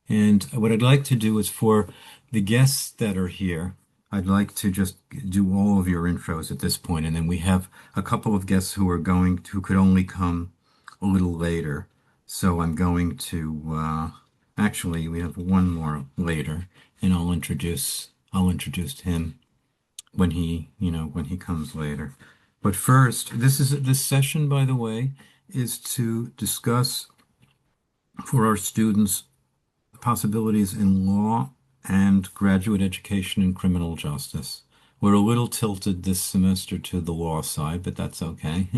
And what I'd like to do is for the guests that are here, I'd like to just do all of your intros at this point, and then we have a couple of guests who could only come a little later. So I'm going to actually we have one more later, and I'll introduce him when he comes later. But first, this session, by the way, is to discuss for our students possibilities in law and graduate education in criminal justice. We're a little tilted this semester to the law side, but that's okay.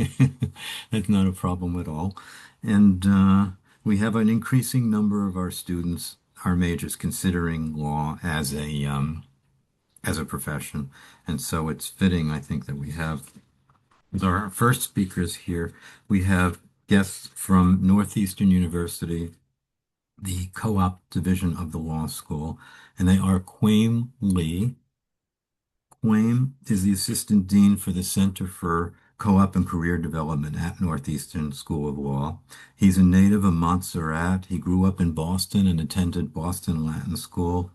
That's not a problem at all. And we have an increasing number of our students, our majors, considering law as a profession. And so it's fitting, I think, that we have with our first speakers here. We have guests from Northeastern University, the co-op division of the law school, and they are Quaim Lee. Quaim is the assistant dean for the Center for Co-op and Career Development at Northeastern School of Law. He's a native of Montserrat. He grew up in Boston and attended Boston Latin School.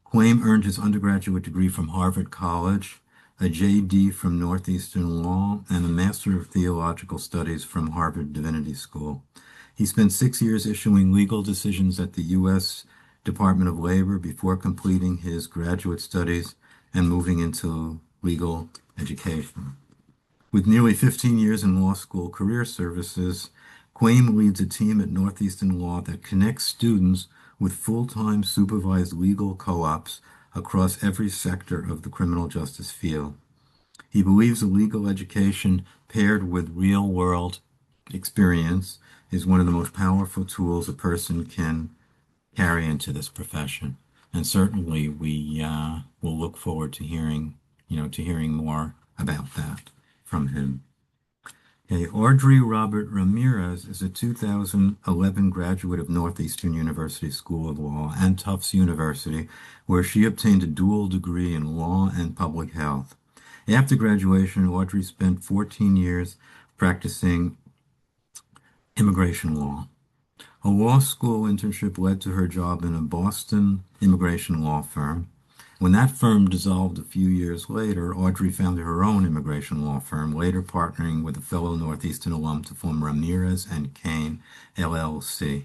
Quaim earned his undergraduate degree from Harvard College, a JD from Northeastern Law, and a Master of Theological Studies from Harvard Divinity School. He spent 6 years issuing legal decisions at the U.S. Department of Labor before completing his graduate studies and moving into legal education. With nearly 15 years in law school career services, Quaim leads a team at Northeastern Law that connects students with full-time supervised legal co-ops across every sector of the criminal justice field. He believes a legal education paired with real-world experience is one of the most powerful tools a person can carry into this profession. And certainly we will look forward to hearing more about that from him. Okay, Audrey Robert Ramirez is a 2011 graduate of Northeastern University School of Law and Tufts University, where she obtained a dual degree in law and public health. After graduation, Audrey spent 14 years practicing immigration law. A law school internship led to her job in a Boston immigration law firm. When that firm dissolved a few years later, Audrey founded her own immigration law firm, later partnering with a fellow Northeastern alum to form Ramirez and Kane, LLC.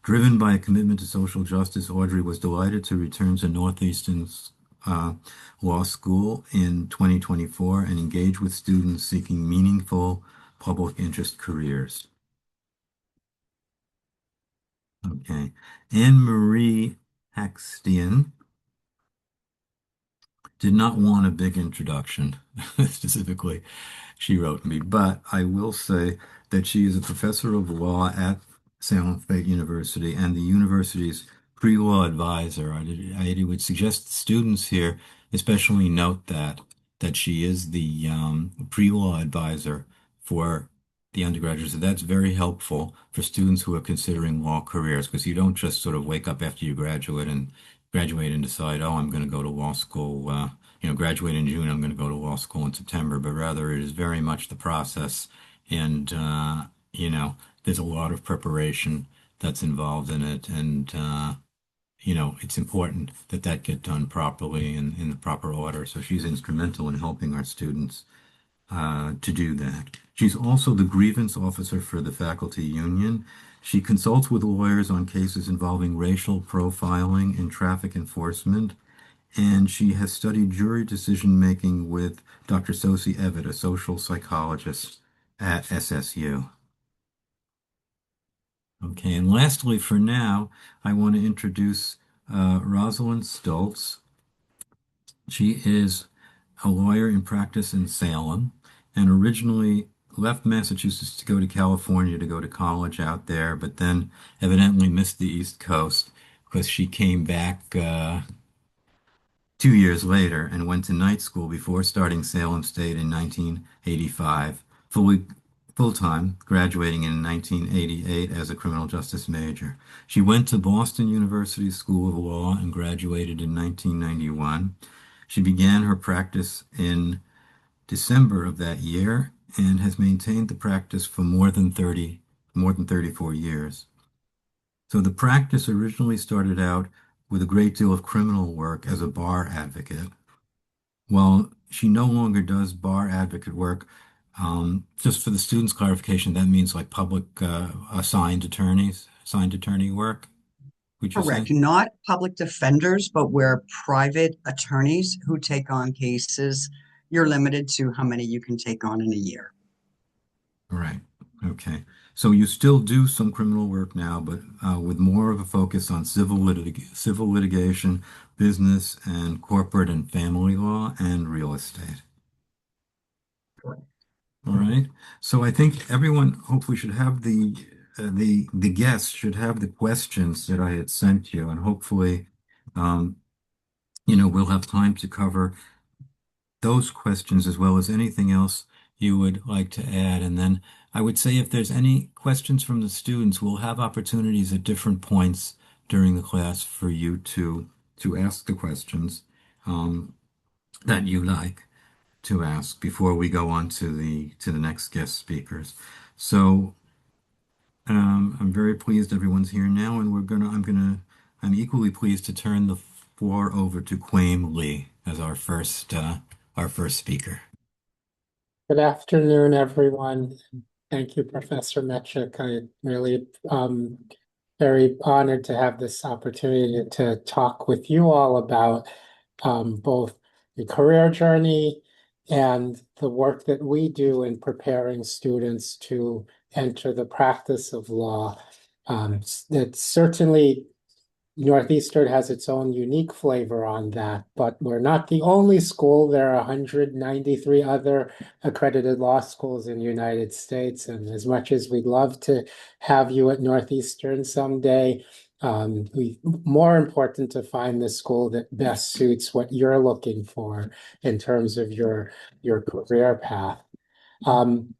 Driven by a commitment to social justice, Audrey was delighted to return to Northeastern's law school in 2024 and engage with students seeking meaningful public interest careers. Okay. Anne Marie Haxtian did not want a big introduction, specifically, she wrote me, but I will say that she is a professor of law at Salem State University and the university's pre-law advisor. I would suggest students here especially note that she is the pre-law advisor for the undergraduates. So that's very helpful for students who are considering law careers because you don't just sort of wake up after you graduate and decide, oh, I'm going to go to law school, graduate in June, I'm going to go to law school in September, but rather it is very much the process. And, there's a lot of preparation that's involved in it. And, it's important that that get done properly and in the proper order. So she's instrumental in helping our students to do that. She's also the grievance officer for the faculty union. She consults with lawyers on cases involving racial profiling in traffic enforcement, and she has studied jury decision making with Dr. Sosie Evatt, a social psychologist at SSU. Okay, and lastly, for now, I want to introduce Rosalind Stoltz. She is a lawyer in practice in Salem and originally left Massachusetts to go to California to go to college out there, but then evidently missed the East Coast because she came back 2 years later and went to night school before starting Salem State in 1985, full-time, graduating in 1988 as a criminal justice major. She went to Boston University School of Law and graduated in 1991. She began her practice in December of that year and has maintained the practice for more than 34 years. So the practice originally started out with a great deal of criminal work as a bar advocate. Well, she no longer does bar advocate work. Just for the students' clarification, that means like public assigned attorneys, assigned attorney work, would you Correct. say? Not public defenders, but where private attorneys who take on cases, you're limited to how many you can take on in a year. Right. Okay. So you still do some criminal work now, but with more of a focus on civil litigation, business and corporate and family law, and real estate. All right. So I think everyone hopefully should have the guests should have the questions that I had sent you, and hopefully, um, we'll have time to cover those questions as well as anything else you would like to add. And then I would say if there's any questions from the students, we'll have opportunities at different points during the class for you to ask the questions um, that you like to ask before we go on to the next guest speakers. So I'm very pleased everyone's here now, and I'm equally pleased to turn the floor over to Quame Lee as our first speaker. Good afternoon, everyone. Thank you, Professor Metrick. I really very honored to have this opportunity to talk with you all about both the career journey and the work that we do in preparing students to enter the practice of law. It's certainly Northeastern has its own unique flavor on that, but we're not the only school. There are 193 other accredited law schools in the United States. And as much as we'd love to have you at Northeastern someday, more important to find the school that best suits what you're looking for in terms of your career path. Um,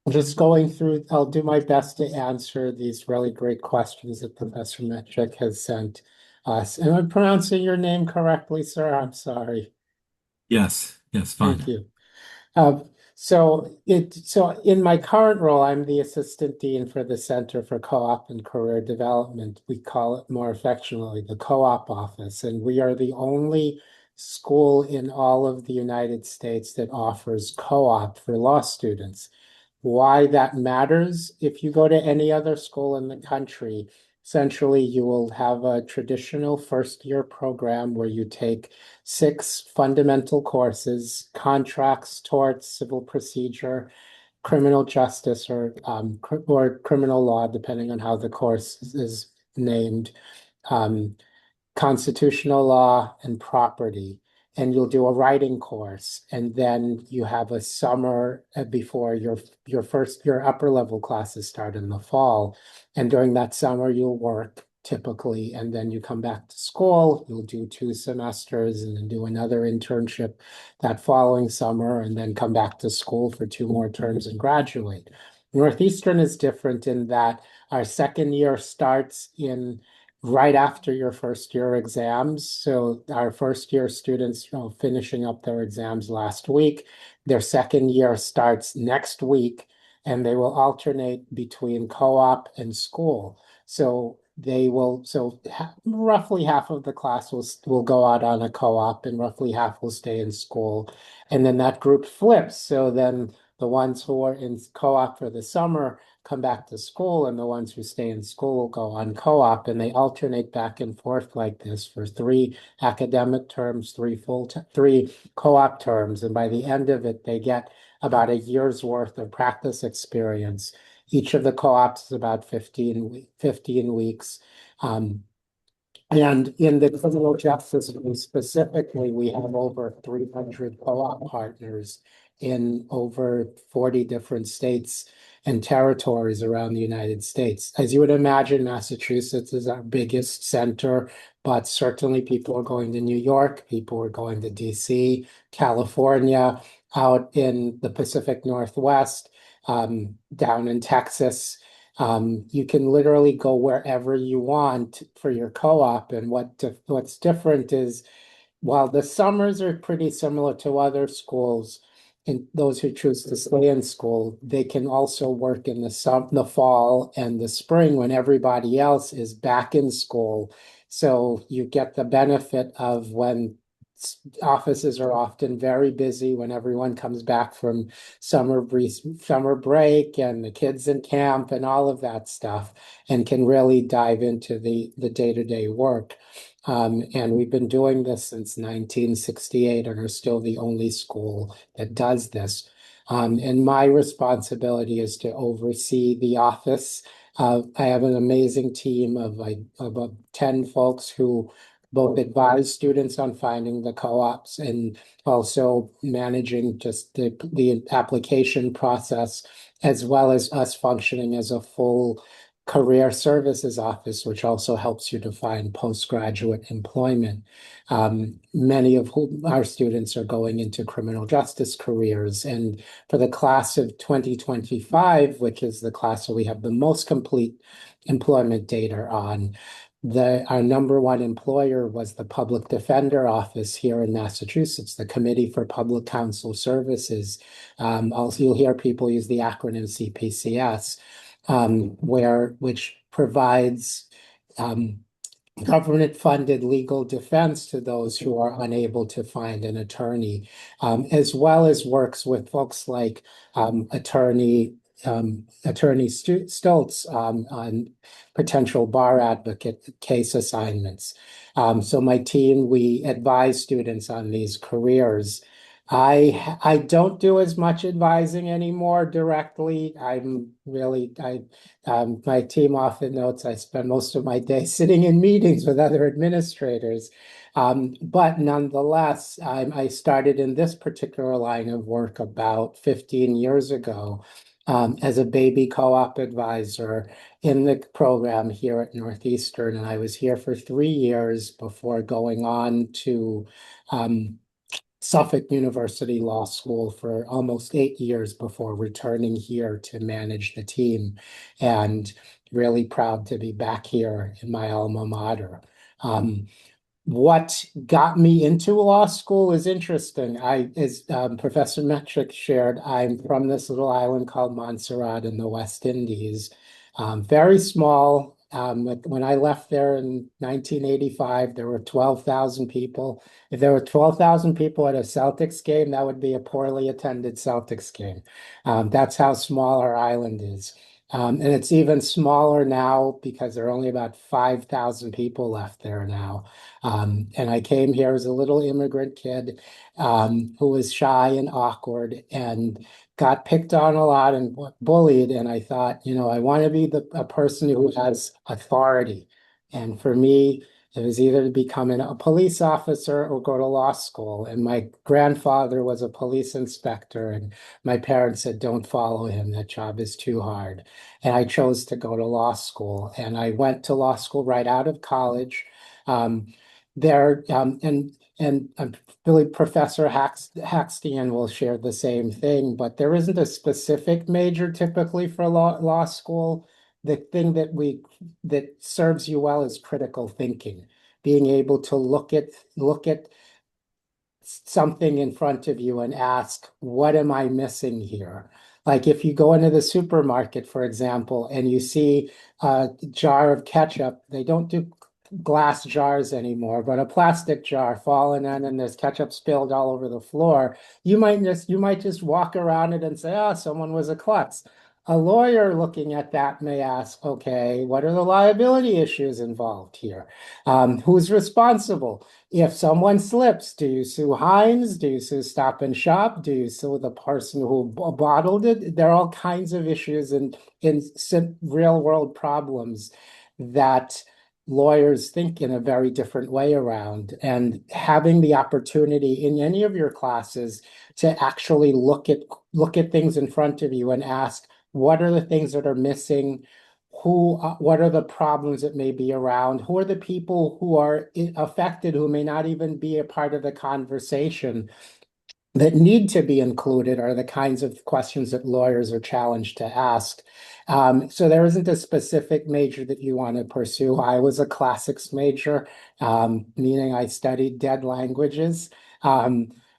just going through, I'll do my best to answer these really great questions that Professor Metrick has sent us. Am I pronouncing your name correctly, sir? I'm sorry. Yes, yes, Thank fine. you. So in my current role, I'm the assistant dean for the Center for Co-op and Career Development. We call it more affectionately the Co-op Office, and we are the only school in all of the United States that offers co-op for law students. Why that matters, if you go to any other school in the country, essentially you will have a traditional first year program where you take 6 fundamental courses: contracts, torts, civil procedure, criminal justice, or criminal law, depending on how the course is named. Um, Constitutional law and property. And you'll do a writing course, and then you have a summer before your upper level classes start in the fall. And during that summer, you'll work typically, and then you come back to school. You'll do 2 semesters and then do another internship that following summer, and then come back to school for 2 more terms and graduate. Northeastern is different in that our second year starts in right after your first year exams. So our first year students, finishing up their exams last week. Their second year starts next week, and they will alternate between co-op and school. So roughly half of the class will go out on a co-op, and roughly half will stay in school. And then that group flips. So then the ones who are in co-op for the summer come back to school, and the ones who stay in school will go on co-op, and they alternate back and forth like this for 3 academic terms, 3 co-op terms. And by the end of it, they get about a year's worth of practice experience. Each of the co-ops is about 15 weeks. And in the criminal justice system specifically, we have over 300 co-op partners in over 40 different states and territories around the United States. As you would imagine, Massachusetts is our biggest center, but certainly people are going to New York, people are going to DC, California, out in the Pacific Northwest, down in Texas. You can literally go wherever you want for your co-op. And what's different is while the summers are pretty similar to other schools, and those who choose to stay in school, they can also work in the fall and the spring when everybody else is back in school. So you get the benefit of when offices are often very busy when everyone comes back from summer break and the kids in camp and all of that stuff, and can really dive into the day-to-day work. And we've been doing this since 1968 and are still the only school that does this. And my responsibility is to oversee the office. I have an amazing team of like about 10 folks who both advise students on finding the co-ops and also managing just the application process, as well as us functioning as a full career services office, which also helps you to find postgraduate employment. Many of our students are going into criminal justice careers. And for the class of 2025, which is the class that we have the most complete employment data on, our number one employer was the Public Defender Office here in Massachusetts, the Committee for Public Counsel Services. Also, you'll hear people use the acronym CPCS, which provides government-funded legal defense to those who are unable to find an attorney, as well as works with folks like Attorney Stoltz on potential bar advocate case assignments. So my team, we advise students on these careers. I don't do as much advising anymore directly. My team often notes I spend most of my day sitting in meetings with other administrators. But nonetheless, I started in this particular line of work about 15 years ago as a baby co-op advisor in the program here at Northeastern. And I was here for 3 years before going on to Suffolk University Law School for almost 8 years before returning here to manage the team, and really proud to be back here in my alma mater. What got me into law school is interesting. As Professor Metrick shared, I'm from this little island called Montserrat in the West Indies. Very small. When I left there in 1985, there were 12,000 people. If there were 12,000 people at a Celtics game, that would be a poorly attended Celtics game. That's how small our island is. And it's even smaller now because there are only about 5,000 people left there now. And I came here as a little immigrant kid who was shy and awkward and got picked on a lot and bullied. And I thought, I want to be a person who has authority. And for me, it was either to become a police officer or go to law school. And my grandfather was a police inspector, and my parents said, don't follow him. That job is too hard. And I chose to go to law school. And I went to law school right out of college. Um, there and I believe Professor Hackstein will share the same thing, but there isn't a specific major typically for law school. The thing that serves you well is critical thinking, being able to look at something in front of you and ask, what am I missing here? Like if you go into the supermarket, for example, and you see a jar of ketchup, they don't do glass jars anymore, but a plastic jar fallen in and there's ketchup spilled all over the floor. You might just walk around it and say, oh, someone was a klutz. A lawyer looking at that may ask, okay, what are the liability issues involved here? Who's responsible? If someone slips, do you sue Heinz? Do you sue Stop and Shop? Do you sue the person who bottled it? There are all kinds of issues in real world problems that lawyers think in a very different way around. And having the opportunity in any of your classes to actually look at things in front of you and ask, what are the things that are missing? What are the problems that may be around? Who are the people who are affected who may not even be a part of the conversation that need to be included are the kinds of questions that lawyers are challenged to ask. So there isn't a specific major that you want to pursue. I was a classics major, meaning I studied dead languages.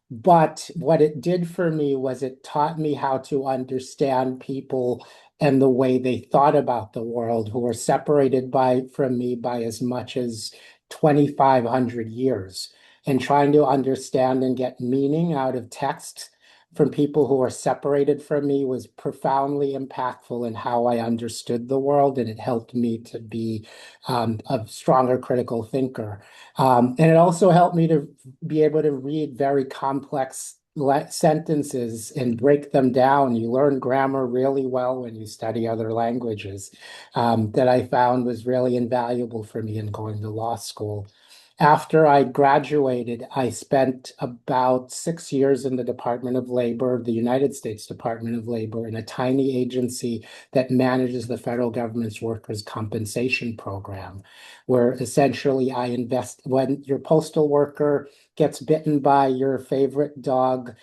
But what it did for me was it taught me how to understand people and the way they thought about the world, who were separated from me by as much as 2,500 years, and trying to understand and get meaning out of text from people who are separated from me was profoundly impactful in how I understood the world, and it helped me to be a stronger critical thinker. And it also helped me to be able to read very complex sentences and break them down. You learn grammar really well when you study other languages. That I found was really invaluable for me in going to law school. After I graduated, I spent about 6 years in the Department of Labor, the United States Department of Labor, in a tiny agency that manages the federal government's workers' compensation program, where essentially I invest when your postal worker gets bitten by your favorite dog,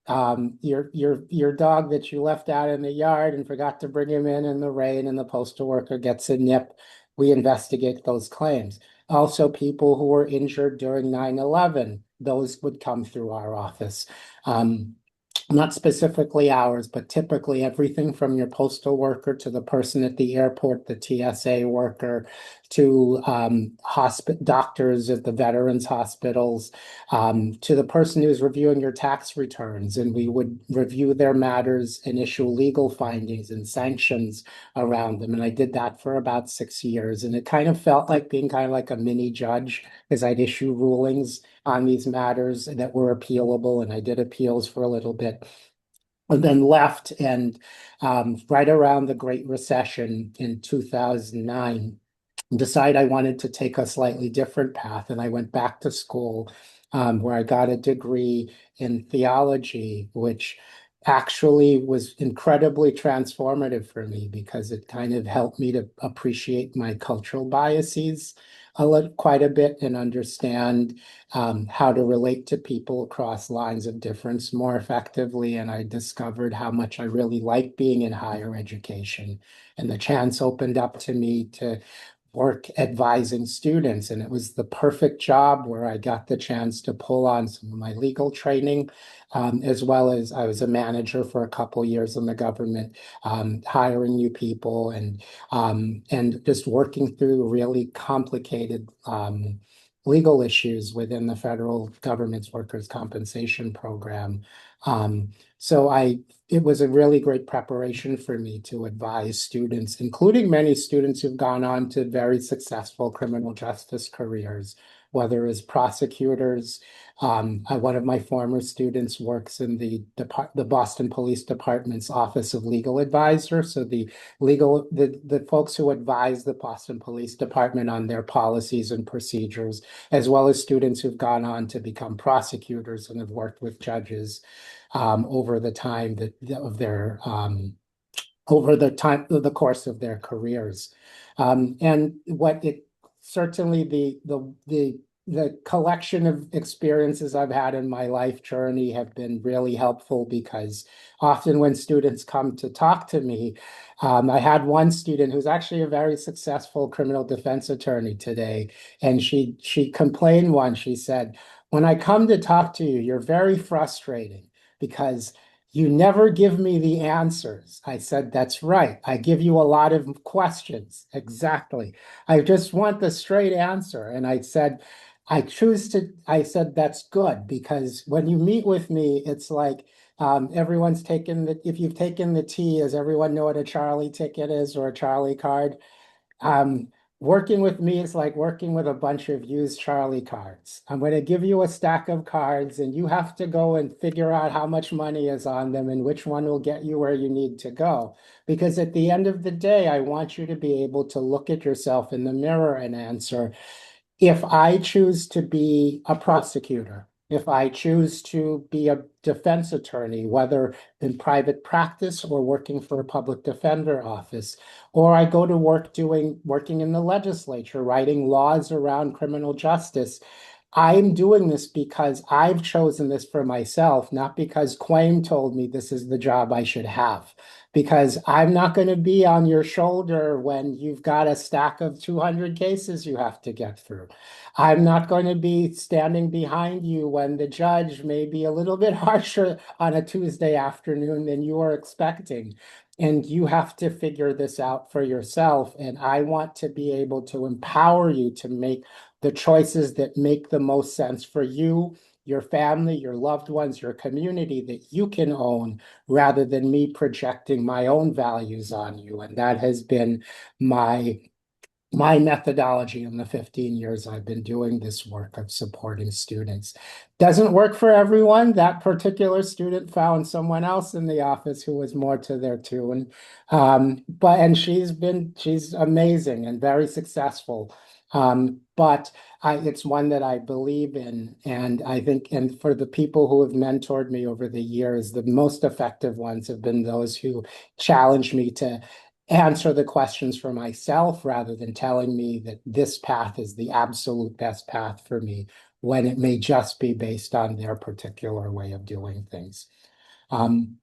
your dog that you left out in the yard and forgot to bring him in the rain, and the postal worker gets a nip. We investigate those claims. Also, people who were injured during 9/11, those would come through our office. Um, Not specifically ours, but typically everything from your postal worker to the person at the airport, the TSA worker, to doctors at the veterans hospitals, to the person who's reviewing your tax returns. And we would review their matters and issue legal findings and sanctions around them. And I did that for about 6 years. And it kind of felt like being kind of like a mini judge, because I'd issue rulings on these matters that were appealable, and I did appeals for a little bit, and then left. And right around the Great Recession in 2009, decided I wanted to take a slightly different path, and I went back to school, where I got a degree in theology, which actually was incredibly transformative for me because it kind of helped me to appreciate my cultural biases quite a bit and understand how to relate to people across lines of difference more effectively. And I discovered how much I really like being in higher education. And the chance opened up to me to work advising students. And it was the perfect job where I got the chance to pull on some of my legal training, as well as I was a manager for a couple years in the government, hiring new people and just working through really complicated legal issues within the federal government's workers' compensation program. So it was a really great preparation for me to advise students, including many students who've gone on to very successful criminal justice careers, whether as prosecutors. One of my former students works in the Boston Police Department's Office of Legal Advisor. So the folks who advise the Boston Police Department on their policies and procedures, as well as students who've gone on to become prosecutors and have worked with judges over the time of their over the course of their careers. And what it certainly the collection of experiences I've had in my life journey have been really helpful, because often when students come to talk to me, I had one student who's actually a very successful criminal defense attorney today, and she complained once. She said, "When I come to talk to you, you're very frustrating because you never give me the answers." I said, "That's right. I give you a lot of questions." Exactly. "I just want the straight answer." And I said, "That's good, because when you meet with me, it's like if you've taken the T, does everyone know what a Charlie ticket is, or a Charlie card? Um, Working with me is like working with a bunch of used Charlie cards. I'm going to give you a stack of cards, and you have to go and figure out how much money is on them and which one will get you where you need to go. Because at the end of the day, I want you to be able to look at yourself in the mirror and answer, if I choose to be a prosecutor, if I choose to be a defense attorney, whether in private practice or working for a public defender office, or I go to working in the legislature, writing laws around criminal justice, I'm doing this because I've chosen this for myself, not because Quayme told me this is the job I should have. because I'm not going to be on your shoulder when you've got a stack of 200 cases you have to get through. I'm not going to be standing behind you when the judge may be a little bit harsher on a Tuesday afternoon than you are expecting. And you have to figure this out for yourself. And I want to be able to empower you to make the choices that make the most sense for you, your family, your loved ones, your community that you can own, rather than me projecting my own values on you. And that has been my methodology in the 15 years I've been doing this work of supporting students. Doesn't work for everyone. That particular student found someone else in the office who was more to their tune. And she's amazing and very successful. But it's one that I believe in. And I think, and for the people who have mentored me over the years, the most effective ones have been those who challenged me to answer the questions for myself rather than telling me that this path is the absolute best path for me when it may just be based on their particular way of doing things. Um,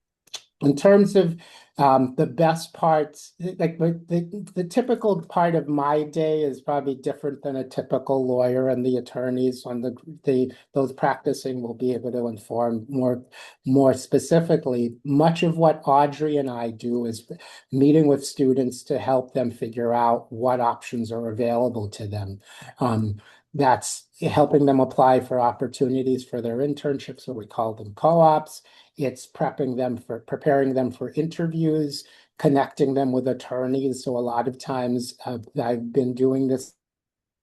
in terms of the best parts, like the typical part of my day is probably different than a typical lawyer, and the attorneys on those practicing will be able to inform more specifically. Much of what Audrey and I do is meeting with students to help them figure out what options are available to them. That's helping them apply for opportunities for their internships, so we call them co-ops. It's preparing them for interviews, connecting them with attorneys. So a lot of times I've been doing this.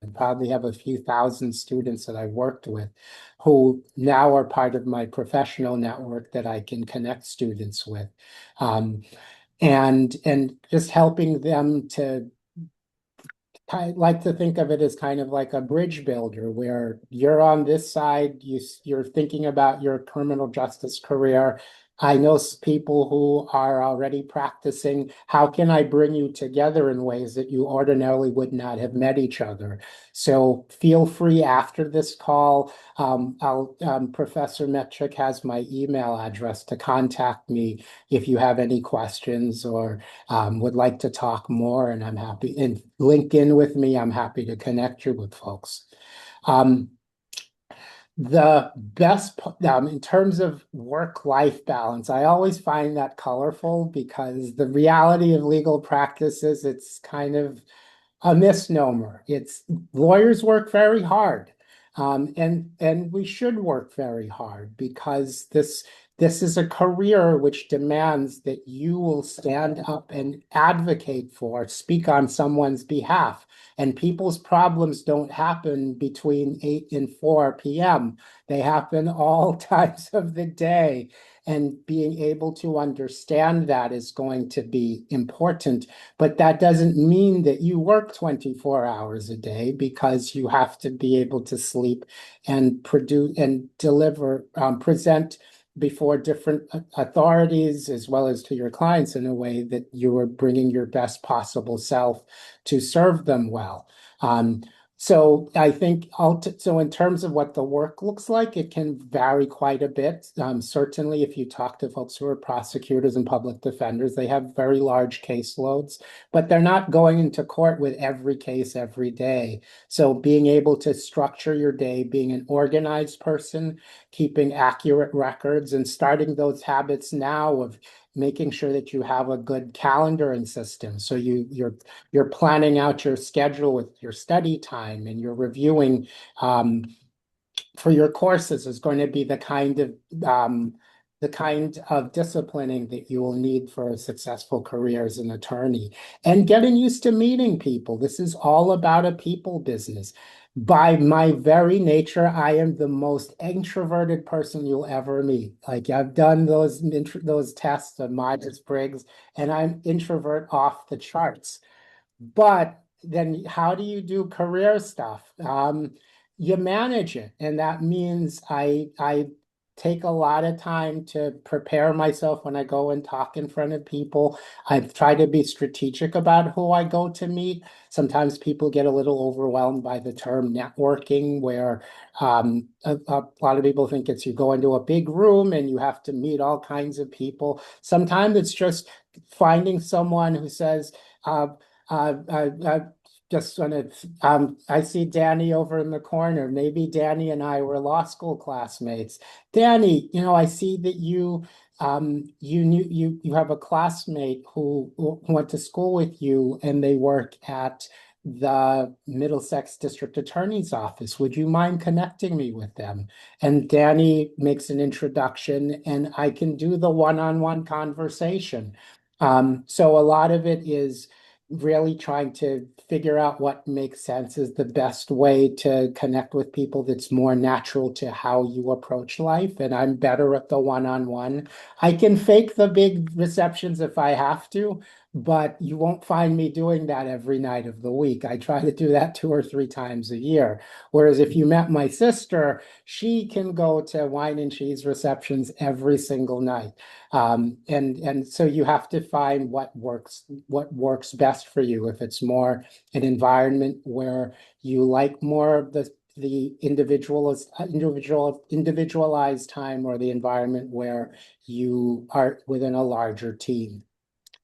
I probably have a few thousand students that I've worked with who now are part of my professional network that I can connect students with. And just helping them to, I like to think of it as kind of like a bridge builder where you're on this side, you're thinking about your criminal justice career. I know people who are already practicing. How can I bring you together in ways that you ordinarily would not have met each other? So feel free after this call. Professor Metrick has my email address to contact me if you have any questions or would like to talk more, and I'm happy, and link in with me. I'm happy to connect you with folks. The best, in terms of work-life balance, I always find that colorful because the reality of legal practice is it's kind of a misnomer. It's lawyers work very hard. And we should work very hard because this is a career which demands that you will stand up and advocate for, speak on someone's behalf. And people's problems don't happen between 8 and 4 p.m. They happen all times of the day. And being able to understand that is going to be important. But that doesn't mean that you work 24 hours a day, because you have to be able to sleep and produce and deliver, present before different authorities as well as to your clients in a way that you are bringing your best possible self to serve them well. So I think, so in terms of what the work looks like, it can vary quite a bit. Certainly, if you talk to folks who are prosecutors and public defenders, they have very large caseloads, but they're not going into court with every case every day. So being able to structure your day, being an organized person, keeping accurate records, and starting those habits now of making sure that you have a good calendaring system. So you're planning out your schedule with your study time, and you're reviewing for your courses is going to be the kind of disciplining that you will need for a successful career as an attorney. And getting used to meeting people. This is all about a people business. By my very nature, I am the most introverted person you'll ever meet. Like, I've done those tests of Myers-Briggs, and I'm introvert off the charts. But then how do you do career stuff? You manage it. And that means I take a lot of time to prepare myself when I go and talk in front of people. I try to be strategic about who I go to meet. Sometimes people get a little overwhelmed by the term networking, where a lot of people think it's you go into a big room and you have to meet all kinds of people. Sometimes it's just finding someone who says, uh, I just want to, I see Danny over in the corner. Maybe Danny and I were law school classmates. Danny, I see that you have a classmate who went to school with you and they work at the Middlesex District Attorney's Office. Would you mind connecting me with them? And Danny makes an introduction, and I can do the one-on-one conversation. So a lot of it is really trying to figure out what makes sense is the best way to connect with people that's more natural to how you approach life. And I'm better at the one-on-one. I can fake the big receptions if I have to, but you won't find me doing that every night of the week. I try to do that 2 or 3 times a year. Whereas if you met my sister, she can go to wine and cheese receptions every single night. And so you have to find what works best for you. If it's more an environment where you like more of the individualized time, or the environment where you are within a larger team.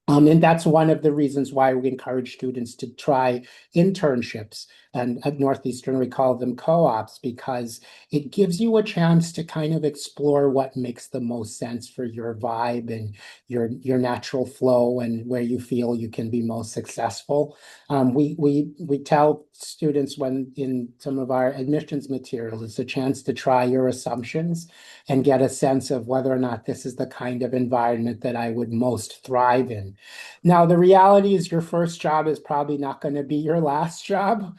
And that's one of the reasons why we encourage students to try internships. And at Northeastern, we call them co-ops, because it gives you a chance to kind of explore what makes the most sense for your vibe and your natural flow, and where you feel you can be most successful. We tell students, when in some of our admissions materials, it's a chance to try your assumptions and get a sense of whether or not this is the kind of environment that I would most thrive in. Now, the reality is your first job is probably not going to be your last job.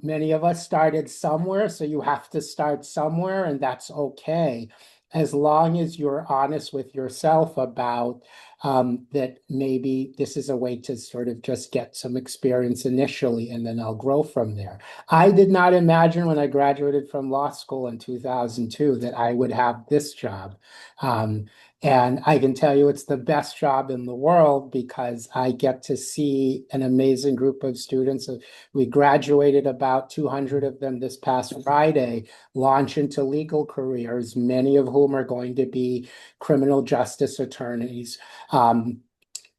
Many of us started somewhere, so you have to start somewhere, and that's okay, as long as you're honest with yourself about that maybe this is a way to sort of just get some experience initially, and then I'll grow from there. I did not imagine when I graduated from law school in 2002 that I would have this job. Um, and I can tell you it's the best job in the world, because I get to see an amazing group of students. We graduated about 200 of them this past Friday, launch into legal careers, many of whom are going to be criminal justice attorneys.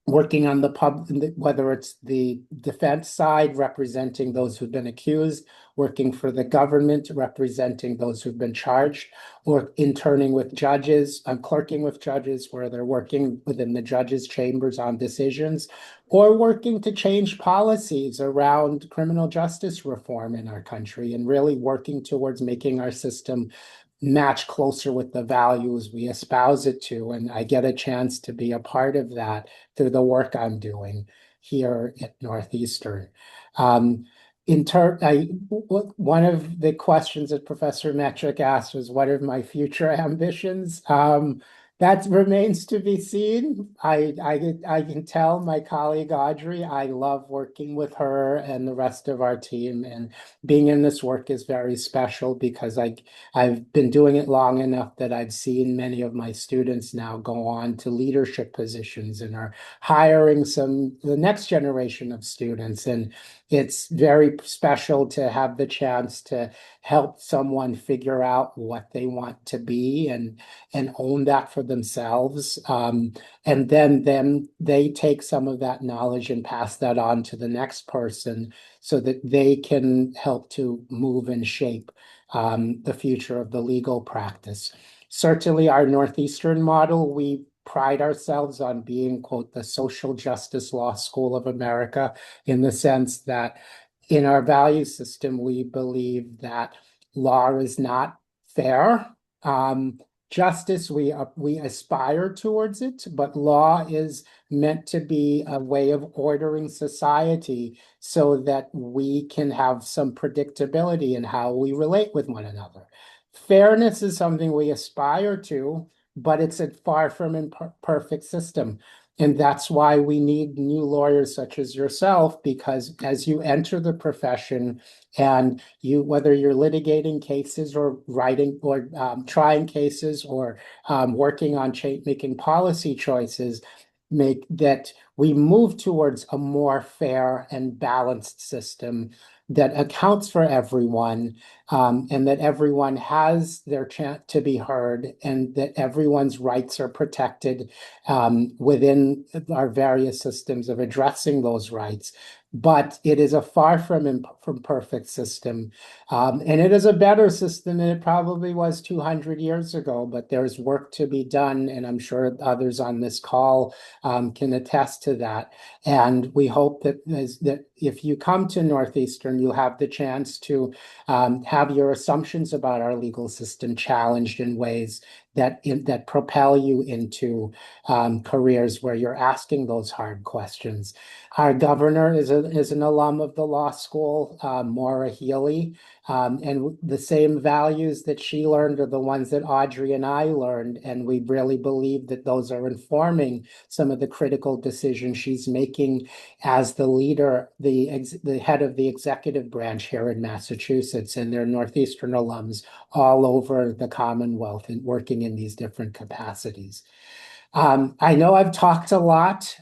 Working on whether it's the defense side, representing those who've been accused, working for the government, representing those who've been charged, or interning with judges, clerking with judges, where they're working within the judges' chambers on decisions, or working to change policies around criminal justice reform in our country, and really working towards making our system match closer with the values we espouse it to. And I get a chance to be a part of that through the work I'm doing here at Northeastern. Um, One of the questions that Professor Metrick asked was, what are my future ambitions? That remains to be seen. I can tell my colleague Audrey, I love working with her and the rest of our team, and being in this work is very special, because I've been doing it long enough that I've seen many of my students now go on to leadership positions and are hiring the next generation of students. And it's very special to have the chance to help someone figure out what they want to be, and own that for themselves. And then they take some of that knowledge and pass that on to the next person, so that they can help to move and shape the future of the legal practice. Certainly, our Northeastern model, we pride ourselves on being, quote, the social justice law school of America, in the sense that in our value system, we believe that law is not fair. Justice, we aspire towards it, but law is meant to be a way of ordering society, so that we can have some predictability in how we relate with one another. Fairness is something we aspire to, but it's a far from imperfect system. And that's why we need new lawyers such as yourself, because as you enter the profession, and whether you're litigating cases, or writing, or trying cases, or working on making policy choices, make that we move towards a more fair and balanced system, that accounts for everyone, and that everyone has their chance to be heard, and that everyone's rights are protected within our various systems of addressing those rights. But it is a far from perfect system. And it is a better system than it probably was 200 years ago, but there's work to be done. And I'm sure others on this call can attest to that. And we hope that if you come to Northeastern, you'll have the chance to have your assumptions about our legal system challenged in ways that propel you into careers where you're asking those hard questions. Our governor is an alum of the law school, Maura Healy, and the same values that she learned are the ones that Audrey and I learned, and we really believe that those are informing some of the critical decisions she's making as the leader, the head of the executive branch here in Massachusetts, and they're Northeastern alums all over the Commonwealth and working in these different capacities. I know I've talked a lot,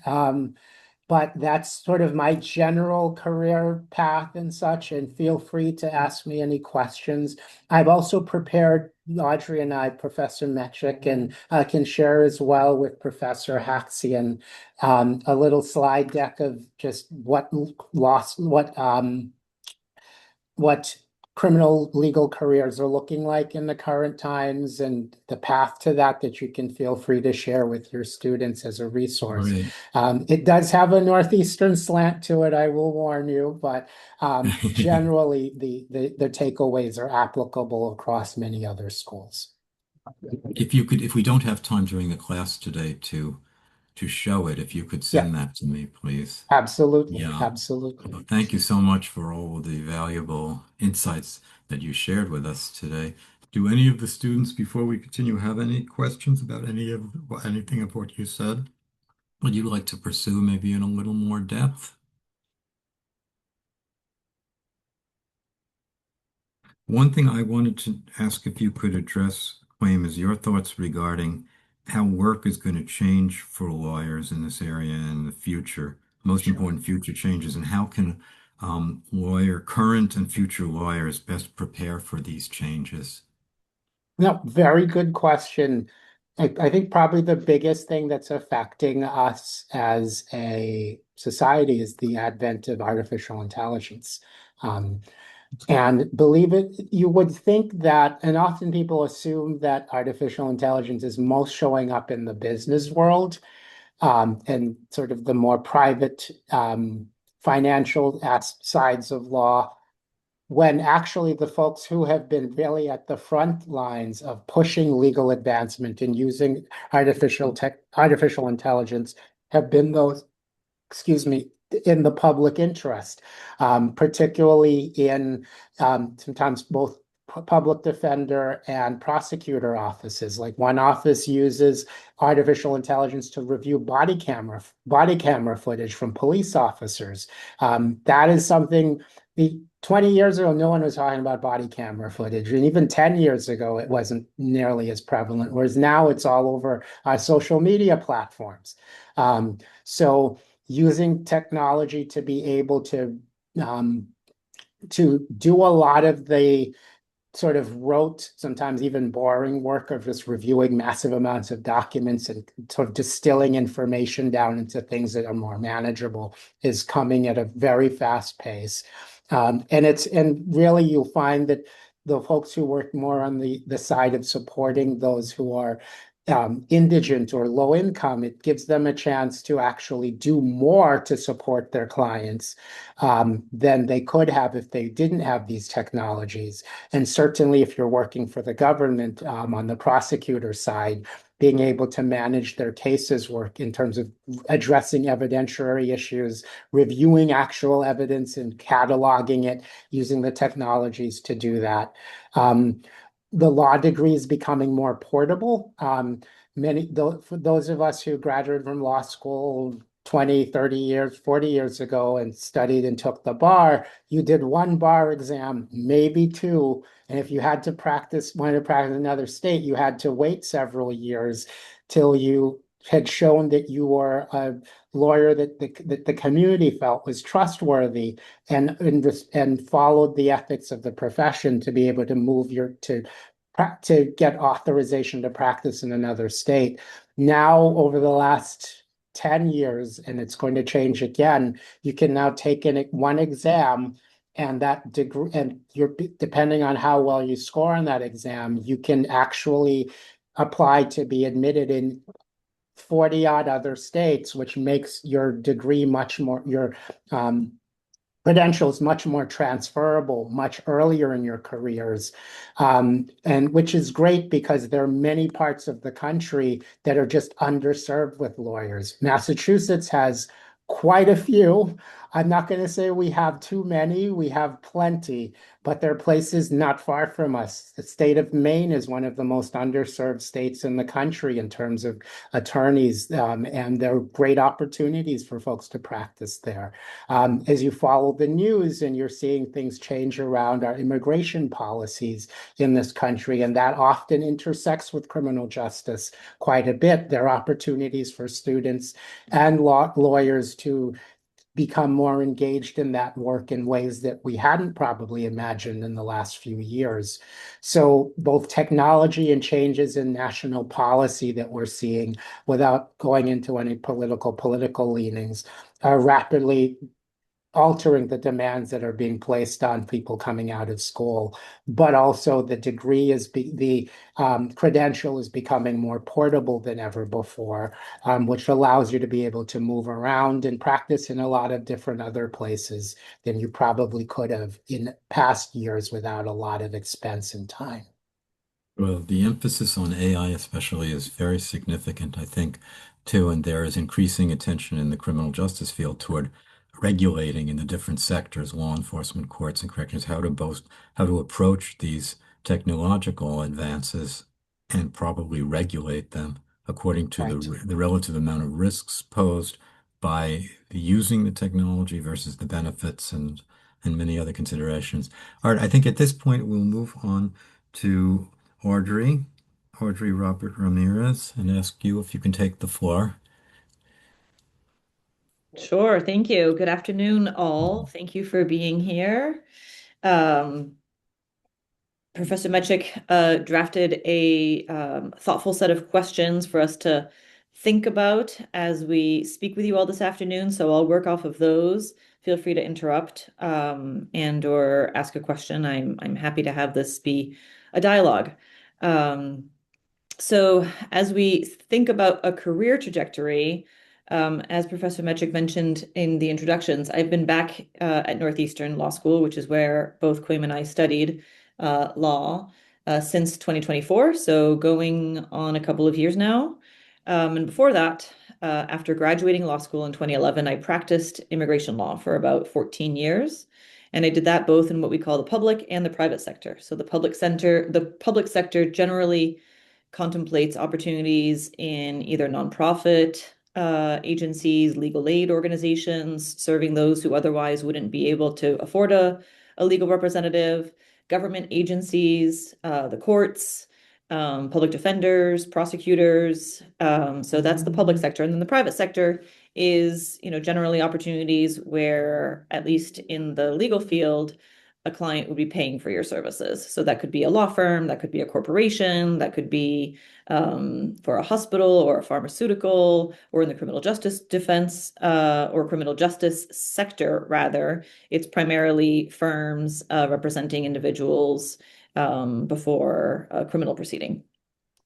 but that's sort of my general career path and such, and feel free to ask me any questions. I've also prepared, Audrey and I, Professor Metric, and can share as well with Professor Haxian a little slide deck of just what criminal legal careers are looking like in the current times, and the path to that you can feel free to share with your students as a resource. Great. It does have a Northeastern slant to it, I will warn you, but generally the takeaways are applicable across many other schools. If we don't have time during the class today to show it, if you could Yeah, send that to me, please. absolutely, Yeah. absolutely. Thank you so much for all of the valuable insights that you shared with us today. Do any of the students, before we continue, have any questions about anything of what you said? Would you like to pursue maybe in a little more depth? One thing I wanted to ask if you could address, Quayme, is your thoughts regarding how work is going to change for lawyers in this area in the future, most Sure. important future changes, and how can current and future lawyers best prepare for these changes? No, very good question. I think probably the biggest thing that's affecting us as a society is the advent of artificial intelligence. Um, and believe it, you would think that, and often people assume that artificial intelligence is most showing up in the business world, and sort of the more private, financial sides of law, when actually the folks who have been really at the front lines of pushing legal advancement and using artificial intelligence have been those, excuse me, in the public interest, particularly in sometimes both public defender and prosecutor offices. Like one office uses artificial intelligence to review body camera footage from police officers. That is something 20 years ago, no one was talking about body camera footage. And even 10 years ago, it wasn't nearly as prevalent, whereas now it's all over our social media platforms. So using technology to be able um, to do a lot of the sort of rote, sometimes even boring work of just reviewing massive amounts of documents and sort of distilling information down into things that are more manageable is coming at a very fast pace. And really you'll find that the folks who work more on the side of supporting those who are indigent or low income, it gives them a chance to actually do more to support their clients than they could have if they didn't have these technologies. And certainly if you're working for the government on the prosecutor side, being able to manage their cases work in terms of addressing evidentiary issues, reviewing actual evidence and cataloging it using the technologies to do that. The law degree is becoming more portable. For those of us who graduated from law school 20, 30 years, 40 years ago and studied and took the bar, you did one bar exam, maybe two. And if you had to wanted to practice in another state, you had to wait several years till you had shown that you were a lawyer that the community felt was trustworthy and followed the ethics of the profession to be able to move to get authorization to practice in another state. Now, over the last 10 years, and it's going to change again, you can now take one exam and that degree, and you're depending on how well you score on that exam, you can actually apply to be admitted in 40 odd other states, which makes your degree much more, your credentials much more transferable much earlier in your careers. And which is great because there are many parts of the country that are just underserved with lawyers. Massachusetts has quite a few. I'm not going to say we have too many, we have plenty, but there are places not far from us. The state of Maine is one of the most underserved states in the country in terms of attorneys, and there are great opportunities for folks to practice there. As you follow the news and you're seeing things change around our immigration policies in this country, and that often intersects with criminal justice quite a bit. There are opportunities for students and lawyers to become more engaged in that work in ways that we hadn't probably imagined in the last few years. So both technology and changes in national policy that we're seeing, without going into any political leanings, are rapidly altering the demands that are being placed on people coming out of school, but also the degree the credential is becoming more portable than ever before, which allows you to be able to move around and practice in a lot of different other places than you probably could have in past years without a lot of expense and time. Well, the emphasis on AI especially is very significant, I think, too, and there is increasing attention in the criminal justice field toward regulating in the different sectors, law enforcement, courts, and corrections, how to approach these technological advances and probably regulate them according to Right. the relative amount of risks posed by using the technology versus the benefits and many other considerations. All right, I think at this point we'll move on to Audrey, Audrey Robert Ramirez, and ask you if you can take the floor. Sure, thank you. Good afternoon, all. Thank you for being here. Um, Professor Mechik drafted a thoughtful set of questions for us to think about as we speak with you all this afternoon. So I'll work off of those. Feel free to interrupt and or ask a question. I'm happy to have this be a dialogue. Um, so as we think about a career trajectory, as Professor Metrick mentioned in the introductions, I've been back at Northeastern Law School, which is where both Quim and I studied law since 2024, so going on a couple of years now. And before that, after graduating law school in 2011, I practiced immigration law for about 14 years. And I did that both in what we call the public and the private sector. So the public sector generally contemplates opportunities in either nonprofit agencies, legal aid organizations, serving those who otherwise wouldn't be able to afford a legal representative, government agencies, the courts, public defenders, prosecutors. So that's the public sector. And then the private sector is, generally opportunities where, at least in the legal field, a client would be paying for your services. So that could be a law firm, that could be a corporation, that could be for a hospital or a pharmaceutical, or in the criminal justice defense or criminal justice sector, rather. It's primarily firms representing individuals before a criminal proceeding.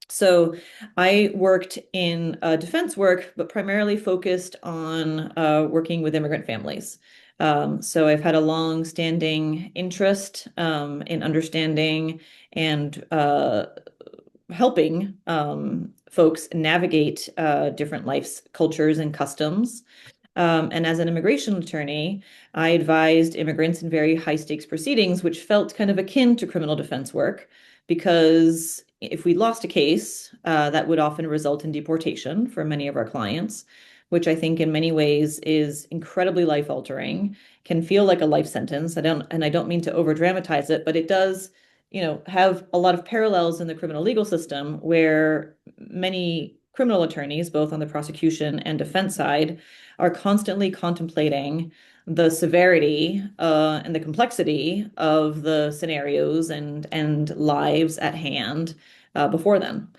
So I worked in defense work, but primarily focused on working with immigrant families. So I've had a long-standing interest in understanding and helping folks navigate different life's cultures and customs. And as an immigration attorney, I advised immigrants in very high-stakes proceedings, which felt kind of akin to criminal defense work, because if we lost a case, that would often result in deportation for many of our clients, which I think in many ways is incredibly life-altering, can feel like a life sentence. I don't mean to over dramatize it, but it does, have a lot of parallels in the criminal legal system where many criminal attorneys, both on the prosecution and defense side, are constantly contemplating the severity and the complexity of the scenarios and lives at hand before them.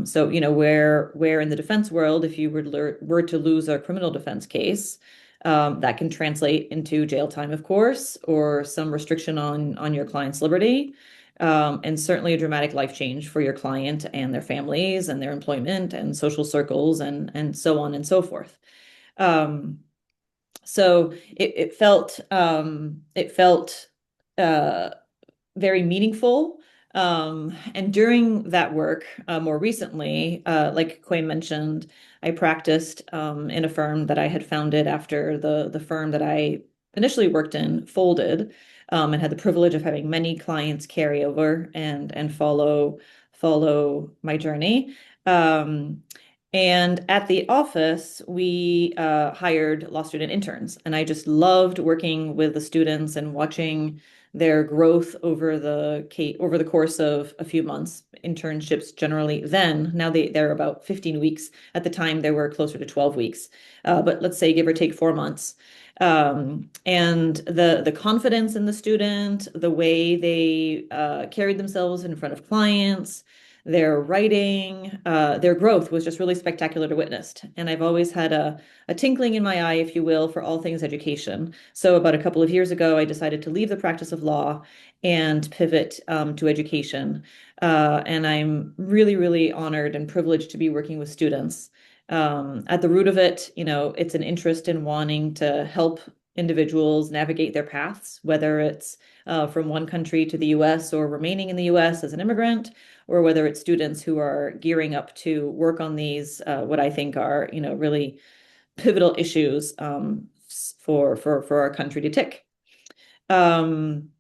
So, where in the defense world, if you were to lose a criminal defense case, that can translate into jail time, of course, or some restriction on your client's liberty, and certainly a dramatic life change for your client and their families and their employment and social circles and so on and so forth. So it felt uh, very meaningful. And during that work, more recently, like Quay mentioned, I practiced in a firm that I had founded after the firm that I initially worked in folded, and had the privilege of having many clients carry over and follow my journey. Um, and at the office, we hired law student interns, and I just loved working with the students and watching their growth over the course of a few months. Internships generally then, now they're about 15 weeks. At the time, they were closer to 12 weeks. But let's say give or take 4 months. And the confidence in the student, the way they carried themselves in front of clients, their writing, their growth was just really spectacular to witness. And I've always had a tinkling in my eye, if you will, for all things education. So about a couple of years ago, I decided to leave the practice of law and pivot to education. And I'm really, really honored and privileged to be working with students. At the root of it, it's an interest in wanting to help individuals navigate their paths, whether it's from one country to the US or remaining in the US as an immigrant, or whether it's students who are gearing up to work on these, what I think are, really pivotal issues for our country to tick. Um,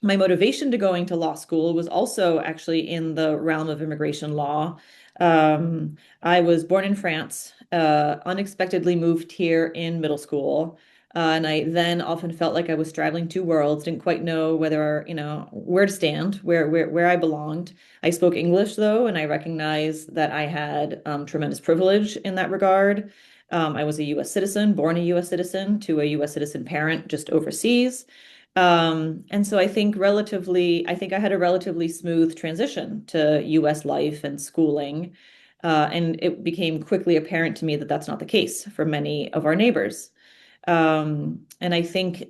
my motivation to going to law school was also actually in the realm of immigration law. I was born in France, unexpectedly moved here in middle school. And I then often felt like I was straddling two worlds, didn't quite know whether, where to stand, where I belonged. I spoke English though, and I recognized that I had tremendous privilege in that regard. I was a US citizen, born a US citizen to a US citizen parent just overseas. And so I think I had a relatively smooth transition to US life and schooling. And it became quickly apparent to me that that's not the case for many of our neighbors. And I think,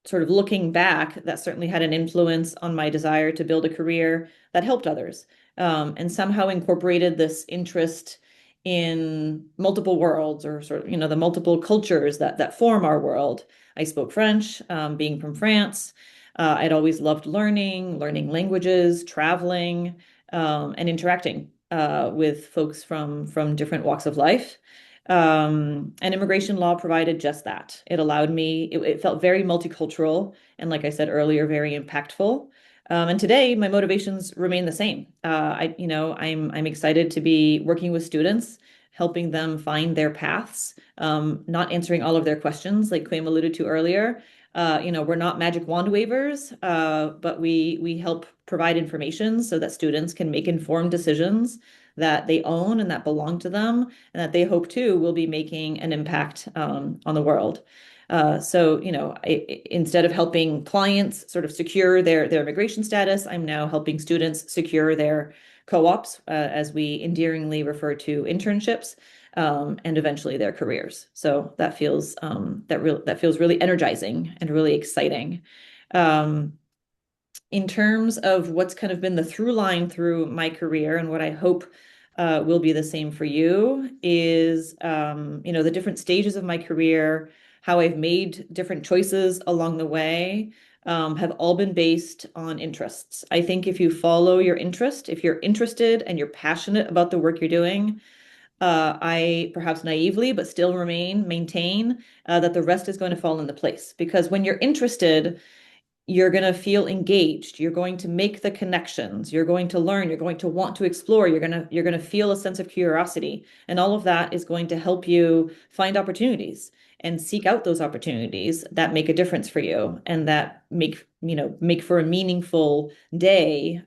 sort of looking back, that certainly had an influence on my desire to build a career that helped others, and somehow incorporated this interest in multiple worlds or sort of, the multiple cultures that form our world. I spoke French, being from France. I'd always loved learning languages, traveling, and interacting with folks from different walks of life. And immigration law provided just that. It allowed me, it felt very multicultural and, like I said earlier, very impactful. And today, my motivations remain the same. I'm excited to be working with students, helping them find their paths, not answering all of their questions, like Quam alluded to earlier. We're not magic wand wavers, but we help provide information so that students can make informed decisions that they own and that belong to them, and that they hope too will be making an impact on the world. So, instead of helping clients sort of secure their immigration status, I'm now helping students secure their co-ops, as we endearingly refer to internships, and eventually their careers. So that feels that feels really energizing and really exciting. In terms of what's kind of been the through line through my career and what I hope will be the same for you is, the different stages of my career, how I've made different choices along the way, have all been based on interests. I think if you follow your interest, if you're interested and you're passionate about the work you're doing, I perhaps naively, but still maintain that the rest is going to fall into place. Because when you're interested, you're going to feel engaged, you're going to make the connections, you're going to learn, you're going to want to explore, you're going to feel a sense of curiosity, and all of that is going to help you find opportunities and seek out those opportunities that make a difference for you and that make for a meaningful day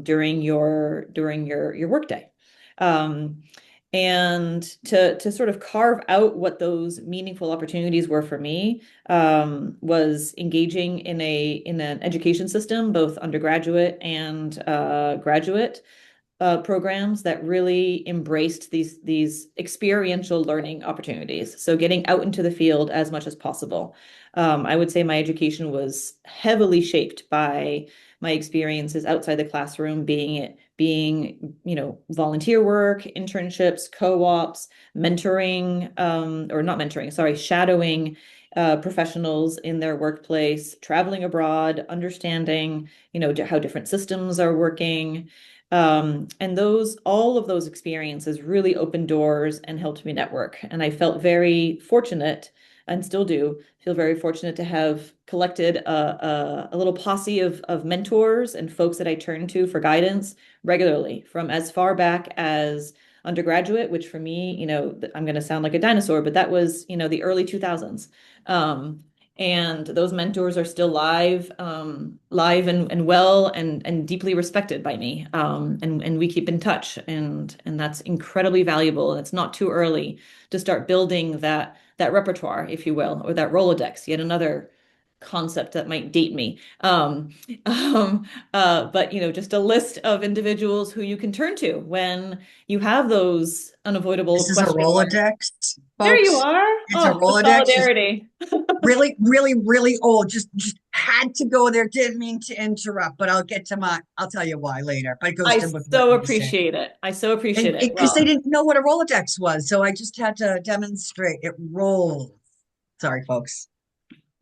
during your work day. Um, and to sort of carve out what those meaningful opportunities were for me, was engaging in an education system, both undergraduate and graduate programs that really embraced these experiential learning opportunities. So getting out into the field as much as possible. I would say my education was heavily shaped by my experiences outside the classroom, being volunteer work, internships, co-ops, mentoring, or not mentoring, sorry, shadowing professionals in their workplace, traveling abroad, understanding, how different systems are working. And all of those experiences really opened doors and helped me network. And I felt very fortunate, and still do feel very fortunate to have collected a little posse of mentors and folks that I turn to for guidance regularly, from as far back as undergraduate, which for me, I'm going to sound like a dinosaur, but that was, the early 2000s. And those mentors are still live and well and deeply respected by me. And we keep in touch, and that's incredibly valuable. And it's not too early to start building that repertoire, if you will, or that Rolodex, yet another concept that might date me. But just a list of individuals who you can turn to when you have those unavoidable This is a question marks. Rolodex, There you folks. are. It's a Oh, the Rolodex. It's solidarity. really, really, really old. Just had to go there. Didn't mean to interrupt, but I'll tell you why later. But it goes I to with what so you said. appreciate it. I so appreciate And it. because they Well, didn't know what a Rolodex was, so I just had to demonstrate it rolls. Sorry, folks.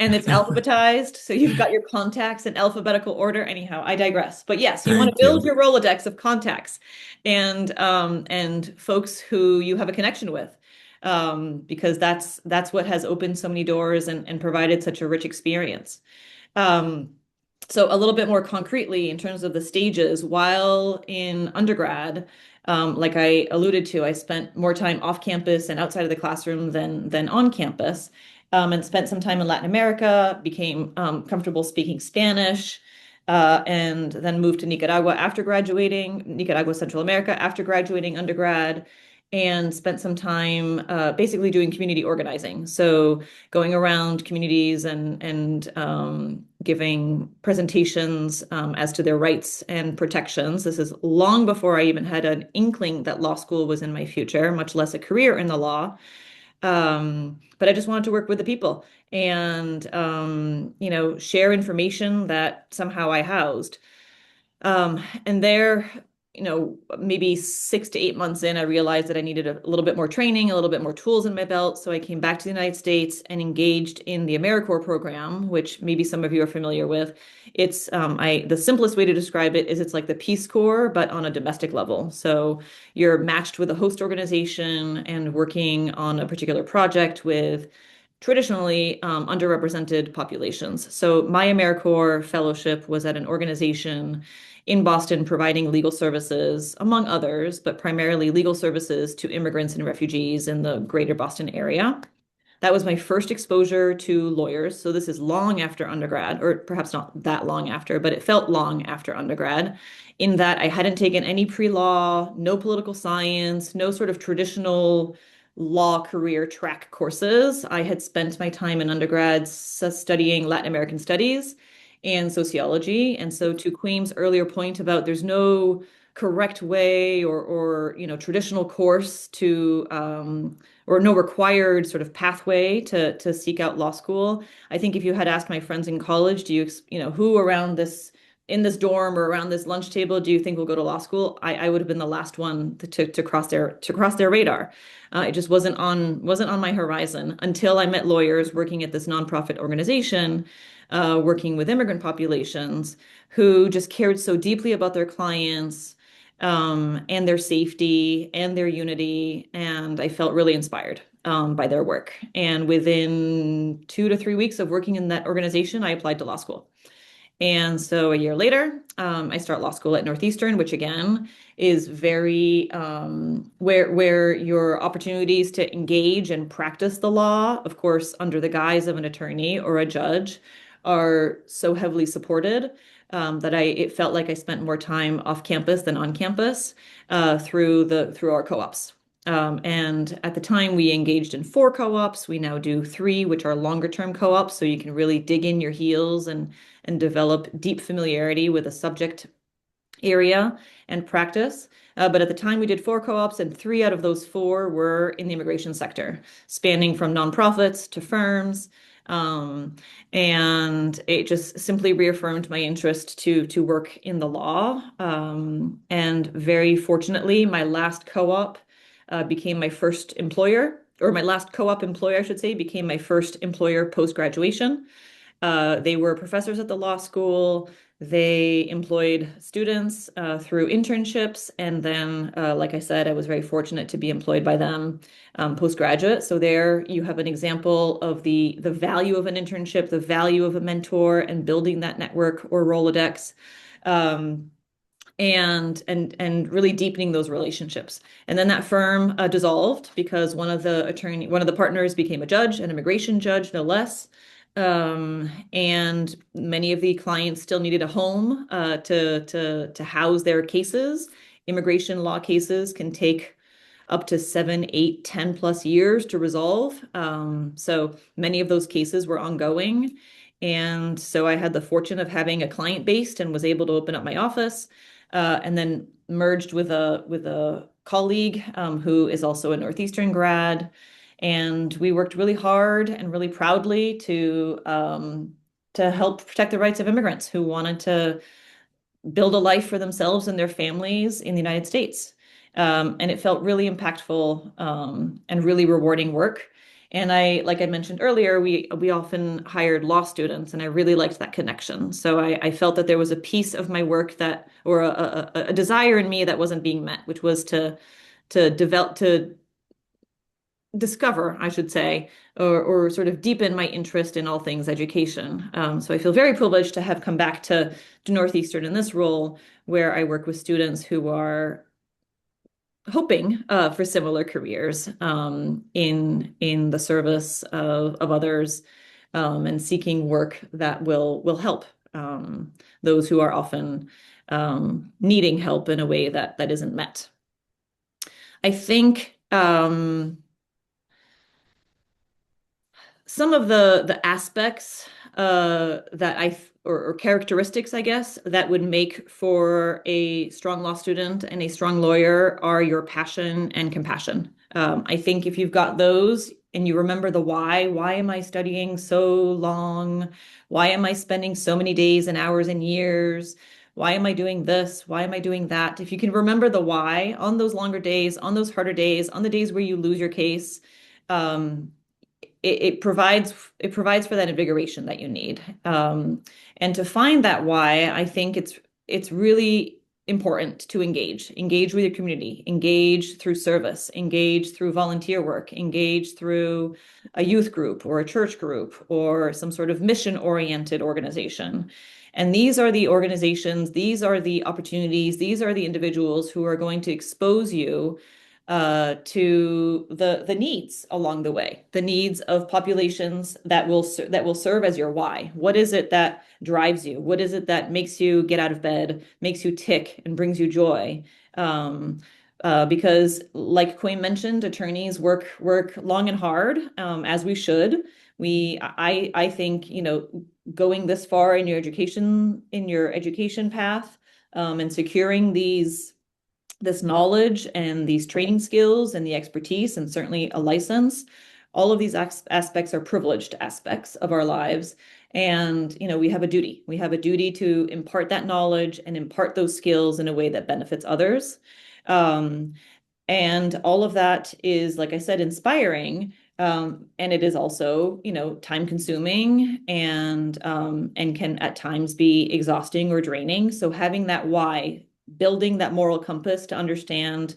and it's alphabetized, so you've got your contacts in alphabetical order. Anyhow, I digress. But yes, you want to Thank build you. your Rolodex of contacts and folks who you have a connection with. Because that's what has opened so many doors and provided such a rich experience. Um, so a little bit more concretely in terms of the stages, while in undergrad, like I alluded to, I spent more time off campus and outside of the classroom than on campus, and spent some time in Latin America, became comfortable speaking Spanish, and then moved to Nicaragua, Central America, after graduating undergrad, and spent some time basically doing community organizing. So going around communities and giving presentations as to their rights and protections. This is long before I even had an inkling that law school was in my future, much less a career in the law. But I just wanted to work with the people and share information that somehow I housed. And there, maybe 6 to 8 months in, I realized that I needed a little bit more training, a little bit more tools in my belt. So I came back to the United States and engaged in the AmeriCorps program, which maybe some of you are familiar with. It's the simplest way to describe it is it's like the Peace Corps, but on a domestic level. So you're matched with a host organization and working on a particular project with traditionally underrepresented populations. So my AmeriCorps fellowship was at an organization in Boston providing legal services, among others, but primarily legal services to immigrants and refugees in the greater Boston area. That was my first exposure to lawyers. So this is long after undergrad, or perhaps not that long after, but it felt long after undergrad, in that I hadn't taken any pre-law, no political science, no sort of traditional law career track courses. I had spent my time in undergrad studying Latin American studies and sociology. And so to Queen's earlier point about there's no correct way or traditional course to or no required sort of pathway to seek out law school. I think if you had asked my friends in college, who around this in this dorm or around this lunch table do you think will go to law school? I would have been the last one to cross their radar. It just wasn't on my horizon until I met lawyers working at this nonprofit organization, working with immigrant populations who just cared so deeply about their clients, and their safety and their unity. And I felt really inspired by their work. And within 2 to 3 weeks of working in that organization, I applied to law school. And so a year later, I start law school at Northeastern, which again is very where your opportunities to engage and practice the law, of course, under the guise of an attorney or a judge, are so heavily supported. that it felt like I spent more time off campus than on campus through our co-ops. And at the time, we engaged in 4 co-ops. We now do 3, which are longer term co-ops, so you can really dig in your heels and develop deep familiarity with a subject area and practice. But at the time, we did 4 co-ops, and 3 out of those 4 were in the immigration sector, spanning from nonprofits to firms. Um, and it just simply reaffirmed my interest to work in the law. And very fortunately, my last co-op became my first employer, or my last co-op employer, I should say, became my first employer post-graduation. They were professors at the law school. They employed students through internships. And then, like I said, I was very fortunate to be employed by them postgraduate. So there you have an example of the value of an internship, the value of a mentor, and building that network or Rolodex. Um, and really deepening those relationships. And then that firm dissolved because one of the partners became a judge, an immigration judge, no less. And many of the clients still needed a home to house their cases. Immigration law cases can take up to 7, 8, 10 plus years to resolve. So many of those cases were ongoing. And so I had the fortune of having a client based and was able to open up my office, and then merged with a colleague who is also a Northeastern grad. And we worked really hard and really proudly to help protect the rights of immigrants who wanted to build a life for themselves and their families in the United States. And it felt really impactful and really rewarding work. And like I mentioned earlier, we often hired law students, and I really liked that connection. So I felt that there was a piece of my work or a desire in me that wasn't being met, which was to discover, I should say, or sort of deepen my interest in all things education. So I feel very privileged to have come back to Northeastern in this role, where I work with students who are hoping for similar careers in the service of others, and seeking work that will help those who are often needing help in a way that isn't met. I think some of the aspects that or characteristics, I guess, that would make for a strong law student and a strong lawyer are your passion and compassion. I think if you've got those and you remember the why am I studying so long? Why am I spending so many days and hours and years? Why am I doing this? Why am I doing that? If you can remember the why on those longer days, on those harder days, on the days where you lose your case, um, it provides for that invigoration that you need. And to find that why, I think it's really important to engage with your community, engage through service, engage through volunteer work, engage through a youth group or a church group or some sort of mission-oriented organization. And these are the organizations, these are the opportunities, these are the individuals who are going to expose you to the needs along the way, the needs of populations that will serve as your why. What is it that drives you? What is it that makes you get out of bed, makes you tick, and brings you joy? Because, like Quinn mentioned, attorneys work long and hard, as we should. I think, going this far in your education path, and securing this knowledge and these training skills and the expertise, and certainly a license, all of these aspects are privileged aspects of our lives. And, we have a duty. We have a duty to impart that knowledge and impart those skills in a way that benefits others. And all of that is, like I said, inspiring. And it is also, time consuming and can at times be exhausting or draining. So having that why, building that moral compass to understand,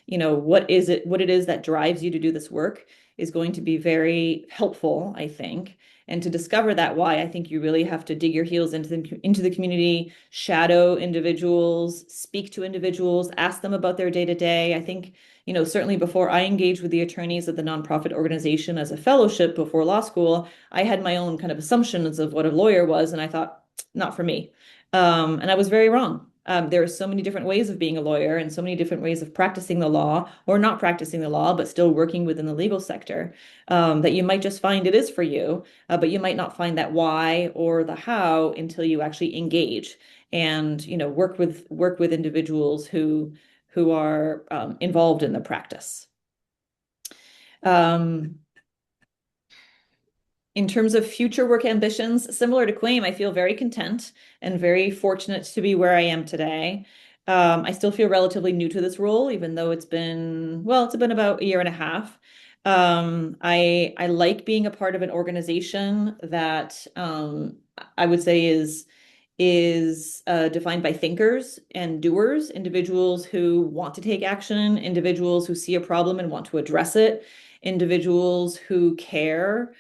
what it is that drives you to do this work is going to be very helpful, I think. And to discover that why, I think you really have to dig your heels into the community, shadow individuals, speak to individuals, ask them about their day to day. I think, certainly before I engaged with the attorneys of the nonprofit organization as a fellowship before law school, I had my own kind of assumptions of what a lawyer was. And I thought, not for me. And I was very wrong. There are so many different ways of being a lawyer and so many different ways of practicing the law or not practicing the law, but still working within the legal sector, that you might just find it is for you, but you might not find that why or the how until you actually engage and, work with individuals who are involved in the practice. Um, In terms of future work ambitions, similar to Quame, I feel very content and very fortunate to be where I am today. I still feel relatively new to this role, even though it's been about a year and a half. I like being a part of an organization that I would say is defined by thinkers and doers, individuals who want to take action, individuals who see a problem and want to address it, individuals who care.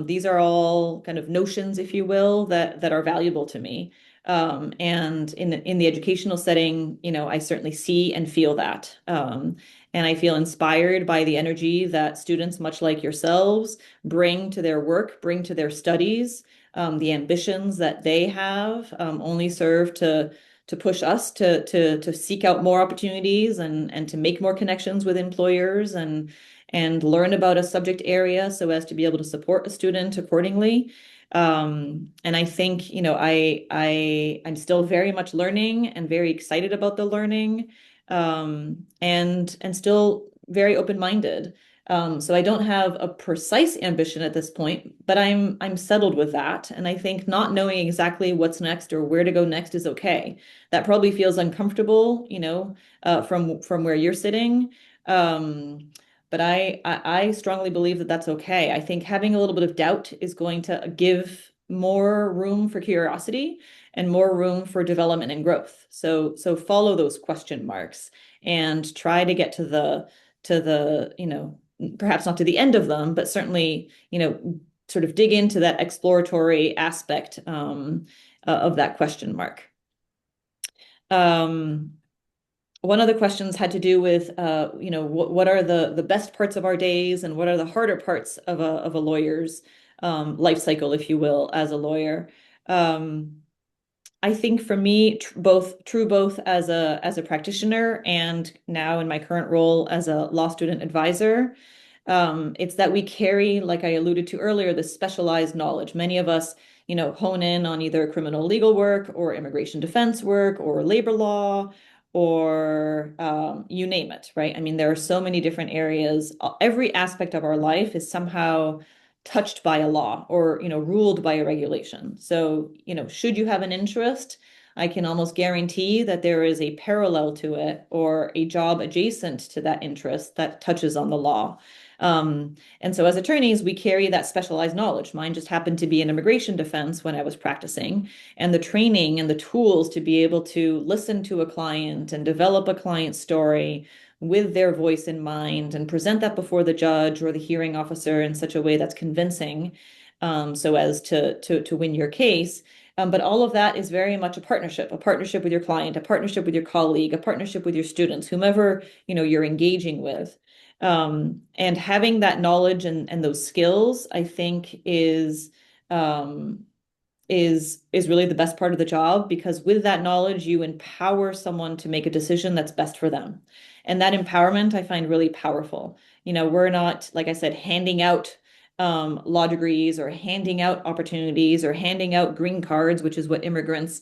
These are all kind of notions, if you will, that are valuable to me. And in the educational setting, I certainly see and feel that. And I feel inspired by the energy that students, much like yourselves, bring to their work, bring to their studies. The ambitions that they have only serve to push us to seek out more opportunities and to make more connections with employers and learn about a subject area so as to be able to support a student accordingly. And I think, I'm still very much learning and very excited about the learning, and still very open-minded. So I don't have a precise ambition at this point, but I'm settled with that. And I think not knowing exactly what's next or where to go next is okay. That probably feels uncomfortable, from where you're sitting. But I strongly believe that that's okay. I think having a little bit of doubt is going to give more room for curiosity and more room for development and growth. So follow those question marks and try to get to the perhaps not to the end of them, but certainly, sort of dig into that exploratory aspect of that question mark. One of the questions had to do with, what are the best parts of our days and what are the harder parts of a lawyer's life cycle, if you will, as a lawyer. Um, I think for me, both as a practitioner and now in my current role as a law student advisor, it's that we carry, like I alluded to earlier, this specialized knowledge. Many of us, hone in on either criminal legal work or immigration defense work or labor law or you name it, right? I mean, there are so many different areas. Every aspect of our life is somehow touched by a law or, ruled by a regulation. So, should you have an interest, I can almost guarantee that there is a parallel to it or a job adjacent to that interest that touches on the law. And so as attorneys, we carry that specialized knowledge. Mine just happened to be in immigration defense when I was practicing, and the training and the tools to be able to listen to a client and develop a client story with their voice in mind and present that before the judge or the hearing officer in such a way that's convincing, so as to win your case. But all of that is very much a partnership with your client, a partnership with your colleague, a partnership with your students, whomever, you're engaging with. And having that knowledge and those skills, I think um, is really the best part of the job, because with that knowledge, you empower someone to make a decision that's best for them. And that empowerment I find really powerful. We're not, like I said, handing out law degrees or handing out opportunities or handing out green cards, which is what immigrants,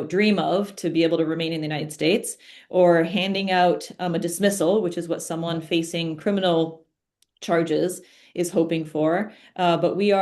dream of to be able to remain in the United States, or handing out a dismissal, which is what someone facing criminal charges is hoping for. But we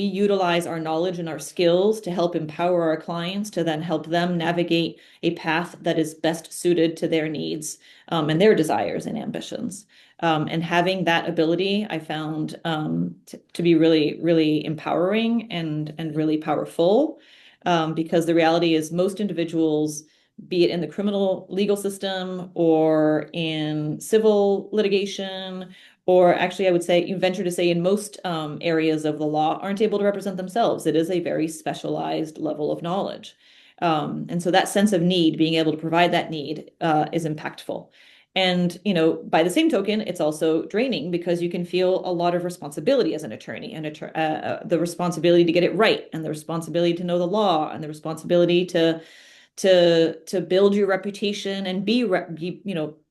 utilize our knowledge and our skills to help empower our clients to then help them navigate a path that is best suited to their needs, and their desires and ambitions. And having that ability, I found to be really, really empowering and really powerful, because the reality is most individuals, be it in the criminal legal system or in civil litigation, or actually, I would say, you venture to say in most areas of the law, aren't able to represent themselves. It is a very specialized level of knowledge. And so that sense of need, being able to provide that need, is impactful. And, by the same token, it's also draining because you can feel a lot of responsibility as an attorney and the responsibility to get it right and the responsibility to know the law and the responsibility to build your reputation and be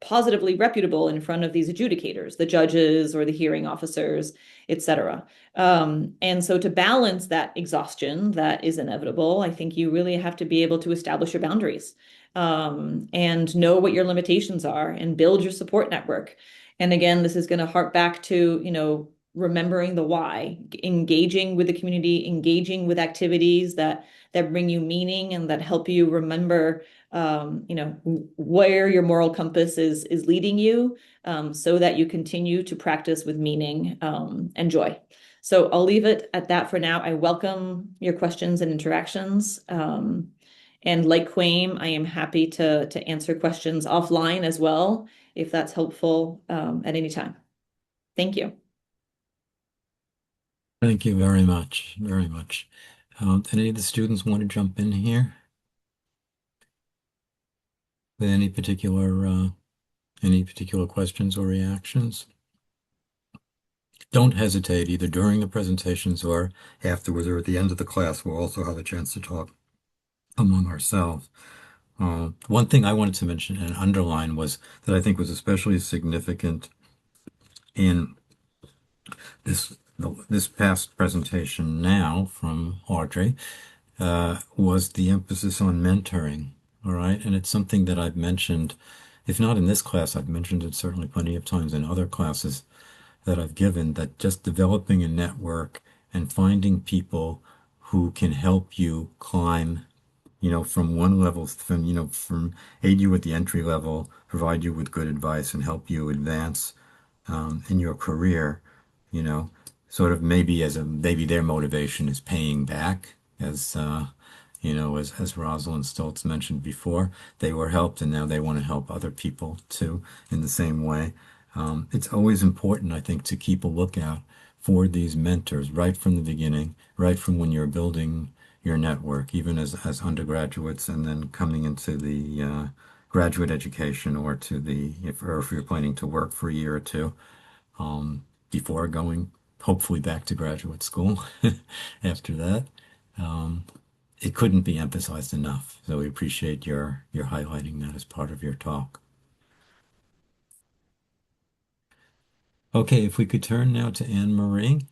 positively reputable in front of these adjudicators, the judges or the hearing officers, etc. And so to balance that exhaustion that is inevitable, I think you really have to be able to establish your boundaries, and know what your limitations are and build your support network. And again, this is going to hark back to, remembering the why, engaging with the community, engaging with activities that bring you meaning and that help you remember, where your moral compass is leading you, so that you continue to practice with meaning, and joy. So I'll leave it at that for now. I welcome your questions and interactions. And like Quame, I am happy to answer questions offline as well, if that's helpful, at any time. Thank you. Thank you very much, very much. Any of the students want to jump in here with any particular questions or reactions? Don't hesitate either during the presentations or afterwards or at the end of the class. We'll also have a chance to talk among ourselves. One thing I wanted to mention and underline was that I think was especially significant in this past presentation now from Audrey, was the emphasis on mentoring. All right. And it's something that I've mentioned, if not in this class, I've mentioned it certainly plenty of times in other classes that I've given, that just developing a network and finding people who can help you climb, from one level, from aid you at the entry level, provide you with good advice and help you advance in your career, you know, sort of maybe their motivation is paying back, as Rosalind Stoltz mentioned before, they were helped and now they want to help other people too in the same way. It's always important, I think, to keep a lookout for these mentors right from the beginning, right from when you're building your network, even as undergraduates, and then coming into the graduate education or if you're planning to work for a year or two, before going hopefully back to graduate school after that. It couldn't be emphasized enough. So we appreciate your highlighting that as part of your talk. Okay, if we could turn now to Anne Marie.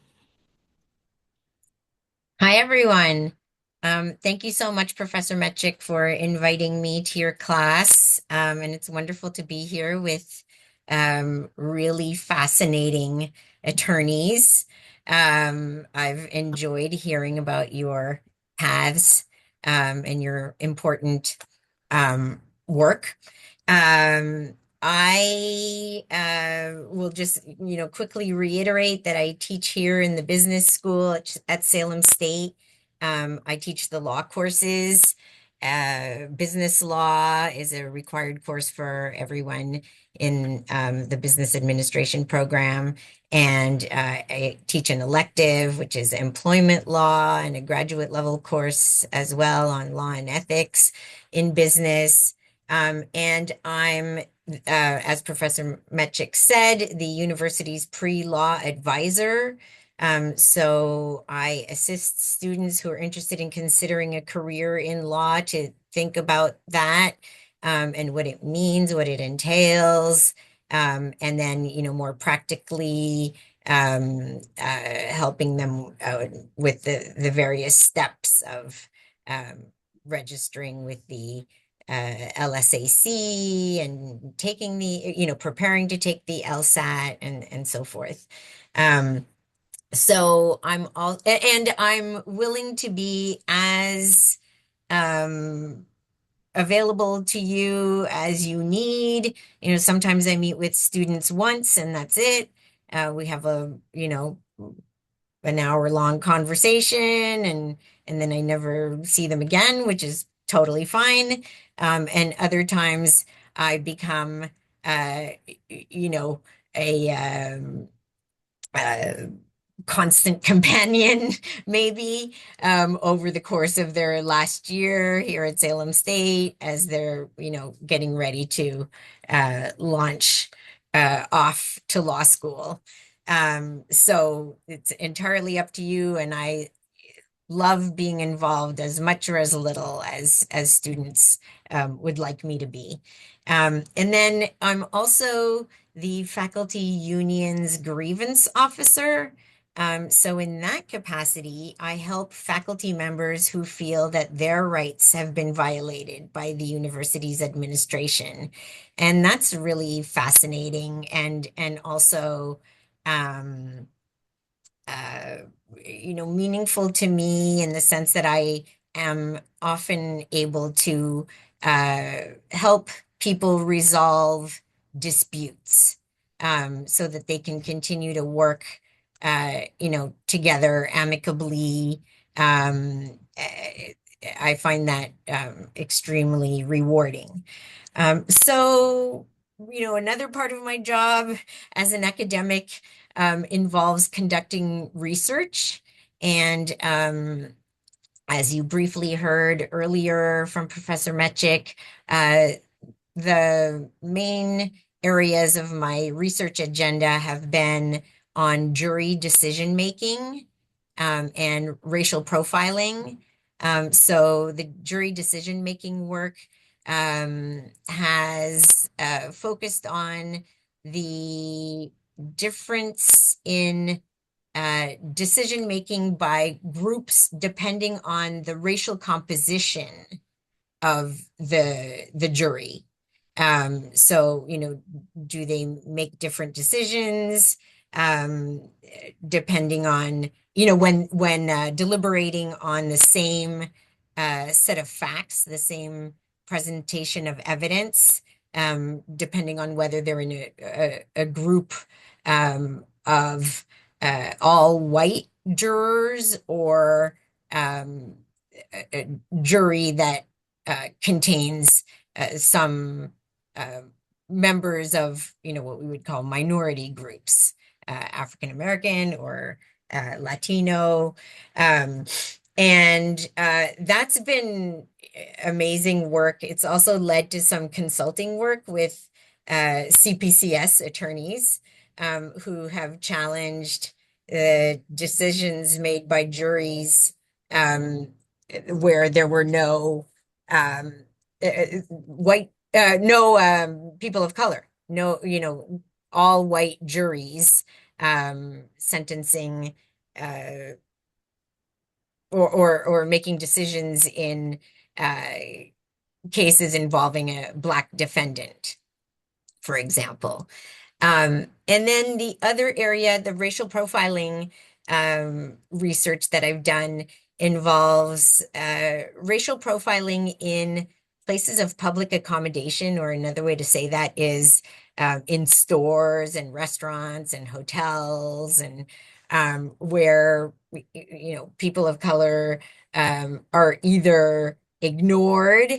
Hi, everyone. Thank you so much, Professor Metchik, for inviting me to your class. And it's wonderful to be here with really fascinating attorneys. I've enjoyed hearing about your paths and your important work. I will just, quickly reiterate that I teach here in the business school at Salem State. I teach the law courses. Business law is a required course for everyone in the business administration program. And I teach an elective, which is employment law, and a graduate level course as well on law and ethics in business. And I'm as Professor Metchik said, the university's pre-law advisor. So I assist students who are interested in considering a career in law to think about that, and what it means, what it entails, and then, more practically helping them with the various steps of registering with the LSAC and taking preparing to take the LSAT and so forth. So I'm willing to be as available to you as you need. Sometimes I meet with students once and that's it. We have an hour-long conversation and then I never see them again, which is totally fine. And other times I become, a constant companion, maybe, over the course of their last year here at Salem State as they're, getting ready to launch off to law school. So it's entirely up to you, and I love being involved as much or as little as students would like me to be. And then I'm also the faculty union's grievance officer. So in that capacity, I help faculty members who feel that their rights have been violated by the university's administration. And that's really fascinating and also um, uh, meaningful to me in the sense that I am often able to help people resolve disputes so that they can continue to work, together amicably. I find that extremely rewarding. So, another part of my job as an academic involves conducting research. And as you briefly heard earlier from Professor Mechik, the main areas of my research agenda have been on jury decision making and racial profiling. So the jury decision making work has focused on the difference in decision making by groups depending on the racial composition of the jury. So, do they make different decisions depending on, when deliberating on the same set of facts, the same presentation of evidence, depending on whether they're in a group of all white jurors or a jury that contains some members of, what we would call minority groups, African American or Latino. And that's been amazing work. It's also led to some consulting work with CPCS attorneys who have challenged decisions made by juries where there were no white, no people of color, no, all white juries sentencing or making decisions in cases involving a Black defendant, for example. And then the other area, the racial profiling research that I've done involves racial profiling in places of public accommodation, or another way to say that is in stores and restaurants and hotels, and where people of color are either ignored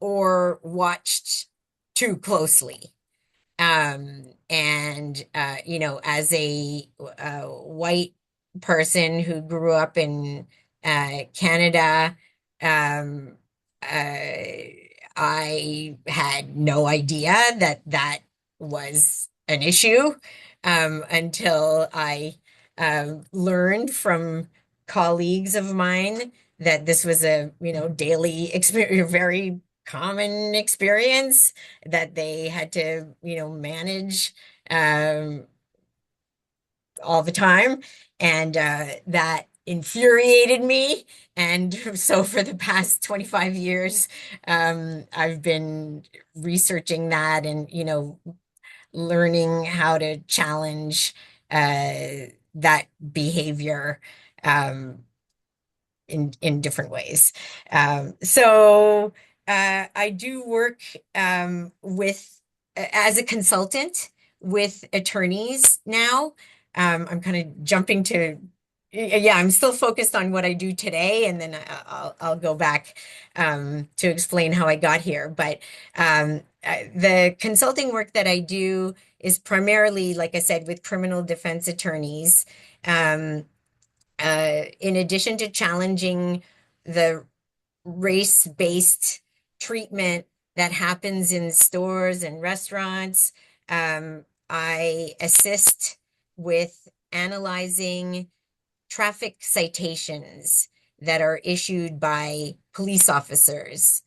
or watched too closely. And as a white person who grew up in Canada, I had no idea that that was an issue until I learned from colleagues of mine that this was a daily experience, very common experience that they had to manage all the time, and that infuriated me. And so for the past 25 years I've been researching that and learning how to challenge that behavior in different ways. So I do work with as a consultant with attorneys now. I'm kind of jumping to, yeah, I'm still focused on what I do today, and then I'll go back to explain how I got here. But the consulting work that I do is primarily, like I said, with criminal defense attorneys. Um, in addition to challenging the race-based treatment that happens in stores and restaurants, I assist with analyzing traffic citations that are issued by police officers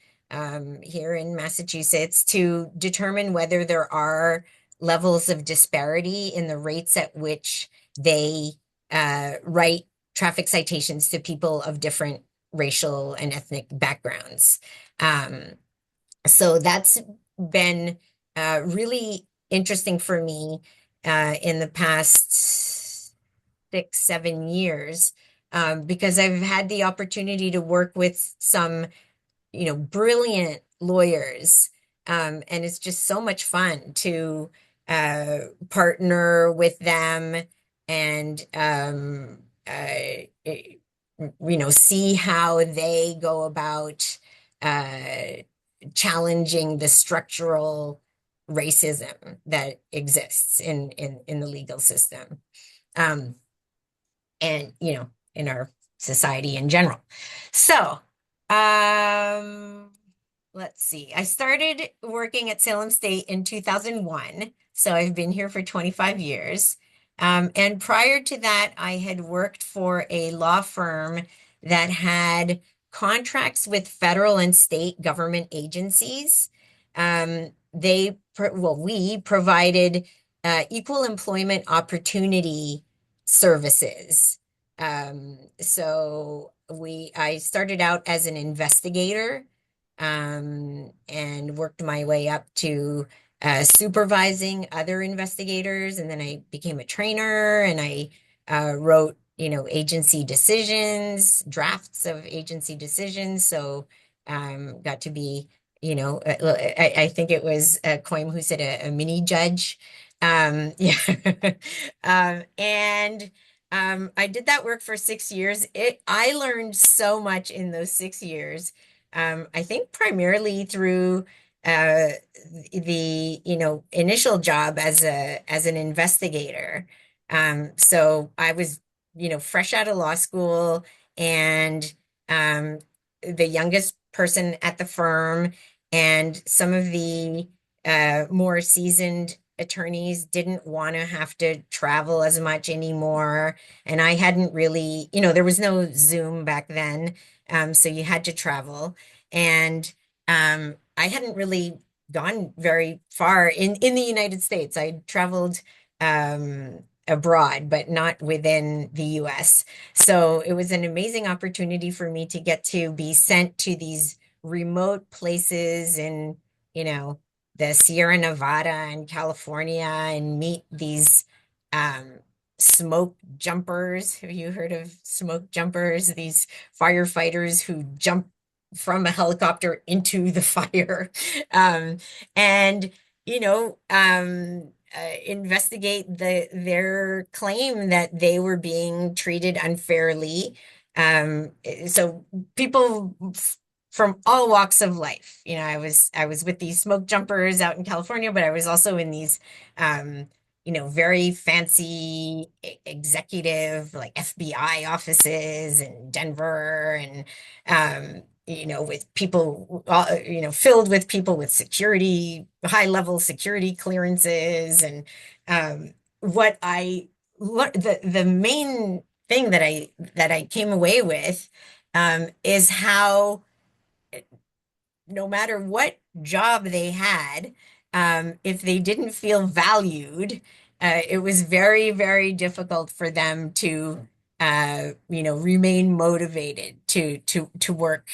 here in Massachusetts to determine whether there are levels of disparity in the rates at which they write traffic citations to people of different racial and ethnic backgrounds. Um, so that's been really interesting for me in the past 6, 7 years, because I've had the opportunity to work with some, brilliant lawyers. And it's just so much fun to partner with them and, see how they go about challenging the structural racism that exists in the legal system. And in our society in general. So, let's see. I started working at Salem State in 2001, so I've been here for 25 years. And prior to that, I had worked for a law firm that had contracts with federal and state government agencies. We provided equal employment opportunity services. I started out as an investigator, and worked my way up to supervising other investigators. And then I became a trainer and I wrote, agency decisions, drafts of agency decisions. So got to be, I think it was Coim who said a mini judge. Yeah. And I did that work for 6 years. I learned so much in those 6 years. I think primarily through the initial job as an investigator. So I was fresh out of law school and the youngest person at the firm, and some of the more seasoned attorneys didn't want to have to travel as much anymore. And I hadn't really, there was no Zoom back then. So you had to travel. And I hadn't really gone very far in the United States. I traveled abroad, but not within the US. So it was an amazing opportunity for me to get to be sent to these remote places in, the Sierra Nevada and California and meet these smoke jumpers. Have you heard of smoke jumpers? These firefighters who jump from a helicopter into the fire. And, investigate their claim that they were being treated unfairly. So people from all walks of life. I was with these smoke jumpers out in California, but I was also in these very fancy executive like FBI offices in Denver, and with people, filled with people with high level security clearances. And what I the main thing that I came away with is how no matter what job they had, if they didn't feel valued, it was very, very difficult for them to, remain motivated to work,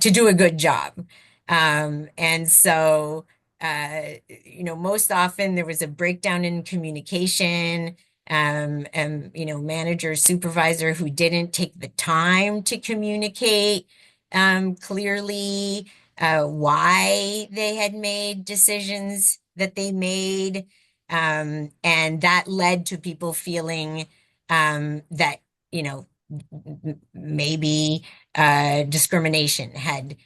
to do a good job. And so, most often there was a breakdown in communication. And manager, supervisor who didn't take the time to communicate clearly why they had made decisions that they made. And that led to people feeling that, maybe discrimination had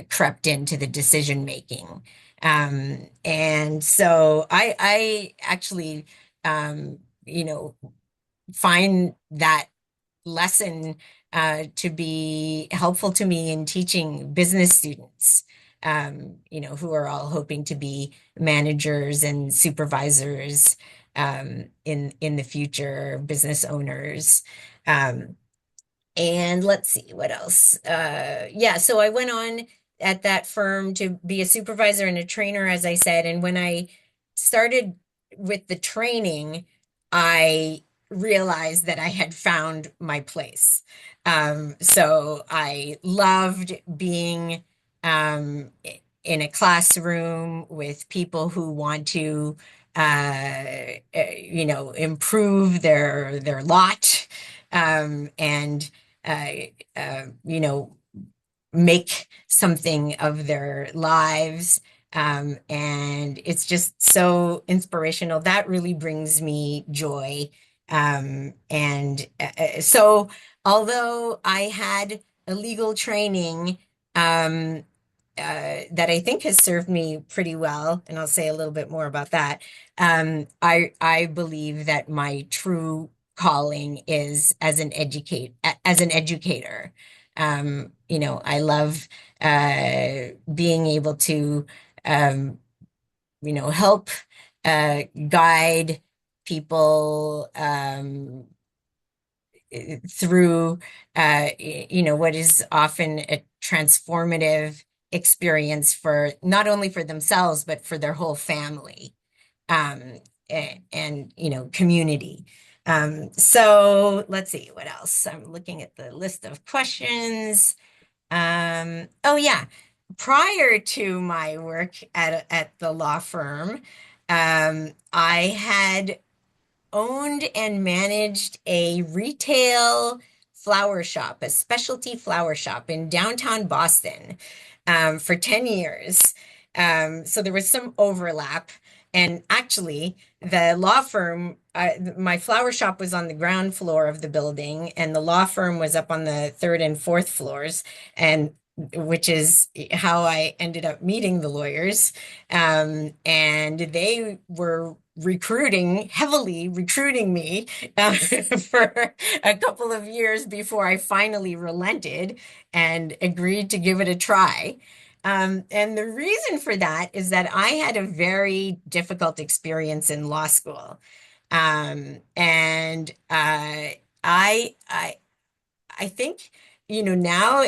crept into the decision making. And so I actually, find that lesson to be helpful to me in teaching business students, who are all hoping to be managers and supervisors in the future, business owners. Um, and let's see what else. Yeah, so I went on at that firm to be a supervisor and a trainer, as I said. And when I started with the training, I realized that I had found my place. So I loved being in a classroom with people who want to, improve their lot, and uh, you know, make something of their lives. And it's just so inspirational. That really brings me joy. So, although I had a legal training, that I think has served me pretty well, and I'll say a little bit more about that. I believe that my true calling is as an educator. I love being able to help guide people through what is often a transformative experience for not only for themselves but for their whole family, and community. So let's see what else. I'm looking at the list of questions. Oh yeah, prior to my work at the law firm, I had owned and managed a retail flower shop, a specialty flower shop in downtown Boston, for 10 years. So there was some overlap. And actually, the law firm, my flower shop was on the ground floor of the building, and the law firm was up on the third and fourth floors, and which is how I ended up meeting the lawyers. And they were heavily recruiting me for a couple of years before I finally relented and agreed to give it a try. And the reason for that is that I had a very difficult experience in law school. And I think, now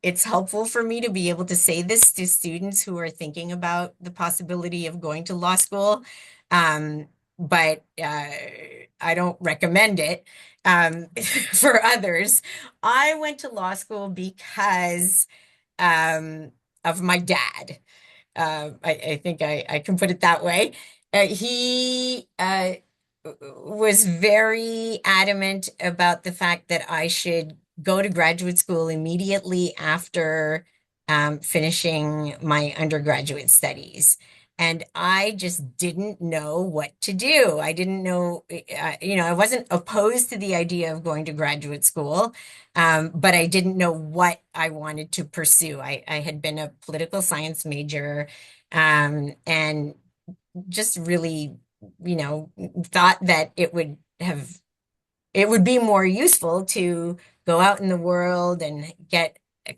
it's helpful for me to be able to say this to students who are thinking about the possibility of going to law school. But I don't recommend it for others. I went to law school because of my dad. I think I can put it that way. He was very adamant about the fact that I should go to graduate school immediately after finishing my undergraduate studies. And I just didn't know what to do. I didn't know, I wasn't opposed to the idea of going to graduate school, but I didn't know what I wanted to pursue. I had been a political science major, and just really, thought that it would be more useful to go out in the world and get a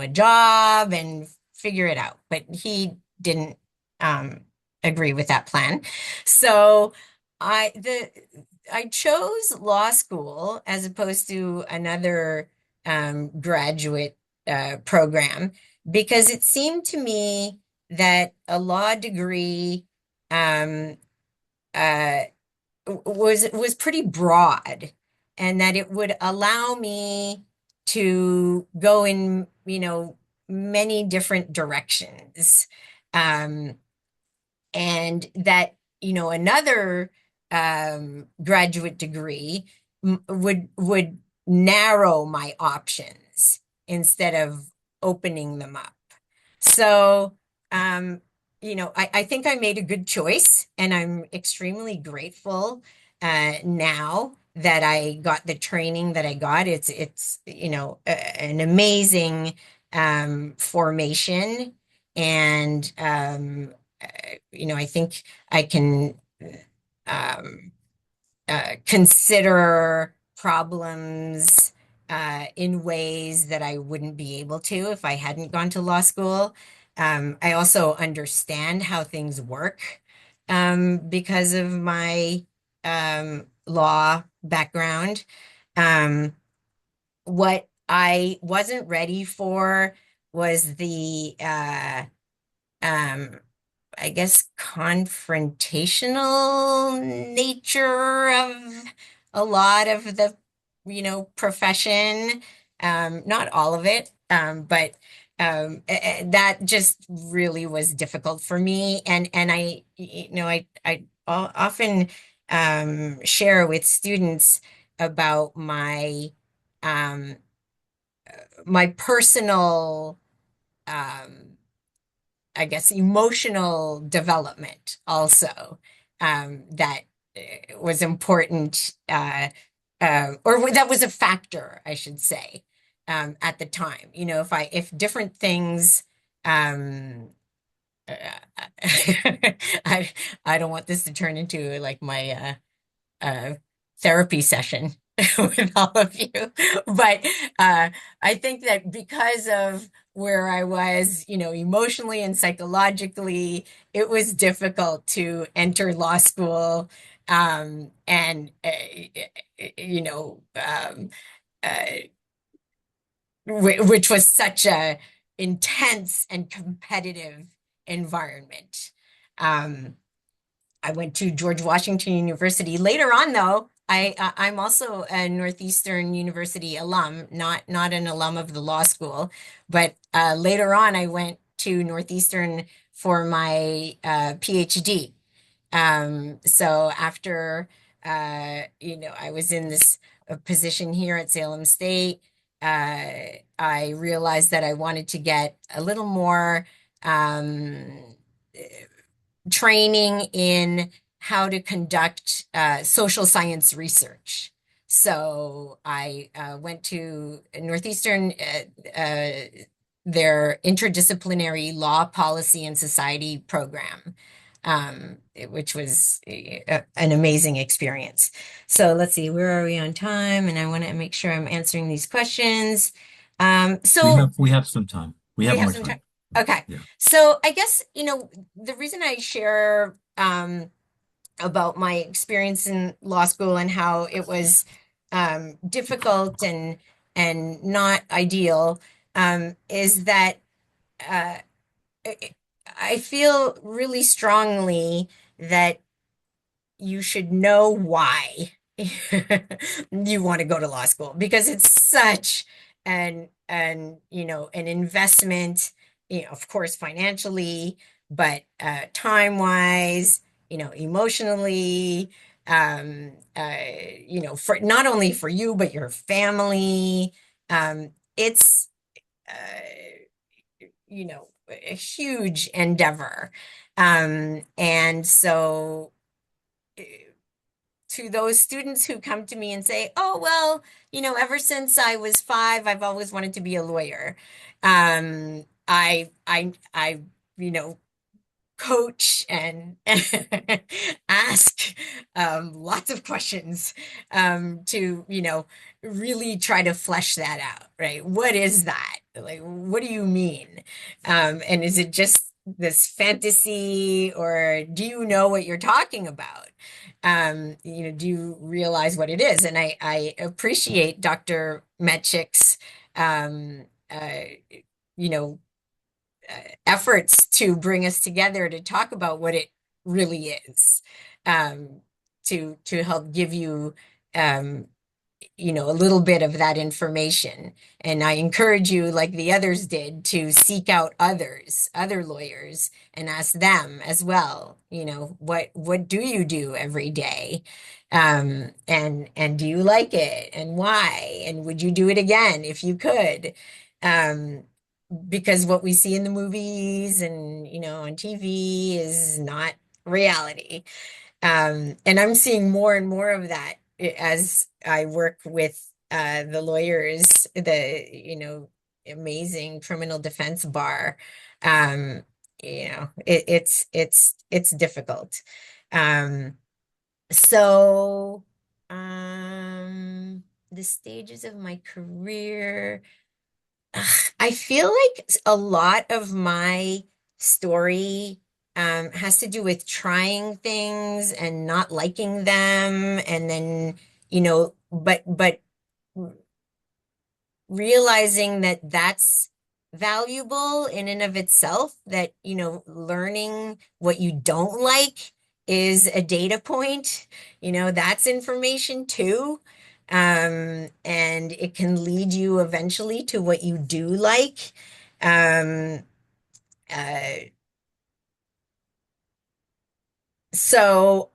job and figure it out. But he didn't agree with that plan. So I chose law school as opposed to another graduate program because it seemed to me that a law degree um, uh, was pretty broad, and that it would allow me to go in, many different directions. Um, and that, another graduate degree would narrow my options instead of opening them up. So, I think I made a good choice, and I'm extremely grateful now that I got the training that I got. It's an amazing formation, and I think I can um, consider problems in ways that I wouldn't be able to if I hadn't gone to law school. I also understand how things work because of my law background. Um, what I wasn't ready for was the um, I guess, confrontational nature of a lot of the, profession. Not all of it, but that just really was difficult for me. And I often share with students about um, my personal um, I guess, emotional development also that was important, or that was a factor, I should say, at the time. If different things, um, I, I don't want this to turn into like my therapy session with all of you. But I think that because of where I was, emotionally and psychologically, it was difficult to enter law school. And, you know, uh, which was such a intense and competitive environment. Um, I went to George Washington University. Later on, though, I'm also a Northeastern University alum, not an alum of the law school, but later on, I went to Northeastern for my PhD. So after I was in this position here at Salem State, I realized that I wanted to get a little more um, training in how to conduct social science research. So I went to Northeastern, their interdisciplinary law, policy, and society program, which was an amazing experience. So let's see, where are we on time? And I want to make sure I'm answering these questions. So We have some time. We we have have more some time. time. Okay. Yeah. So I guess, the reason I share about my experience in law school and how it was difficult and not ideal is that uh, I I feel really strongly that you should know why you want to go to law school because it's such an investment, of course financially, but time wise, emotionally, for not only for you but your family. It's a huge endeavor. And so to those students who come to me and say, "Oh, well, ever since I was 5, I've always wanted to be a lawyer." I, coach and ask lots of questions to, really try to flesh that out, right? What is that? Like, what do you mean? And is it just this fantasy, or do you know what you're talking about? Do you realize what it is? And I appreciate Dr. Metchik's, you know, efforts to bring us together to talk about what it really is, um, to help give you, um, a little bit of that information. And I encourage you, like the others did, to seek out other lawyers, and ask them as well, what do you do every day? And do you like it? And why? And would you do it again if you could? Um, because what we see in the movies and, on TV is not reality. And I'm seeing more and more of that as I work with the lawyers, amazing criminal defense bar. Um, it's difficult. So The stages of my career. I feel like a lot of my story has to do with trying things and not liking them, and then, but realizing that that's valuable in and of itself, that, learning what you don't like is a data point, that's information too. And it can lead you eventually to what you do like. Um, uh, so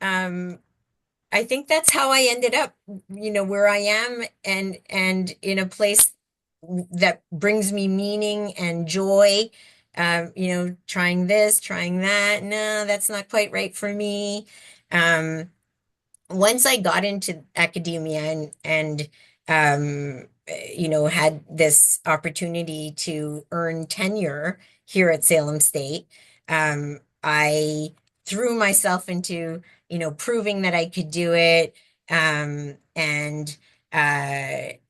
um, I think that's how I ended up, where I am, and in a place that brings me meaning and joy. Trying this, trying that. No, that's not quite right for me. Um, Once I got into academia and had this opportunity to earn tenure here at Salem State, I threw myself into, proving that I could do it, and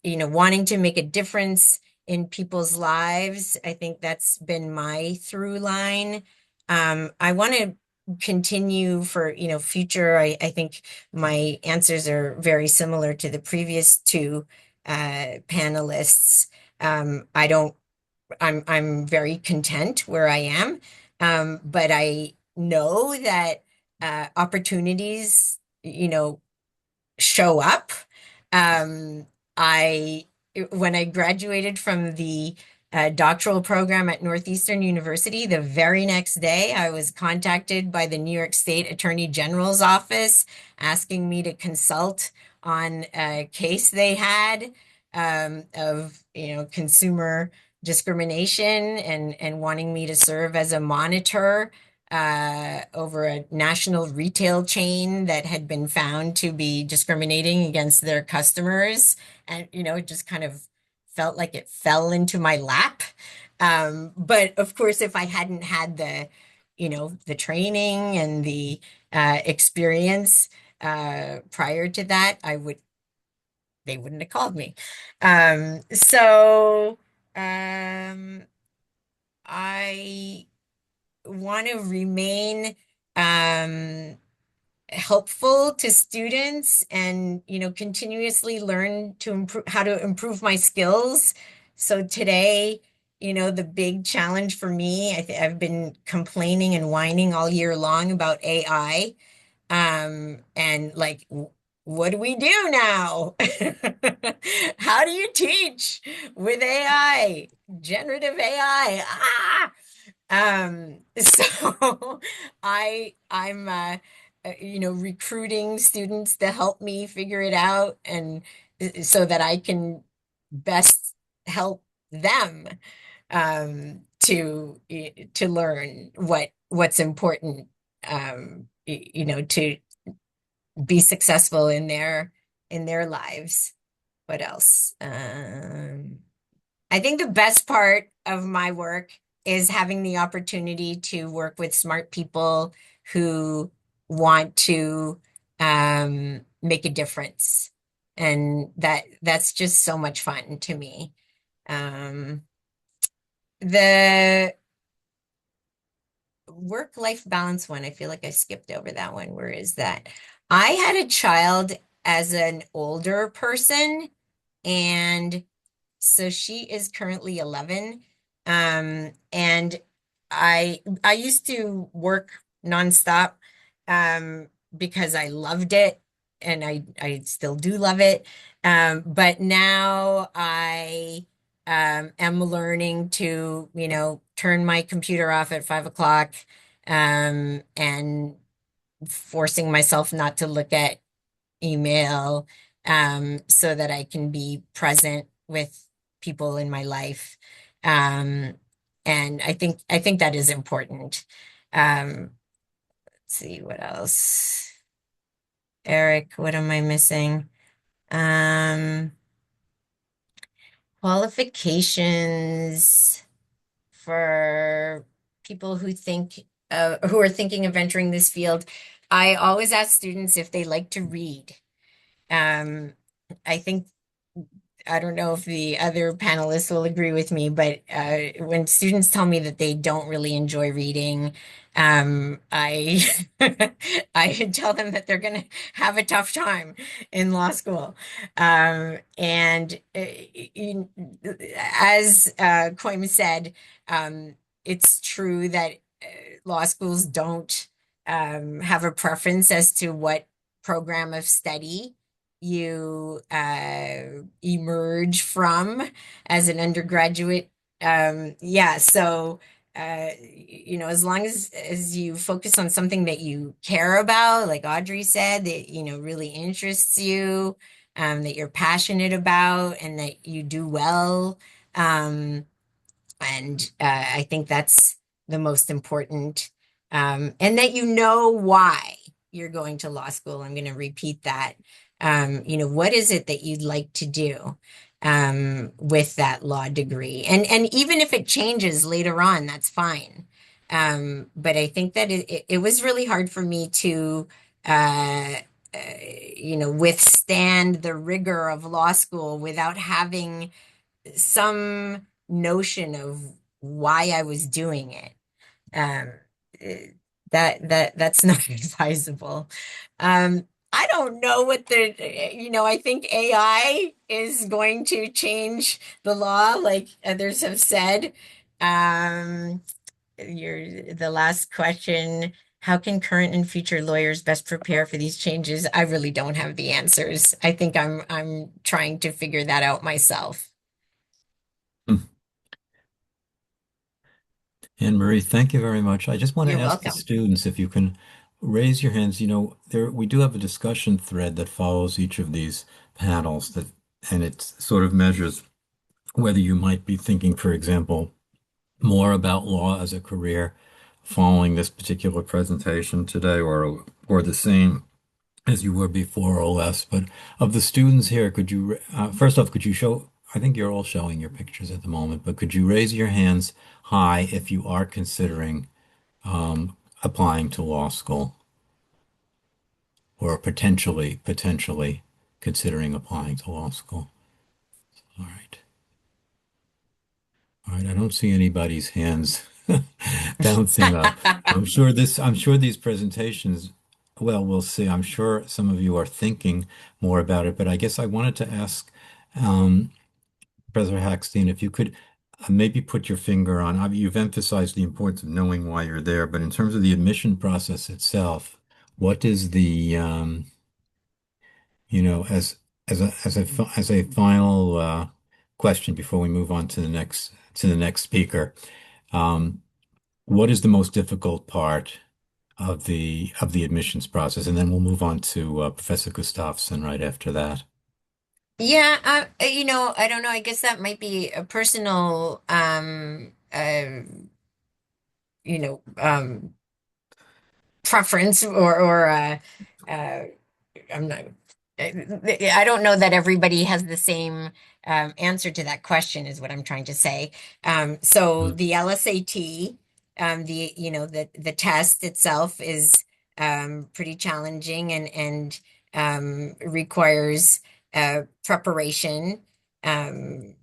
wanting to make a difference in people's lives. I think that's been my through line. I want to continue for, future. I think my answers are very similar to the previous two panelists. I don't, I'm very content where I am, but I know that opportunities, show up. Um, I, when I graduated from the doctoral program at Northeastern University, the very next day, I was contacted by the New York State Attorney General's office asking me to consult on a case they had, of, consumer discrimination, and wanting me to serve as a monitor over a national retail chain that had been found to be discriminating against their customers. And, it just kind of felt like it fell into my lap. But of course, if I hadn't had the training and the experience prior to that, they wouldn't have called me. So I want to remain um, helpful to students, and, continuously learn to improve how to improve my skills. So today, the big challenge for me, I've been complaining and whining all year long about AI. And like, what do we do now? How do you teach with AI, generative AI? So I'm recruiting students to help me figure it out, and so that I can best help them, to learn what's important, to be successful in their lives. What else? I think the best part of my work is having the opportunity to work with smart people who want to make a difference. And that's just so much fun to me. Um, the work-life balance one, I feel like I skipped over that one. Where is that? I had a child as an older person, and so she is currently 11. And I used to work nonstop, um, because I loved it, and I still do love it. But now I am learning to, turn my computer off at 5 o'clock, and forcing myself not to look at email, so that I can be present with people in my life. Um, and I think that is important. Let's see what else. Eric, what am I missing? Um, Qualifications for people who are thinking of entering this field. I always ask students if they like to read. Um, I think I don't know if the other panelists will agree with me, but when students tell me that they don't really enjoy reading, I I tell them that they're going to have a tough time in law school. And as Koim said, it's true that law schools don't have a preference as to what program of study you emerge from as an undergraduate. Yeah, so as long as you focus on something that you care about, like Audrey said, that really interests you, that you're passionate about, and that you do well. And I think that's the most important. And that you know why you're going to law school. I'm going to repeat that. What is it that you'd like to do with that law degree? And even if it changes later on, that's fine. But I think that it was really hard for me to withstand the rigor of law school without having some notion of why I was doing it. Um, eh, that's not advisable. I don't know what I think AI is going to change the law, like others have said. Um, the last question, how can current and future lawyers best prepare for these changes? I really don't have the answers. I think I'm trying to figure that out myself. Anne Marie, thank you very much. I just want to You're ask the welcome. students if you can raise your hands. There we do have a discussion thread that follows each of these panels and it sort of measures whether you might be thinking, for example, more about law as a career following this particular presentation today, or the same as you were before or less. But of the students here, first off, could you show, I think you're all showing your pictures at the moment, but could you raise your hands high if you are considering applying to law school or potentially considering applying to law school? All right. All right. I don't see anybody's hands bouncing up. I'm sure these presentations, well, we'll see. I'm sure some of you are thinking more about it, but I guess I wanted to ask um, Professor Hackstein if you could maybe put your finger on, you've emphasized the importance of knowing why you're there, but in terms of the admission process itself, what is as a final question before we move on to the next speaker, um, what is the most difficult part of the admissions process? And then we'll move on to Professor Gustafsson right after that. Yeah, I don't know. I guess that might be a personal, preference or uh, I'm not. I don't know that everybody has the same answer to that question, is what I'm trying to say. So Mm. the LSAT, the test itself is pretty challenging and requires preparation. Um,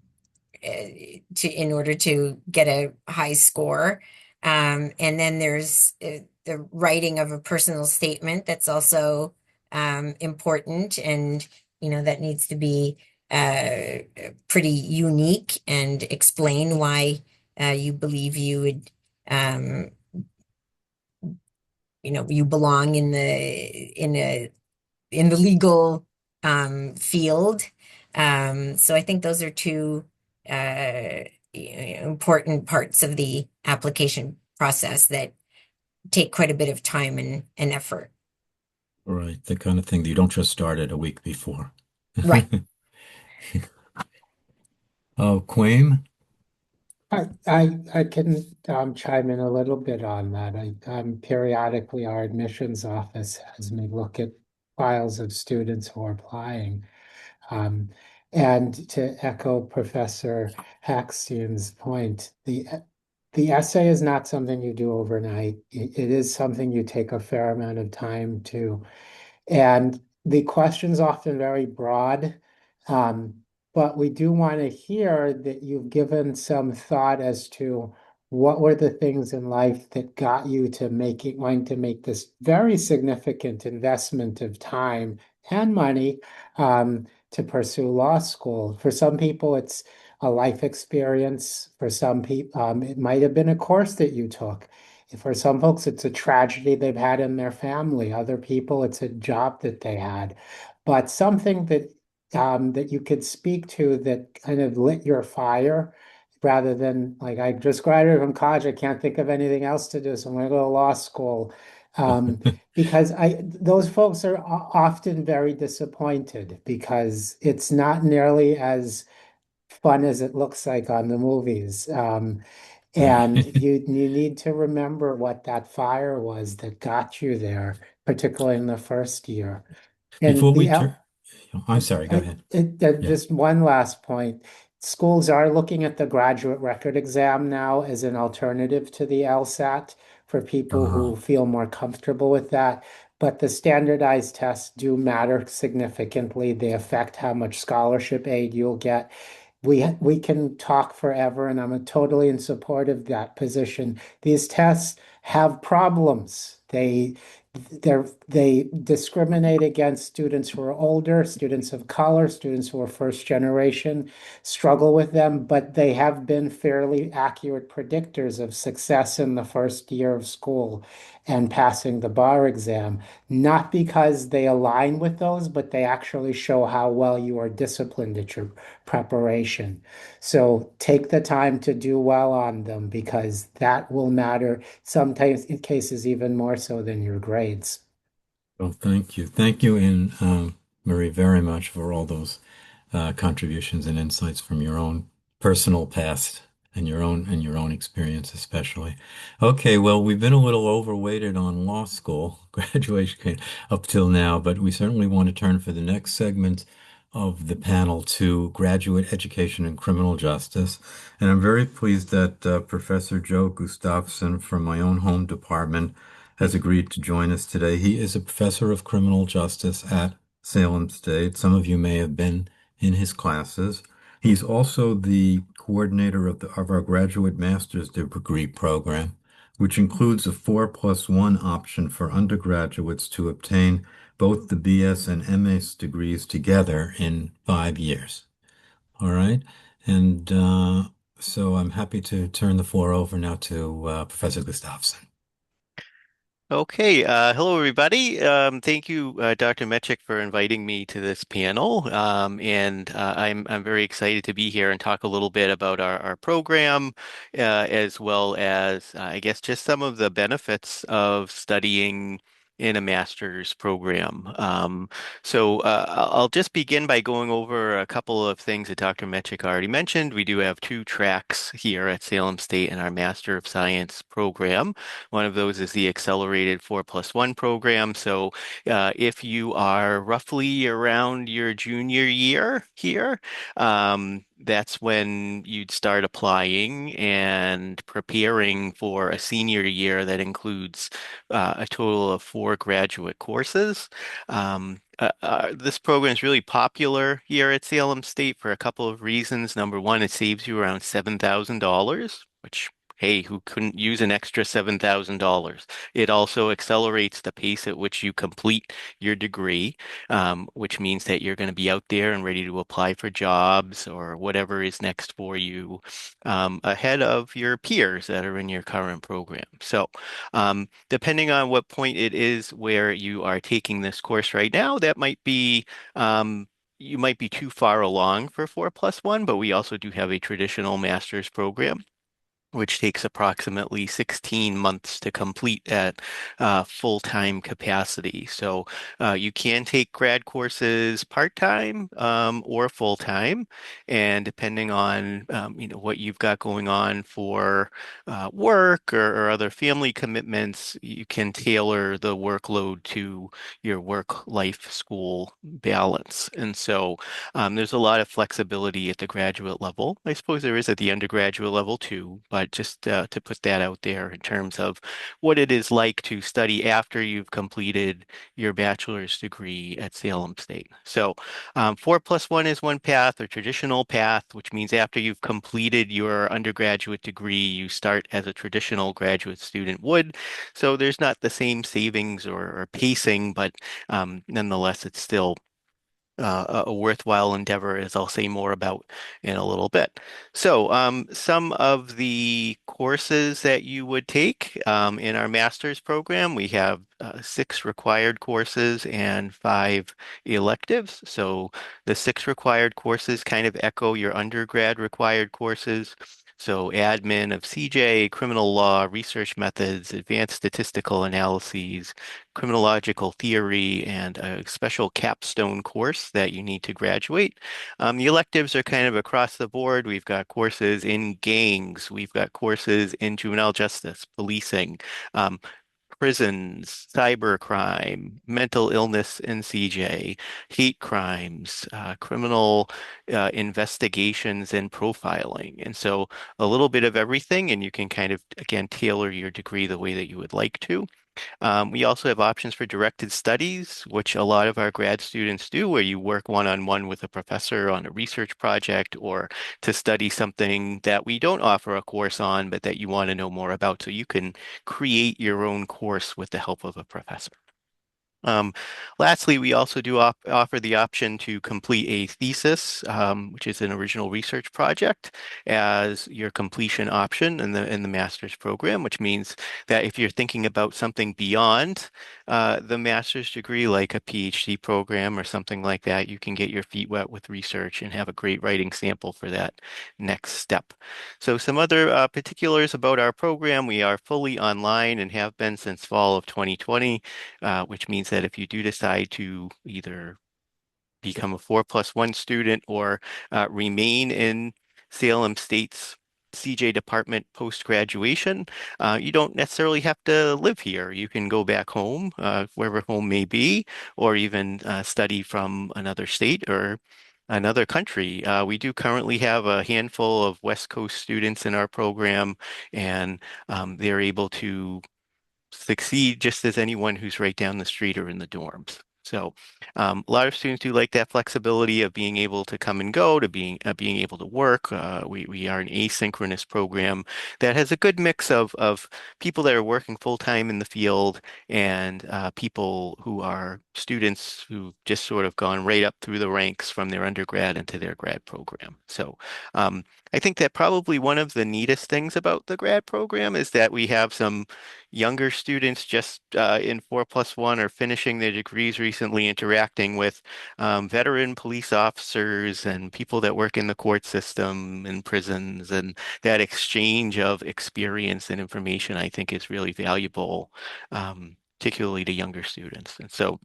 in order to get a high score. And then there's the writing of a personal statement that's also important, and that needs to be pretty unique and explain why you believe you would um, you belong in the legal field. So I think those are two important parts of the application process that take quite a bit of time and effort. Right, the kind of thing that you don't just start it a week before. Right. Oh, Quame? I can chime in a little bit on that. Periodically our admissions office has me look at files of students who are applying. And to echo Professor Hackstein's point, The essay is not something you do overnight. It is something you take a fair amount of time to. And the question's often very broad. Um, but we do want to hear that you've given some thought as to what were the things in life that got you to wanting to make this very significant investment of time and money to pursue law school. For some people, it's a life experience. For some people, it might have been a course that you took. For some folks, it's a tragedy they've had in their family. Other people, it's a job that they had. But something that you could speak to that kind of lit your fire, rather than like I just graduated from college, I can't think of anything else to do, so I'm going to go to law school. Because those folks are often very disappointed because it's not nearly as fun as it looks like on the movies. And Right. you need to remember what that fire was that got you there, particularly in the first year. And Before we the turn, I'm sorry, go ahead. Yeah. just one last point. Schools are looking at the graduate record exam now as an alternative to the LSAT for people Uh, who feel more comfortable with that. But the standardized tests do matter significantly. They affect how much scholarship aid you'll get. We can talk forever, and I'm totally in support of that position. These tests have problems. They discriminate against students who are older, students of color, students who are first generation, struggle with them, but they have been fairly accurate predictors of success in the first year of school and passing the bar exam, not because they align with those, but they actually show how well you are disciplined at your preparation. So take the time to do well on them because that will matter sometimes in cases even more so than your grades. well, thank you. Thank you, and Marie, very much for all those contributions and insights from your own personal past and your own experience, especially. Okay, well, we've been a little overweighted on law school graduation up till now, but we certainly want to turn for the next segment of the panel to graduate education and criminal justice. And I'm very pleased that Professor Joe Gustafson from my own home department has agreed to join us today. He is a professor of criminal justice at Salem State. Some of you may have been in his classes. He's also the coordinator of our graduate master's degree program, which includes a 4+1 option for undergraduates to obtain both the BS and MS degrees together in 5 years. All right. And so I'm happy to turn the floor over now to Professor Gustafson. Okay, hello everybody. Thank you, Dr. Mechik, for inviting me to this panel. I'm very excited to be here and talk a little bit about our program, as well as I guess just some of the benefits of studying in a master's program. I'll just begin by going over a couple of things that Dr. Mechik already mentioned. We do have two tracks here at Salem State in our Master of Science program. One of those is the accelerated 4+1 program. So if you are roughly around your junior year here, that's when you'd start applying and preparing for a senior year that includes a total of 4 graduate courses. This program is really popular here at Salem State for a couple of reasons. Number one, it saves you around $7,000, which hey, who couldn't use an extra $7,000? It also accelerates the pace at which you complete your degree, which means that you're going to be out there and ready to apply for jobs or whatever is next for you, ahead of your peers that are in your current program. So, depending on what point it is where you are taking this course right now, that might be you might be too far along for 4+1, but we also do have a traditional master's program which takes approximately 16 months to complete at full-time capacity. So you can take grad courses part-time or full-time, and depending on what you've got going on for work or other family commitments, you can tailor the workload to your work-life school balance. And so there's a lot of flexibility at the graduate level. I suppose there is at the undergraduate level too, but but just to put that out there in terms of what it is like to study after you've completed your bachelor's degree at Salem State. So 4+1 is one path, or traditional path, which means after you've completed your undergraduate degree, you start as a traditional graduate student would. So there's not the same savings or pacing, but nonetheless, it's still a worthwhile endeavor, as I'll say more about in a little bit. So, some of the courses that you would take in our master's program, we have 6 required courses and 5 electives. So, the 6 required courses kind of echo your undergrad required courses. So, admin of CJ, criminal law, research methods, advanced statistical analyses, criminological theory, and a special capstone course that you need to graduate. The electives are kind of across the board. We've got courses in gangs, we've got courses in juvenile justice, policing, um, prisons, cybercrime, mental illness in CJ, hate crimes, criminal investigations and profiling. And so a little bit of everything, and you can kind of, again, tailor your degree the way that you would like to. We also have options for directed studies, which a lot of our grad students do, where you work one-on-one with a professor on a research project or to study something that we don't offer a course on, but that you want to know more about. So you can create your own course with the help of a professor. Um, Lastly, we also do offer the option to complete a thesis, which is an original research project, as your completion option in the master's program, which means that if you're thinking about something beyond the master's degree, like a PhD program or something like that, you can get your feet wet with research and have a great writing sample for that next step. So some other particulars about our program: we are fully online and have been since fall of 2020, which means that if you do decide to either become a 4+1 student or remain in Salem State's CJ department post-graduation, you don't necessarily have to live here. You can go back home, wherever home may be, or even study from another state or another country. We do currently have a handful of West Coast students in our program, and they're able to succeed just as anyone who's right down the street or in the dorms. So a lot of students do like that flexibility of being able to come and go, to being able to work. We are an asynchronous program that has a good mix of people that are working full time in the field and people who are students who've just sort of gone right up through the ranks from their undergrad into their grad program. So I think that probably one of the neatest things about the grad program is that we have some younger students just in 4+1 or finishing their degrees recently, interacting with veteran police officers and people that work in the court system and prisons. And that exchange of experience and information, I think, is really valuable, particularly to younger students. And so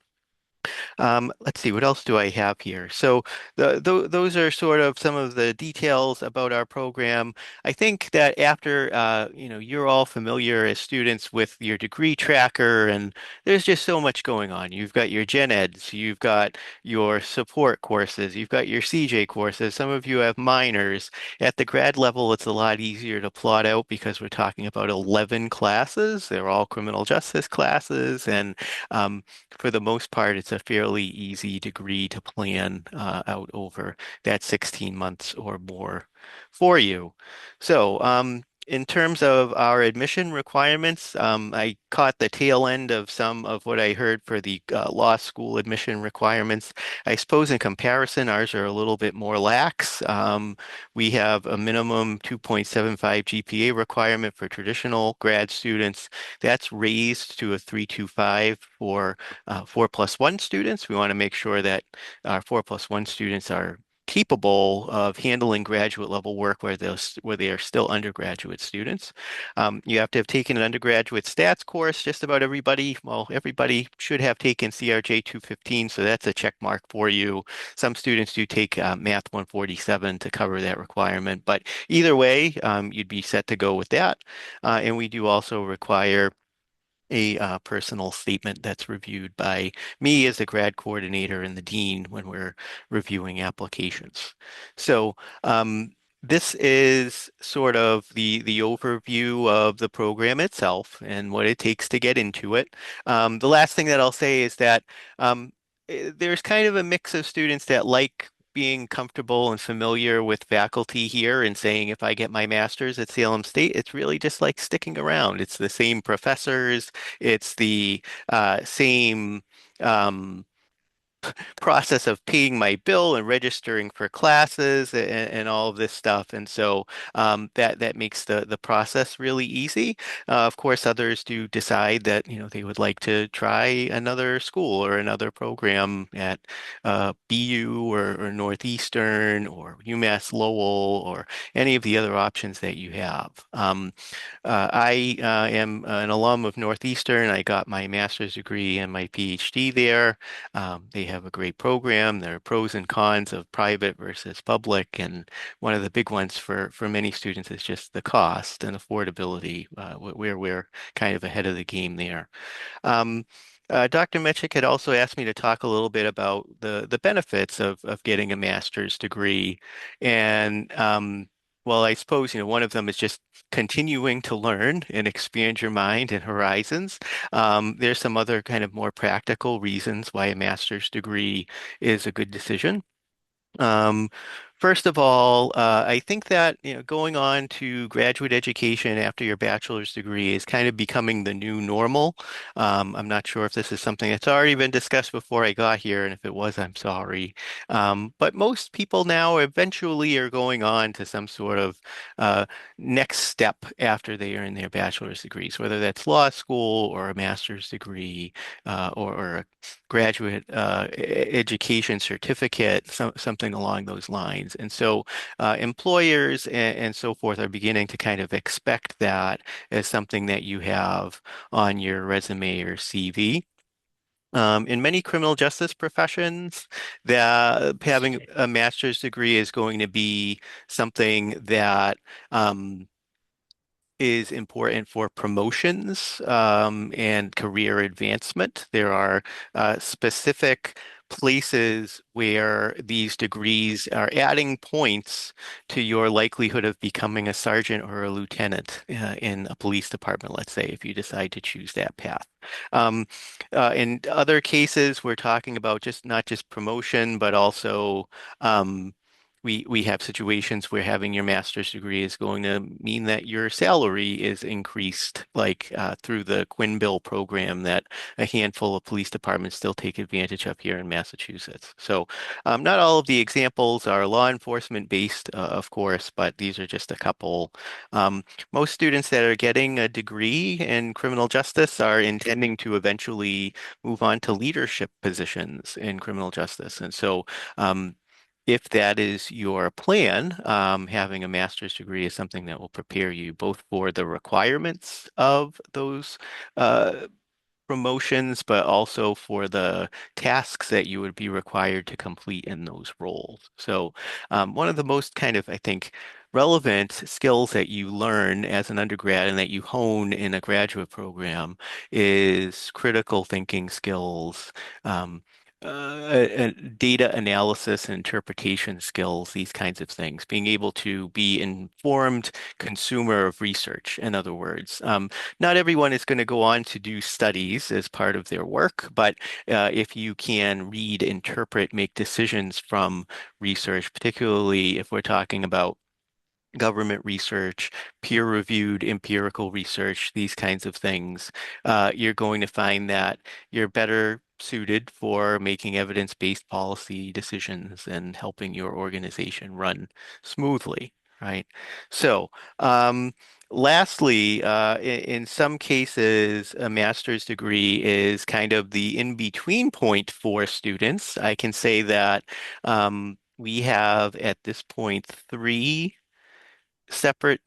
let's see, what else do I have here? So those are sort of some of the details about our program. I think that after, you're all familiar as students with your degree tracker, and there's just so much going on. You've got your gen eds, you've got your support courses, you've got your CJ courses. Some of you have minors. At the grad level, it's a lot easier to plot out because we're talking about 11 classes. They're all criminal justice classes, and um, for the most part, it's a fairly easy degree to plan out over that 16 months or more for you. So, in terms of our admission requirements, I caught the tail end of some of what I heard for the law school admission requirements. I suppose in comparison, ours are a little bit more lax. We have a minimum 2.75 GPA requirement for traditional grad students. That's raised to a 3.25 for 4+1 students. We want to make sure that our 4+1 students are capable of handling graduate level work where they are still undergraduate students. You have to have taken an undergraduate stats course. Just about everybody, well, everybody should have taken CRJ314, so that's a check mark for you. Some students do take Math 147 to cover that requirement, but either way, you'd be set to go with that. And we do also require a personal statement that's reviewed by me as the grad coordinator and the dean when we're reviewing applications. So this is sort of the overview of the program itself and what it takes to get into it. The last thing that I'll say is that um, there's kind of a mix of students that like being comfortable and familiar with faculty here and saying, if I get my master's at Salem State, it's really just like sticking around. It's the same professors, it's the same. Um, process of paying my bill and registering for classes and all of this stuff. And so that makes the process really easy. Of course, others do decide that, they would like to try another school or another program at BU or Northeastern or UMass Lowell or any of the other options that you have. I am an alum of Northeastern. I got my master's degree and my PhD there. They have a great program. There are pros and cons of private versus public, and one of the big ones for many students is just the cost and affordability, where we're kind of ahead of the game there. Um, Dr. Mechik had also asked me to talk a little bit about the benefits of getting a master's degree. And well, I suppose, one of them is just continuing to learn and expand your mind and horizons. There's some other kind of more practical reasons why a master's degree is a good decision. Um, First of all, I think that going on to graduate education after your bachelor's degree is kind of becoming the new normal. I'm not sure if this is something that's already been discussed before I got here, and if it was, I'm sorry. But most people now eventually are going on to some sort of uh, next step after they earn their bachelor's degrees, whether that's law school or a master's degree or a graduate education certificate, something along those lines. And so employers and so forth are beginning to kind of expect that as something that you have on your resume or CV. In many criminal justice professions, that having a master's degree is going to be something that is important for promotions and career advancement. There are specific places where these degrees are adding points to your likelihood of becoming a sergeant or a lieutenant in a police department, let's say, if you decide to choose that path. Um, in other cases, we're talking about just not just promotion, but also um, we have situations where having your master's degree is going to mean that your salary is increased, like through the Quinn Bill program that a handful of police departments still take advantage of here in Massachusetts. So not all of the examples are law enforcement based, of course, but these are just a couple. Um, Most students that are getting a degree in criminal justice are intending to eventually move on to leadership positions in criminal justice. And so if that is your plan, having a master's degree is something that will prepare you both for the requirements of those uh, promotions, but also for the tasks that you would be required to complete in those roles. So, one of the most kind of, I think, relevant skills that you learn as an undergrad and that you hone in a graduate program is critical thinking skills. Data analysis and interpretation skills, these kinds of things, being able to be informed consumer of research, in other words. Not everyone is going to go on to do studies as part of their work, but if you can read, interpret, make decisions from research, particularly if we're talking about government research, peer-reviewed empirical research, these kinds of things, you're going to find that you're better suited for making evidence-based policy decisions and helping your organization run smoothly, right? So, lastly, in some cases, a master's degree is kind of the in-between point for students. I can say that we have at this point three separate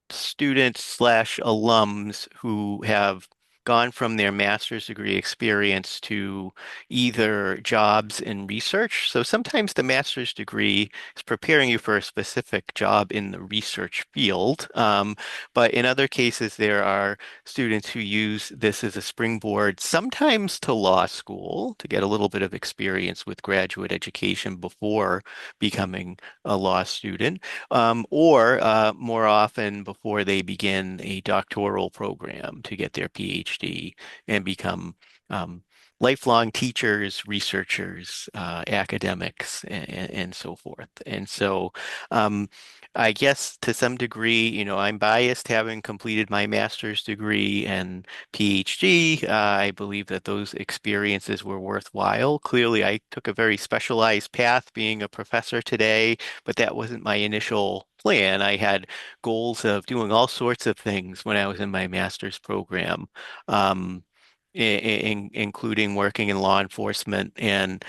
students slash alums who have gone from their master's degree experience to either jobs in research. So sometimes the master's degree is preparing you for a specific job in the research field. But in other cases, there are students who use this as a springboard, sometimes to law school to get a little bit of experience with graduate education before becoming a law student, or more often before they begin a doctoral program to get their PhD and become um, lifelong teachers, researchers, academics, and so forth. And so, um, I guess to some degree, I'm biased having completed my master's degree and PhD. I believe that those experiences were worthwhile. Clearly, I took a very specialized path being a professor today, but that wasn't my initial plan. I had goals of doing all sorts of things when I was in my master's program. Um, including working in law enforcement, and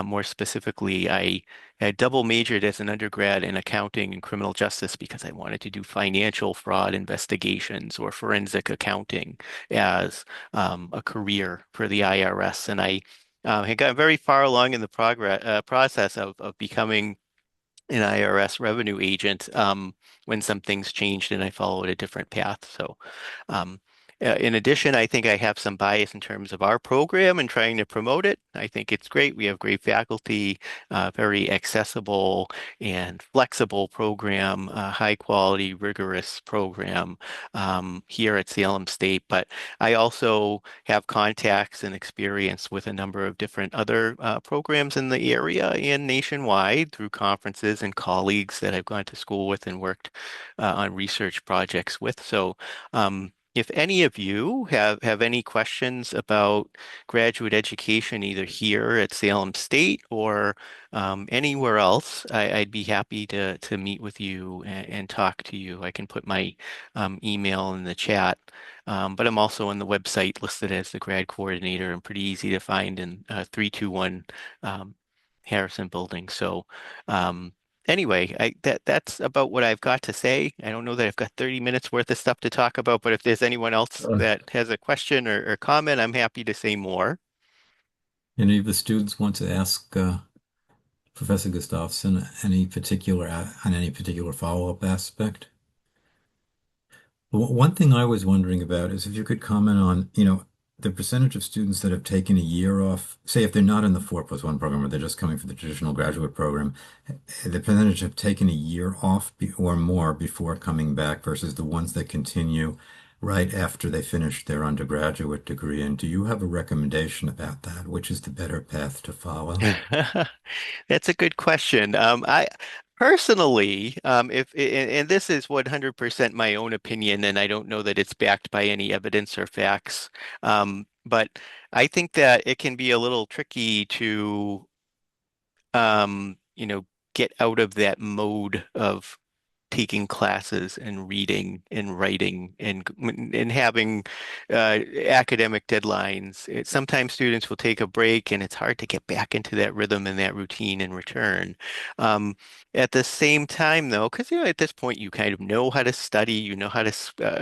more specifically, I had double majored as an undergrad in accounting and criminal justice because I wanted to do financial fraud investigations or forensic accounting as a career for the IRS. And I had gotten very far along in the process of becoming an IRS revenue agent when some things changed and I followed a different path. So, um, in addition, I think I have some bias in terms of our program and trying to promote it. I think it's great. We have great faculty, very accessible and flexible program, high quality, rigorous program here at Salem State. But I also have contacts and experience with a number of different other programs in the area and nationwide through conferences and colleagues that I've gone to school with and worked on research projects with. So, if any of you have any questions about graduate education, either here at Salem State or anywhere else, I'd be happy to meet with you and talk to you. I can put my email in the chat. But I'm also on the website listed as the grad coordinator and pretty easy to find in 321 um, Harrison Building. So um, anyway, that's about what I've got to say. I don't know that I've got 30 minutes worth of stuff to talk about, but if there's anyone else Uh, that has a question or comment, I'm happy to say more. Any of the students want to ask Professor Gustafsson on any particular follow-up aspect? Well, one thing I was wondering about is if you could comment on, the percentage of students that have taken a year off, say if they're not in the 4+1 program or they're just coming for the traditional graduate program, the percentage have taken a year off or more before coming back versus the ones that continue right after they finish their undergraduate degree. And do you have a recommendation about that? Which is the better path to follow? That's a good question. I personally, if and this is 100% my own opinion, and I don't know that it's backed by any evidence or facts. But I think that it can be a little tricky to, um, you know, get out of that mode of taking classes and reading and writing and having academic deadlines. Sometimes students will take a break and it's hard to get back into that rhythm and that routine and return. Um, at the same time, though, because at this point you kind of know how to study, you know how to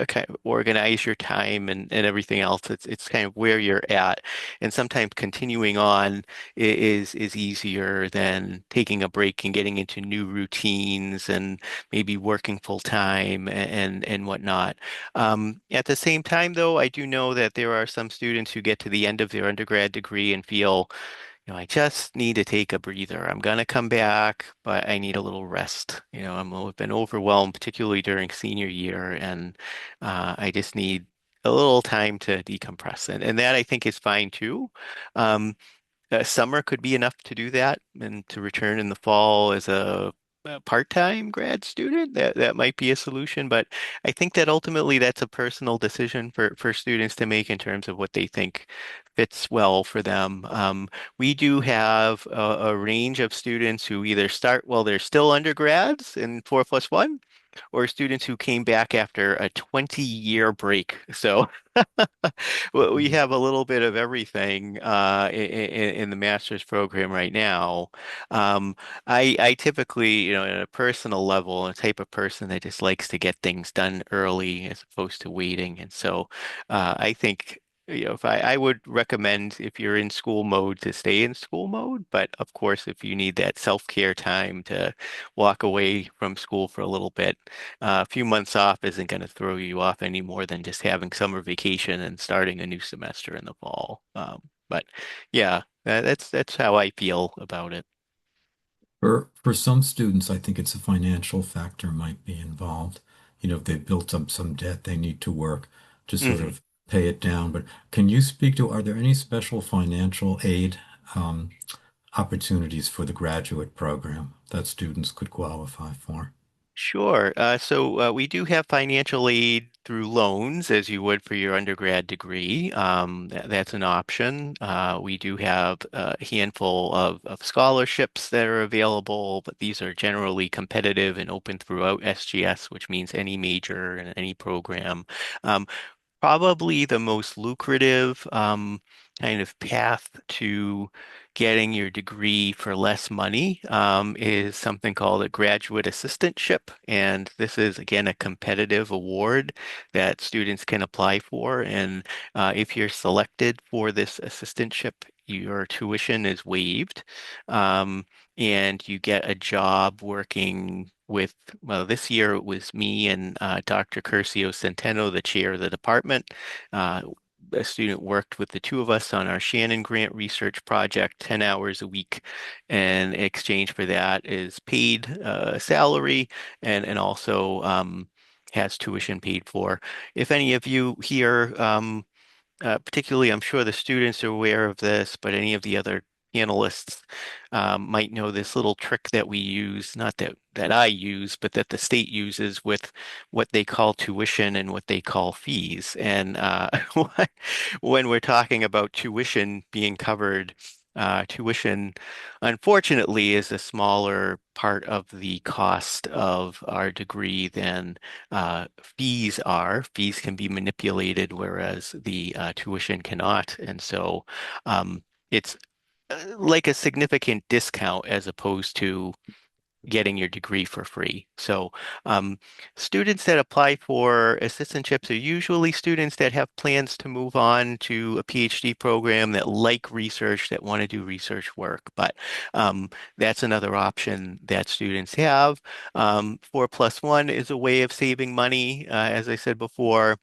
kind of organize your time and everything else. It's kind of where you're at, and sometimes continuing on is easier than taking a break and getting into new routines and maybe working full time and whatnot. At the same time, though, I do know that there are some students who get to the end of their undergrad degree and feel, I just need to take a breather. I'm gonna come back, but I need a little rest. I've been overwhelmed, particularly during senior year, and I just need a little time to decompress. And that I think is fine too. Um, Summer could be enough to do that, and to return in the fall as a part-time grad student, that might be a solution. But I think that ultimately that's a personal decision for students to make in terms of what they think fits well for them. We do have a range of students who either start while they're still undergrads in 4+1, or students who came back after a 20-year break. So we have a little bit of everything in the master's program right now. Um, I typically, at a personal level, a type of person that just likes to get things done early as opposed to waiting. And so I think if I would recommend if you're in school mode to stay in school mode, but of course, if you need that self-care time to walk away from school for a little bit, a few months off isn't going to throw you off any more than just having summer vacation and starting a new semester in the fall. But yeah, that's how I feel about it. For some students, I think it's a financial factor might be involved. If they've built up some debt, they need to work to sort Hmm. of pay it down. But can you speak to, are there any special financial aid um, opportunities for the graduate program that students could qualify for? Sure. So we do have financial aid through loans, as you would for your undergrad degree. That's an option. We do have a handful of scholarships that are available, but these are generally competitive and open throughout SGS, which means any major and any program. Um, Probably the most lucrative kind of path to getting your degree for less money is something called a graduate assistantship. And this is, again, a competitive award that students can apply for. And if you're selected for this assistantship, your tuition is waived. Um, and you get a job working with, well, this year it was me and Dr. Curcio Centeno, the chair of the department. Uh, a student worked with the two of us on our Shannon Grant research project 10 hours a week. And in exchange for that is paid salary and also has tuition paid for. If any of you here particularly, I'm sure the students are aware of this, but any of the other panelists might know this little trick that we use, not that I use, but that the state uses with what they call tuition and what they call fees. And when we're talking about tuition being covered, tuition, unfortunately, is a smaller part of the cost of our degree than fees are. Fees can be manipulated, whereas the tuition cannot. And so it's like a significant discount as opposed to getting your degree for free. So um, students that apply for assistantships are usually students that have plans to move on to a PhD program that like research, that want to do research work. But that's another option that students have. 4+1 is a way of saving money, as I said before.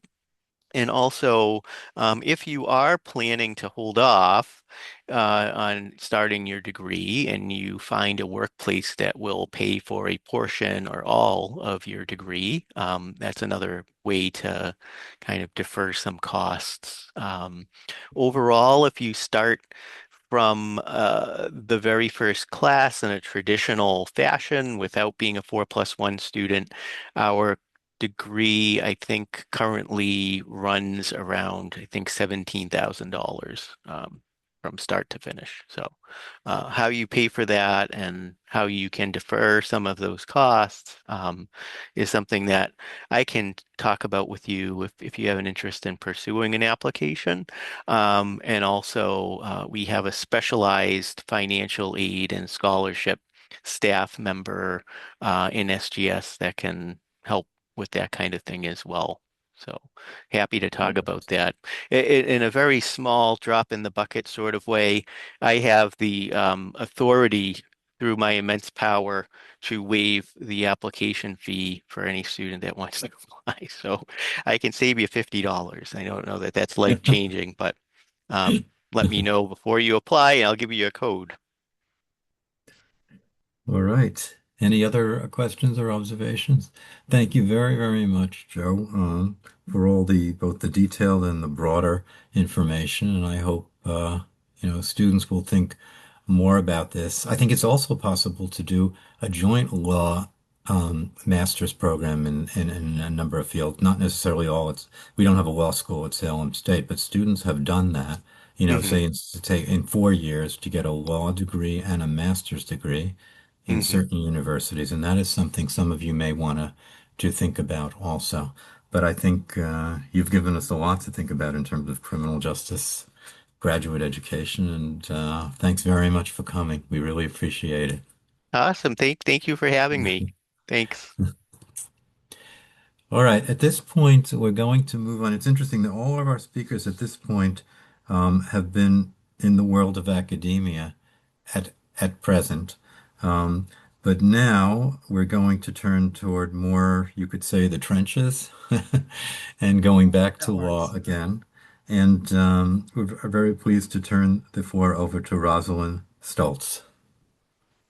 And also, if you are planning to hold off on starting your degree and you find a workplace that will pay for a portion or all of your degree, that's another way to kind of defer some costs. Overall, if you start from the very first class in a traditional fashion without being a 4+1 student, our degree, I think, currently runs around, I think, $17,000 from start to finish. So, how you pay for that and how you can defer some of those costs is something that I can talk about with you if you have an interest in pursuing an application. And also, we have a specialized financial aid and scholarship staff member in SGS that can help with that kind of thing as well. So happy to talk about that. In a very small drop in the bucket sort of way, I have the authority through my immense power to waive the application fee for any student that wants to apply. So I can save you $50. I don't know that that's life changing, but let me know before you apply and I'll give you a code. All right. Any other questions or observations? Thank you very, very much, Joe, for all the both the detailed and the broader information. And I hope students will think more about this. I think it's also possible to do a joint law master's program in a number of fields. Not necessarily all. We don't have a law school at Salem State, but students have done that. Hmm. Say in 4 years to get a law degree and a master's degree in Hmm. certain universities, and that is something some of you may want to think about also. But I think you've given us a lot to think about in terms of criminal justice graduate education, and thanks very much for coming. We really appreciate it. Awesome. Thank you for having me. Thanks. All right, at this point, we're going to move on. It's interesting that all of our speakers at this point have been in the world of academia at at present. Um, but now we're going to turn toward more, you could say, the trenches and going back to That law works. again. And we're very pleased to turn the floor over to Rosalind Stoltz.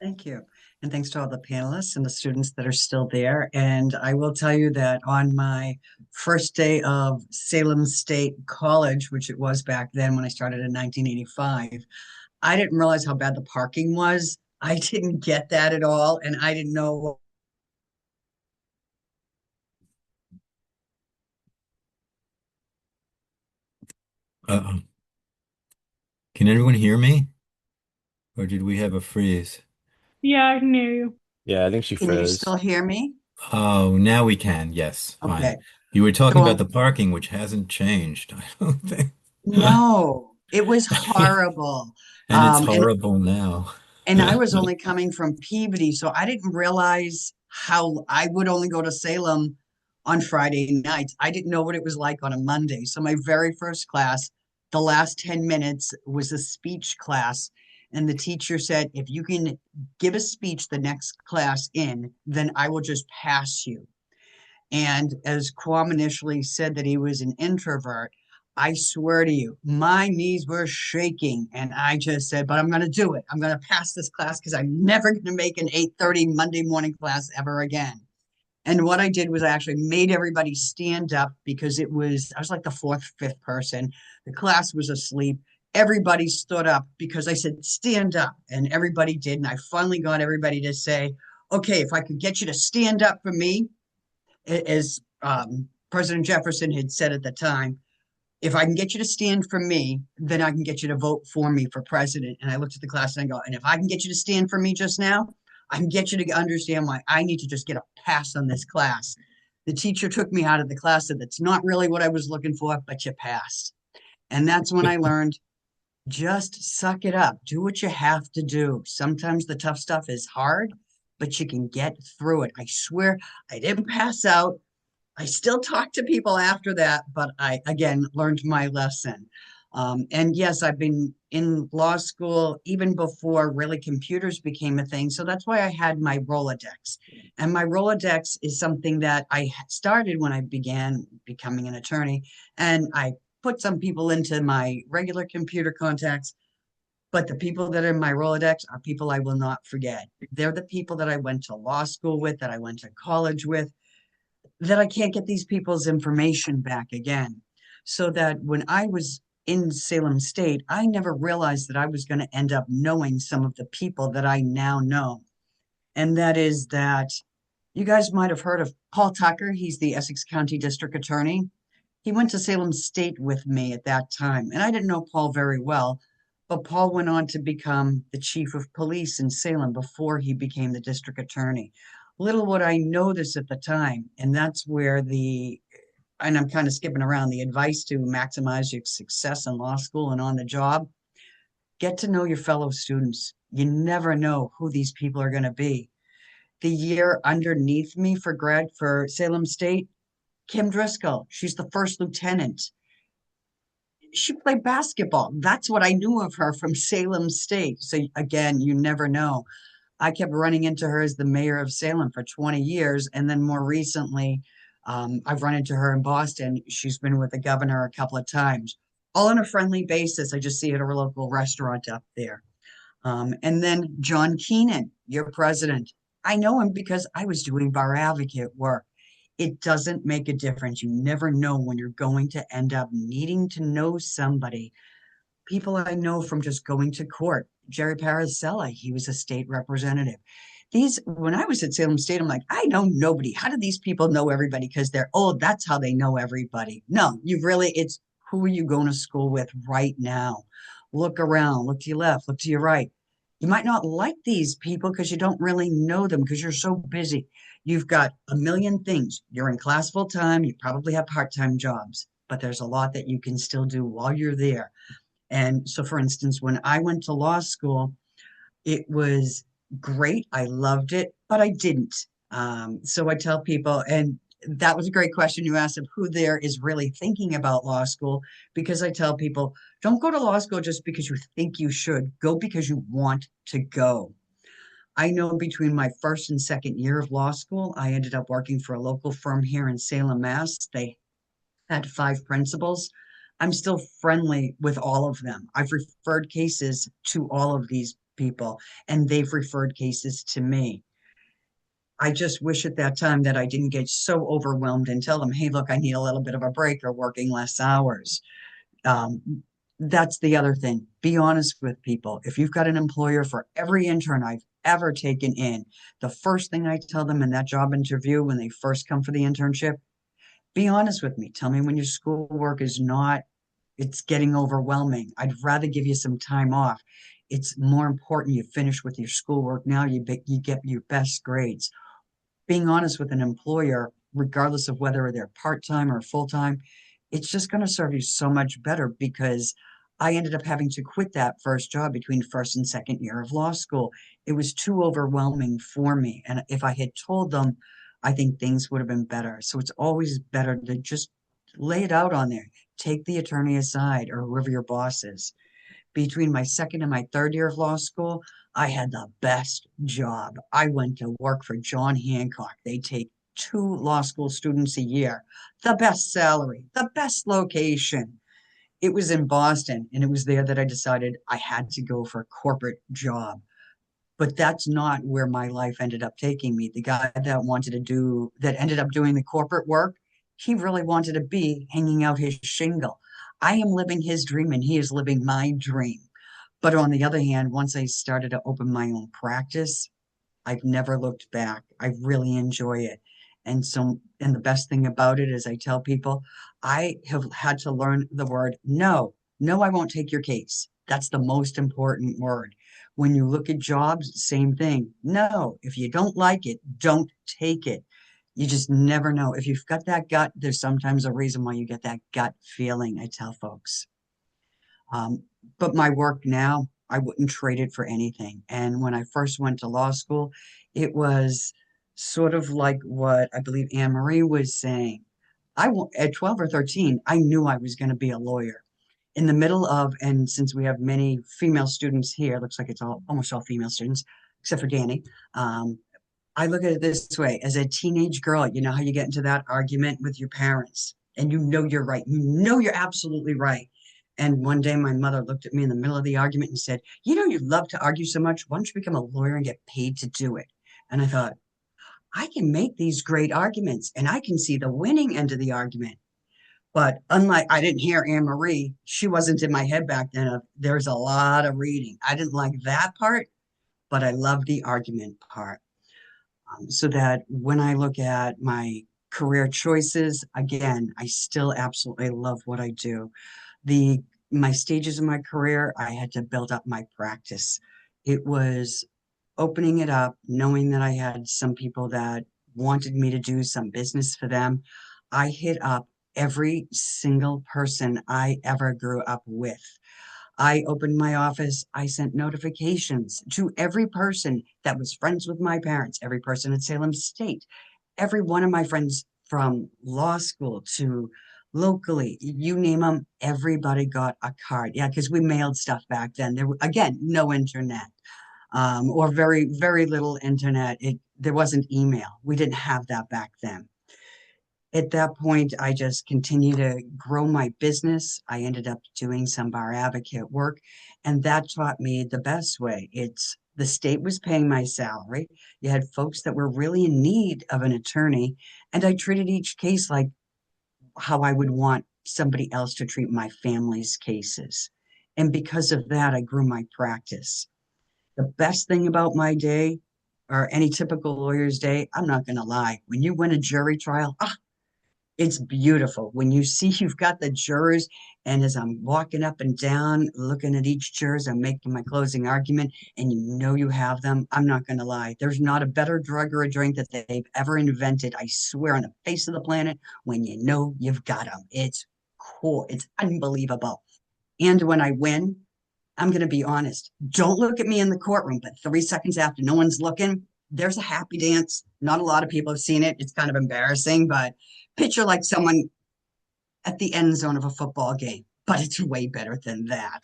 Thank you. And thanks to all the panelists and the students that are still there. And I will tell you that on my first day of Salem State College, which it was back then when I started in 1985, I didn't realize how bad the parking was. I didn't get that at all. And I didn't know. Uh-oh. Can anyone hear me? Or did we have a freeze? Yeah, I can hear you. Yeah, I think she Can you still froze. hear me? Oh, now we can. Yes, Okay. fine. You were talking about So the parking, which hasn't changed, I don't think. no, it was horrible. And it's And horrible now. I was only coming from Peabody, so I didn't realize how I would only go to Salem on Friday nights. I didn't know what it was like on a Monday. So my very first class, the last 10 minutes was a speech class. And the teacher said, if you can give a speech the next class in, then I will just pass you. And as Quam initially said that he was an introvert, I swear to you, my knees were shaking. And I just said, but I'm going to do it. I'm going to pass this class because I'm never going to make an 8:30 Monday morning class ever again. And what I did was I actually made everybody stand up because I was like the fourth, fifth person. The class was asleep. Everybody stood up because I said, stand up. And everybody did. And I finally got everybody to say, okay, if I could get you to stand up for me, as President Jefferson had said at the time, if I can get you to stand for me, then I can get you to vote for me for president. And I looked at the class and I go, and if I can get you to stand for me just now, I can get you to understand why I need to just get a pass on this class. The teacher took me out of the class, said that's not really what I was looking for, but you passed. And that's when I learned just suck it up, do what you have to do. Sometimes the tough stuff is hard, but you can get through it. I swear I didn't pass out. I still talk to people after that, but I again learned my lesson. And yes, I've been in law school even before really computers became a thing. So that's why I had my Rolodex. And my Rolodex is something that I started when I began becoming an attorney. And I put some people into my regular computer contacts, but the people that are in my Rolodex are people I will not forget. They're the people that I went to law school with, that I went to college with, that I can't get these people's information back again. So that when I was in Salem State, I never realized that I was going to end up knowing some of the people that I now know. And that is that you guys might have heard of Paul Tucker. He's the Essex County District Attorney. He went to Salem State with me at that time. And I didn't know Paul very well, but Paul went on to become the chief of police in Salem before he became the district attorney. Little would I know this at the time. And that's where and I'm kind of skipping around, the advice to maximize your success in law school and on the job: get to know your fellow students. You never know who these people are going to be. The year underneath me for Salem State, Kim Driscoll, she's the first lieutenant. She played basketball. That's what I knew of her from Salem State. So again, you never know. I kept running into her as the mayor of Salem for 20 years. And then more recently, I've run into her in Boston. She's been with the governor a couple of times, all on a friendly basis. I just see her at a local restaurant up there. And then John Keenan, your president. I know him because I was doing bar advocate work. It doesn't make a difference. You never know when you're going to end up needing to know somebody. People I know from just going to court. Jerry Paracella, he was a state representative. When I was at Salem State, I'm like, I know nobody. How do these people know everybody? Because they're old. That's how they know everybody. No, it's who are you going to school with right now? Look around, look to your left, look to your right. You might not like these people because you don't really know them because you're so busy. You've got a million things. You're in class full time. You probably have part-time jobs, but there's a lot that you can still do while you're there. And so, for instance, when I went to law school, it was great. I loved it, but I didn't. So I tell people, and that was a great question you asked of who there is really thinking about law school, because I tell people, don't go to law school just because you think you should. Go because you want to go. I know between my first and second year of law school, I ended up working for a local firm here in Salem, Mass. They had 5 principals. I'm still friendly with all of them. I've referred cases to all of these people, and they've referred cases to me. I just wish at that time that I didn't get so overwhelmed and tell them, hey, look, I need a little bit of a break or working less hours. Um, that's the other thing. Be honest with people. If you've got an employer, for every intern I've ever taken in, the first thing I tell them in that job interview when they first come for the internship, be honest with me. Tell me when your schoolwork is not, it's getting overwhelming. I'd rather give you some time off. It's more important you finish with your schoolwork now, you get your best grades. Being honest with an employer, regardless of whether they're part-time or full-time, it's just going to serve you so much better, because I ended up having to quit that first job between first and second year of law school. It was too overwhelming for me. And if I had told them, I think things would have been better. So it's always better to just lay it out on there. Take the attorney aside or whoever your boss is. Between my second and my third year of law school, I had the best job. I went to work for John Hancock. They take 2 law school students a year, the best salary, the best location. It was in Boston, and it was there that I decided I had to go for a corporate job. But that's not where my life ended up taking me. The guy that ended up doing the corporate work, he really wanted to be hanging out his shingle. I am living his dream and he is living my dream. But on the other hand, once I started to open my own practice, I've never looked back. I really enjoy it. And the best thing about it is I tell people, I have had to learn the word no. No, I won't take your case. That's the most important word. When you look at jobs, same thing. No, if you don't like it, don't take it. You just never know. If you've got that gut, there's sometimes a reason why you get that gut feeling, I tell folks. Um, but my work now, I wouldn't trade it for anything. And when I first went to law school, it was sort of like what I believe Anne Marie was saying. At 12 or 13, I knew I was going to be a lawyer. In the middle of, and since we have many female students here, looks like it's almost all female students, except for Danny. I look at it this way: as a teenage girl, you know how you get into that argument with your parents, and you know you're right. You know you're absolutely right. And one day my mother looked at me in the middle of the argument and said, you know, you love to argue so much. Why don't you become a lawyer and get paid to do it? And I thought, I can make these great arguments and I can see the winning end of the argument. But unlike, I didn't hear Anne Marie, she wasn't in my head back then. There's a lot of reading. I didn't like that part, but I love the argument part. So that when I look at my career choices, again, I still absolutely love what I do. The My stages of my career, I had to build up my practice. It was opening it up, knowing that I had some people that wanted me to do some business for them. I hit up every single person I ever grew up with. I opened my office. I sent notifications to every person that was friends with my parents, every person at Salem State, every one of my friends from law school to locally, you name them, everybody got a card. Yeah, because we mailed stuff back then. Again, no internet, or very, very little internet. There wasn't email. We didn't have that back then. At that point, I just continued to grow my business. I ended up doing some bar advocate work, and that taught me the best way. The state was paying my salary. You had folks that were really in need of an attorney, and I treated each case like how I would want somebody else to treat my family's cases. And because of that, I grew my practice. The best thing about my day, or any typical lawyer's day, I'm not going to lie, when you win a jury trial, it's beautiful when you see you've got the jurors. And as I'm walking up and down, looking at each juror, I'm making my closing argument, and you know you have them. I'm not going to lie. There's not a better drug or a drink that they've ever invented, I swear, on the face of the planet, when you know you've got them. It's cool. It's unbelievable. And when I win, I'm going to be honest. Don't look at me in the courtroom, but 3 seconds after, no one's looking, there's a happy dance. Not a lot of people have seen it. It's kind of embarrassing, but picture like someone at the end zone of a football game, but it's way better than that.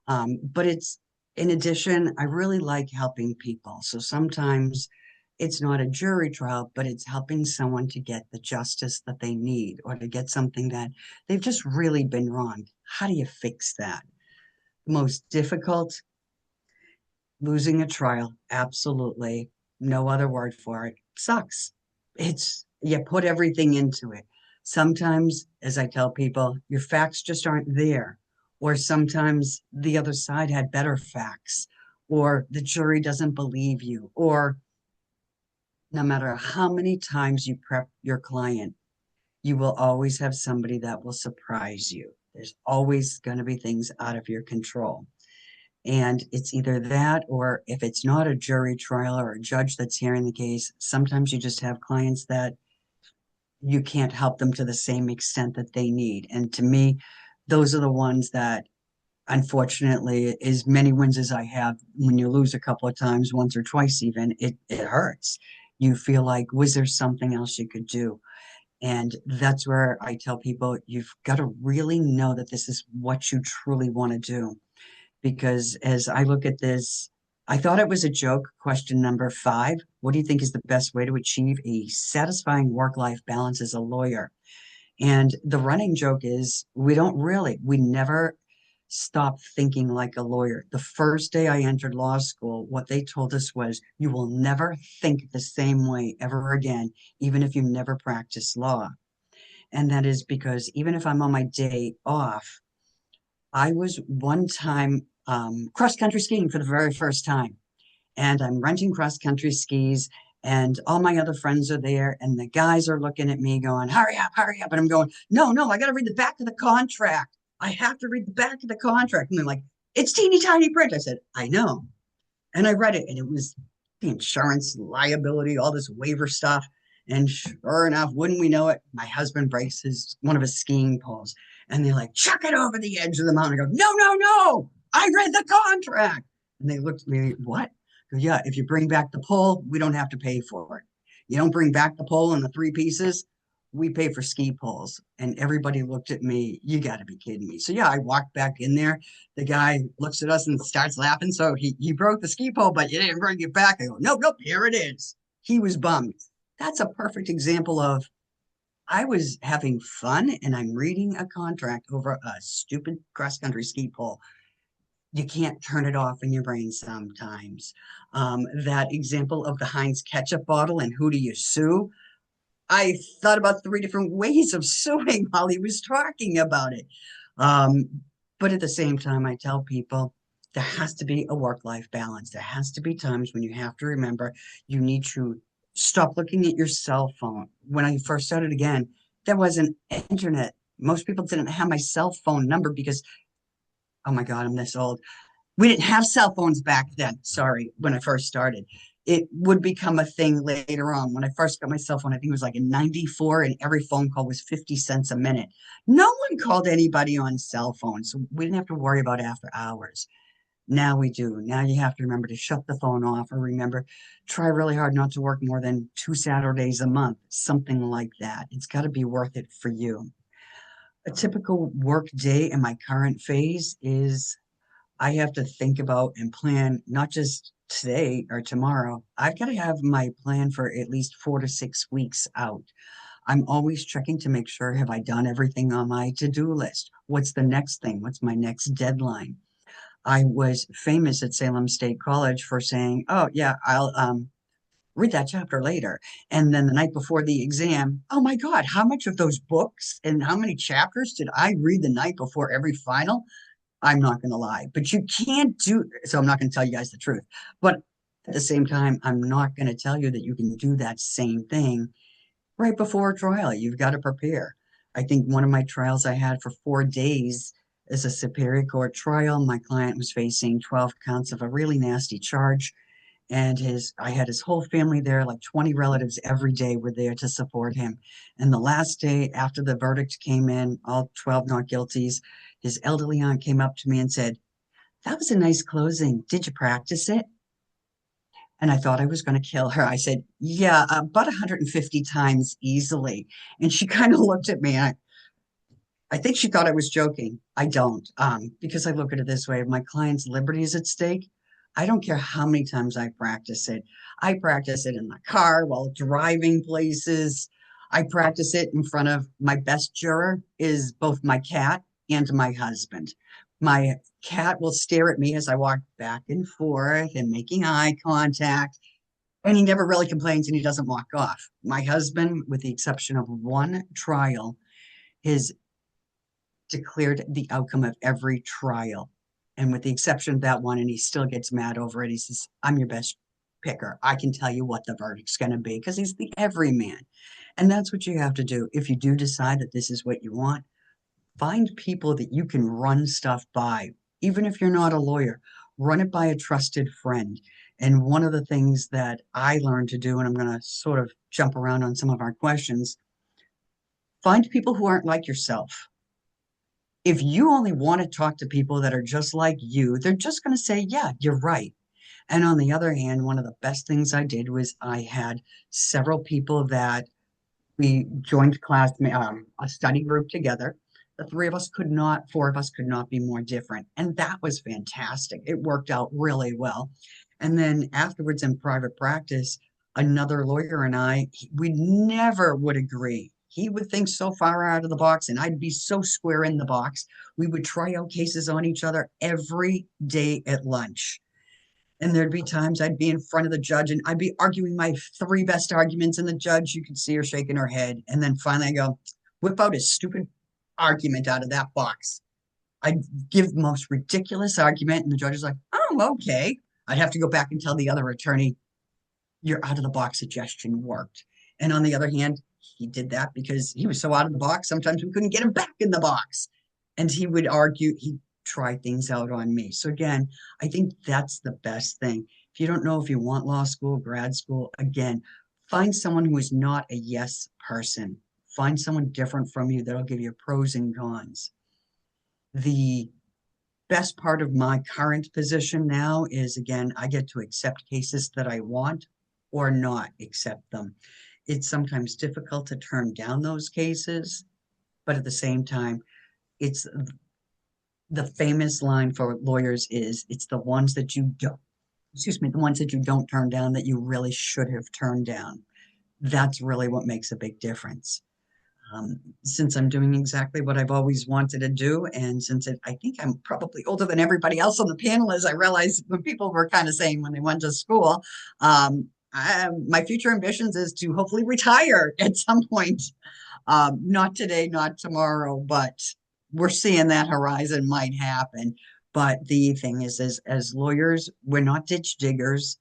But it's, in addition, I really like helping people. So sometimes it's not a jury trial, but it's helping someone to get the justice that they need or to get something that they've just really been wrong. How do you fix that? Most difficult, losing a trial, absolutely. No other word for it. Sucks. It's, you put everything into it. Sometimes, as I tell people, your facts just aren't there. Or sometimes the other side had better facts, or the jury doesn't believe you, or no matter how many times you prep your client, you will always have somebody that will surprise you. There's always going to be things out of your control. And it's either that, or if it's not a jury trial or a judge that's hearing the case, sometimes you just have clients that you can't help them to the same extent that they need. And to me, those are the ones that, unfortunately, as many wins as I have, when you lose a couple of times, once or twice even, it hurts. You feel like, was there something else you could do? And that's where I tell people, you've got to really know that this is what you truly want to do. Because as I look at this, I thought it was a joke. Question number 5. What do you think is the best way to achieve a satisfying work-life balance as a lawyer? And the running joke is we never stop thinking like a lawyer. The first day I entered law school, what they told us was, you will never think the same way ever again, even if you never practice law. And that is because even if I'm on my day off, I was one time cross country skiing for the very first time, and I'm renting cross country skis, and all my other friends are there, and the guys are looking at me going, hurry up, hurry up. And I'm going, no, no, I got to read the back of the contract. I have to read the back of the contract. And they're like, it's teeny tiny print. I said, I know. And I read it, and it was the insurance liability, all this waiver stuff. And sure enough, wouldn't we know it, my husband breaks one of his skiing poles, and they're like, chuck it over the edge of the mountain. I go, no, no, no, I read the contract. And they looked at me, what? I go, yeah, if you bring back the pole, we don't have to pay for it. You don't bring back the pole and the 3 pieces, we pay for ski poles. And everybody looked at me, you got to be kidding me. So yeah, I walked back in there. The guy looks at us and starts laughing. So he broke the ski pole, but you didn't bring it back. I go, nope, nope, here it is. He was bummed. That's a perfect example of, I was having fun and I'm reading a contract over a stupid cross country ski pole. You can't turn it off in your brain sometimes. That example of the Heinz ketchup bottle and who do you sue? I thought about 3 different ways of suing while he was talking about it. But at the same time, I tell people there has to be a work-life balance. There has to be times when you have to remember you need to stop looking at your cell phone. When I first started again, there wasn't internet. Most people didn't have my cell phone number because, oh my God, I'm this old. We didn't have cell phones back then. Sorry, when I first started. It would become a thing later on. When I first got my cell phone, I think it was like in 94, and every phone call was 50 cents a minute. No one called anybody on cell phones, so we didn't have to worry about after hours. Now we do. Now you have to remember to shut the phone off, or remember, try really hard not to work more than 2 Saturdays a month, something like that. It's got to be worth it for you. A typical work day in my current phase is, I have to think about and plan not just today or tomorrow. I've got to have my plan for at least 4 to 6 weeks out. I'm always checking to make sure, have I done everything on my to-do list? What's the next thing? What's my next deadline? I was famous at Salem State College for saying, oh yeah, I'll read that chapter later. And then the night before the exam, oh my God, how much of those books and how many chapters did I read the night before every final? I'm not going to lie, but you can't do, so I'm not going to tell you guys the truth. But at the same time, I'm not going to tell you that you can do that same thing right before a trial. You've got to prepare. I think one of my trials I had for 4 days is a Superior Court trial. My client was facing 12 counts of a really nasty charge. And I had his whole family there, like 20 relatives every day were there to support him. And the last day after the verdict came in, all 12 not guilties, his elderly aunt came up to me and said, that was a nice closing. Did you practice it? And I thought I was going to kill her. I said, yeah, about 150 times easily. And she kind of looked at me. I think she thought I was joking. I don't, because I look at it this way: if my client's liberty is at stake, I don't care how many times I practice it. I practice it in the car while driving places. I practice it in front of my best juror is both my cat and my husband. My cat will stare at me as I walk back and forth and making eye contact, and he never really complains and he doesn't walk off. My husband, with the exception of one trial, his declared the outcome of every trial. And with the exception of that one, and he still gets mad over it, he says, I'm your best picker. I can tell you what the verdict's going to be, because he's the everyman. And that's what you have to do. If you do decide that this is what you want, find people that you can run stuff by. Even if you're not a lawyer, run it by a trusted friend. And one of the things that I learned to do, and I'm going to sort of jump around on some of our questions, find people who aren't like yourself. If you only want to talk to people that are just like you, they're just going to say, yeah, you're right. And on the other hand, one of the best things I did was I had several people that we joined a study group together. The three of us could not, four of us could not be more different. And that was fantastic. It worked out really well. And then afterwards in private practice, another lawyer and we never would agree. He would think so far out of the box, and I'd be so square in the box. We would try out cases on each other every day at lunch. And there'd be times I'd be in front of the judge and I'd be arguing my three best arguments, and the judge, you could see her shaking her head. And then finally I go, whip out a stupid argument out of that box. I'd give the most ridiculous argument, and the judge is like, oh, okay. I'd have to go back and tell the other attorney, your out of the box suggestion worked. And on the other hand, he did that because he was so out of the box, sometimes we couldn't get him back in the box. And he would argue, he'd try things out on me. So again, I think that's the best thing. If you don't know if you want law school, grad school, again, find someone who is not a yes person. Find someone different from you that'll give you pros and cons. The best part of my current position now is, again, I get to accept cases that I want or not accept them. It's sometimes difficult to turn down those cases, but at the same time, it's the famous line for lawyers is, it's the ones that you don't, the ones that you don't turn down that you really should have turned down. That's really what makes a big difference. Since I'm doing exactly what I've always wanted to do, and since I think I'm probably older than everybody else on the panel, as I realized when people were kind of saying when they went to school, my future ambitions is to hopefully retire at some point. Not today, not tomorrow, but we're seeing that horizon might happen. But the thing is, as lawyers, we're not ditch diggers.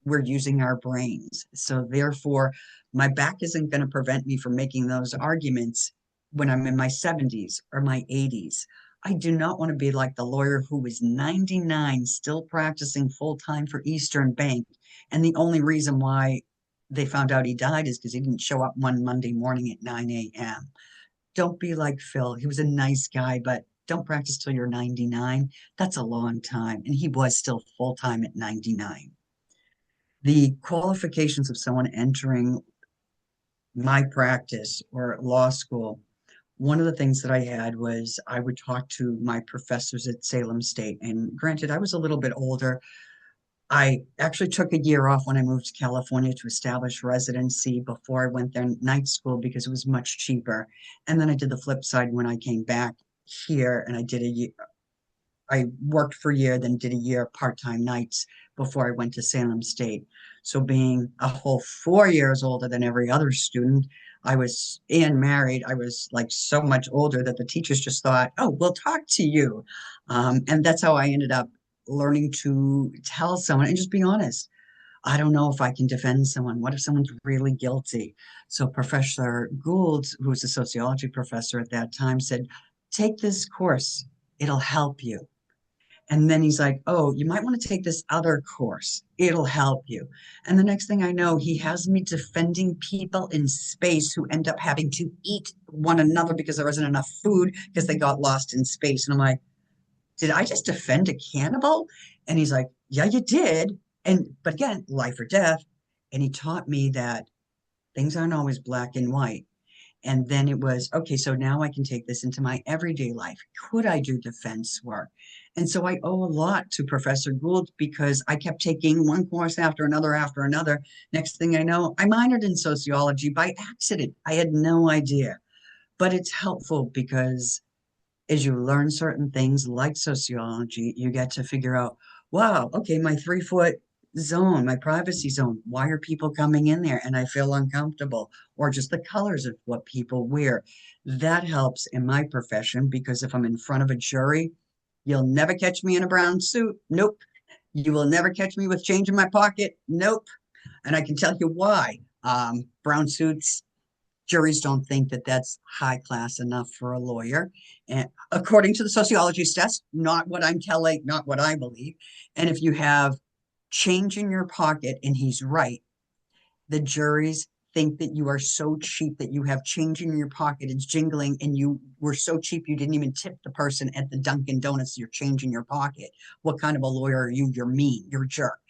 We're using our brains. So therefore, my back isn't going to prevent me from making those arguments when I'm in my 70s or my 80s. I do not want to be like the lawyer who was 99, still practicing full time for Eastern Bank. And the only reason why they found out he died is because he didn't show up one Monday morning at 9 a.m. Don't be like Phil. He was a nice guy, but don't practice till you're 99. That's a long time. And he was still full time at 99. The qualifications of someone entering my practice or law school, one of the things that I had was I would talk to my professors at Salem State. And granted, I was a little bit older. I actually took a year off when I moved to California to establish residency before I went there night school because it was much cheaper. And then I did the flip side when I came back here, and I worked for a year, then did a year part-time nights before I went to Salem State. So being a whole 4 years older than every other student, I was and married. I was like so much older that the teachers just thought, oh, we'll talk to you. And that's how I ended up learning to tell someone and just be honest. I don't know if I can defend someone. What if someone's really guilty? So Professor Gould, who was a sociology professor at that time, said, take this course. It'll help you. And then he's like, oh, you might want to take this other course. It'll help you. And the next thing I know, he has me defending people in space who end up having to eat one another because there wasn't enough food because they got lost in space. And I'm like, did I just defend a cannibal? And he's like, yeah, you did. But again, life or death. And he taught me that things aren't always black and white. And then it was, okay, so now I can take this into my everyday life. Could I do defense work? And so I owe a lot to Professor Gould because I kept taking one course after another after another. Next thing I know, I minored in sociology by accident. I had no idea. But it's helpful because as you learn certain things like sociology, you get to figure out, wow, okay, my 3 foot zone, my privacy zone, why are people coming in there and I feel uncomfortable? Or just the colors of what people wear. That helps in my profession because if I'm in front of a jury, you'll never catch me in a brown suit. Nope. You will never catch me with change in my pocket. Nope. And I can tell you why. Brown suits, juries don't think that that's high class enough for a lawyer. And according to the sociology test, not what I'm telling, not what I believe. And if you have change in your pocket and he's right, the juries think that you are so cheap that you have change in your pocket, it's jingling, and you were so cheap you didn't even tip the person at the Dunkin' Donuts your change in your pocket. What kind of a lawyer are you? You're mean, you're a jerk.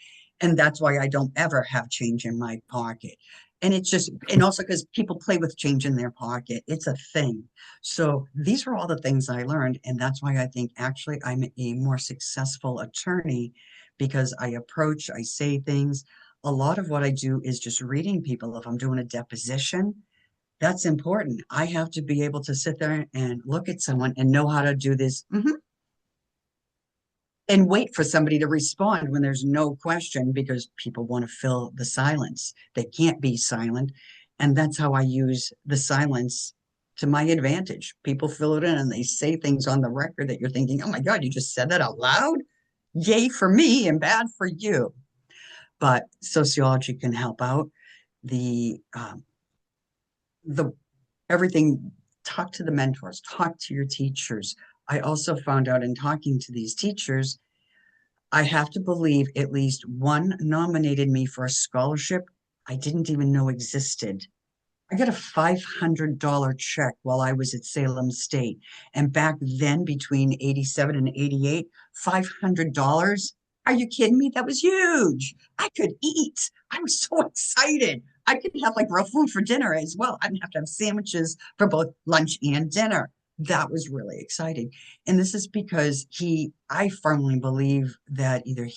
And that's why I don't ever have change in my pocket. And it's just, and also because people play with change in their pocket. It's a thing. So these are all the things I learned. And that's why I think actually I'm a more successful attorney because I approach, I say things. A lot of what I do is just reading people. If I'm doing a deposition, that's important. I have to be able to sit there and look at someone and know how to do this. And wait for somebody to respond when there's no question because people want to fill the silence. They can't be silent. And that's how I use the silence to my advantage. People fill it in and they say things on the record that you're thinking, oh my God, you just said that out loud? Yay for me and bad for you. But sociology can help out. The everything, talk to the mentors, talk to your teachers. I also found out in talking to these teachers, I have to believe at least one nominated me for a scholarship I didn't even know existed. I got a $500 check while I was at Salem State. And back then, between 87 and 88, $500. Are you kidding me? That was huge. I could eat. I was so excited. I could have like real food for dinner as well. I didn't have to have sandwiches for both lunch and dinner. That was really exciting. And this is because I firmly believe that either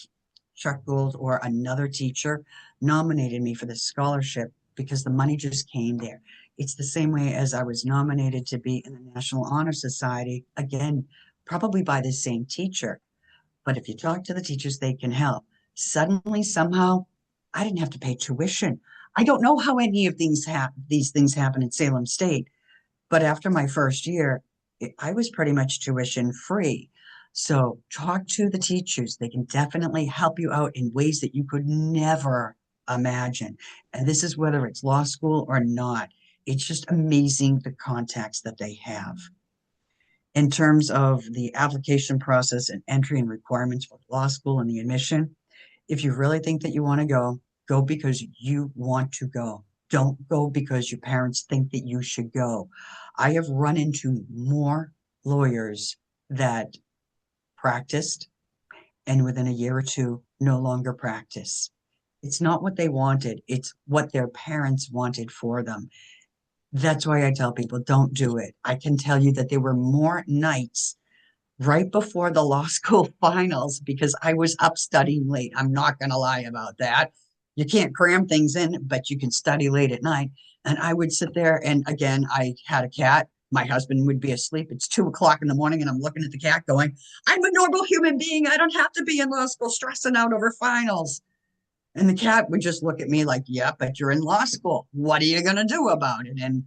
Chuck Gould or another teacher nominated me for this scholarship because the money just came there. It's the same way as I was nominated to be in the National Honor Society, again, probably by the same teacher. But if you talk to the teachers, they can help. Suddenly, somehow, I didn't have to pay tuition. I don't know how any of these things happen at Salem State, but after my first year, I was pretty much tuition free. So talk to the teachers. They can definitely help you out in ways that you could never imagine. And this is whether it's law school or not. It's just amazing the contacts that they have. In terms of the application process and entry and requirements for law school and the admission, if you really think that you want to go, go because you want to go. Don't go because your parents think that you should go. I have run into more lawyers that practiced and within a year or two no longer practice. It's not what they wanted, it's what their parents wanted for them. That's why I tell people don't do it. I can tell you that there were more nights right before the law school finals because I was up studying late. I'm not going to lie about that. You can't cram things in, but you can study late at night. And I would sit there, and again, I had a cat. My husband would be asleep. It's 2 o'clock in the morning, and I'm looking at the cat going, I'm a normal human being. I don't have to be in law school stressing out over finals. And the cat would just look at me like, yeah, but you're in law school. What are you going to do about it? And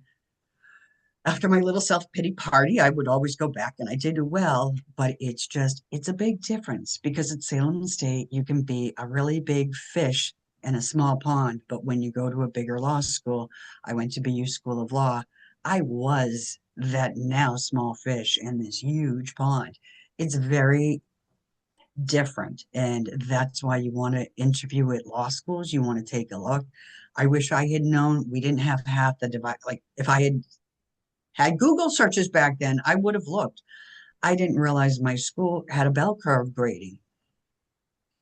after my little self-pity party, I would always go back and I did well, but it's a big difference because at Salem State, you can be a really big fish in a small pond. But when you go to a bigger law school, I went to BU School of Law, I was that now small fish in this huge pond. It's very different. And that's why you want to interview at law schools. You want to take a look. I wish I had known we didn't have half the device. Like if I had Google searches back then, I would have looked. I didn't realize my school had a bell curve grading.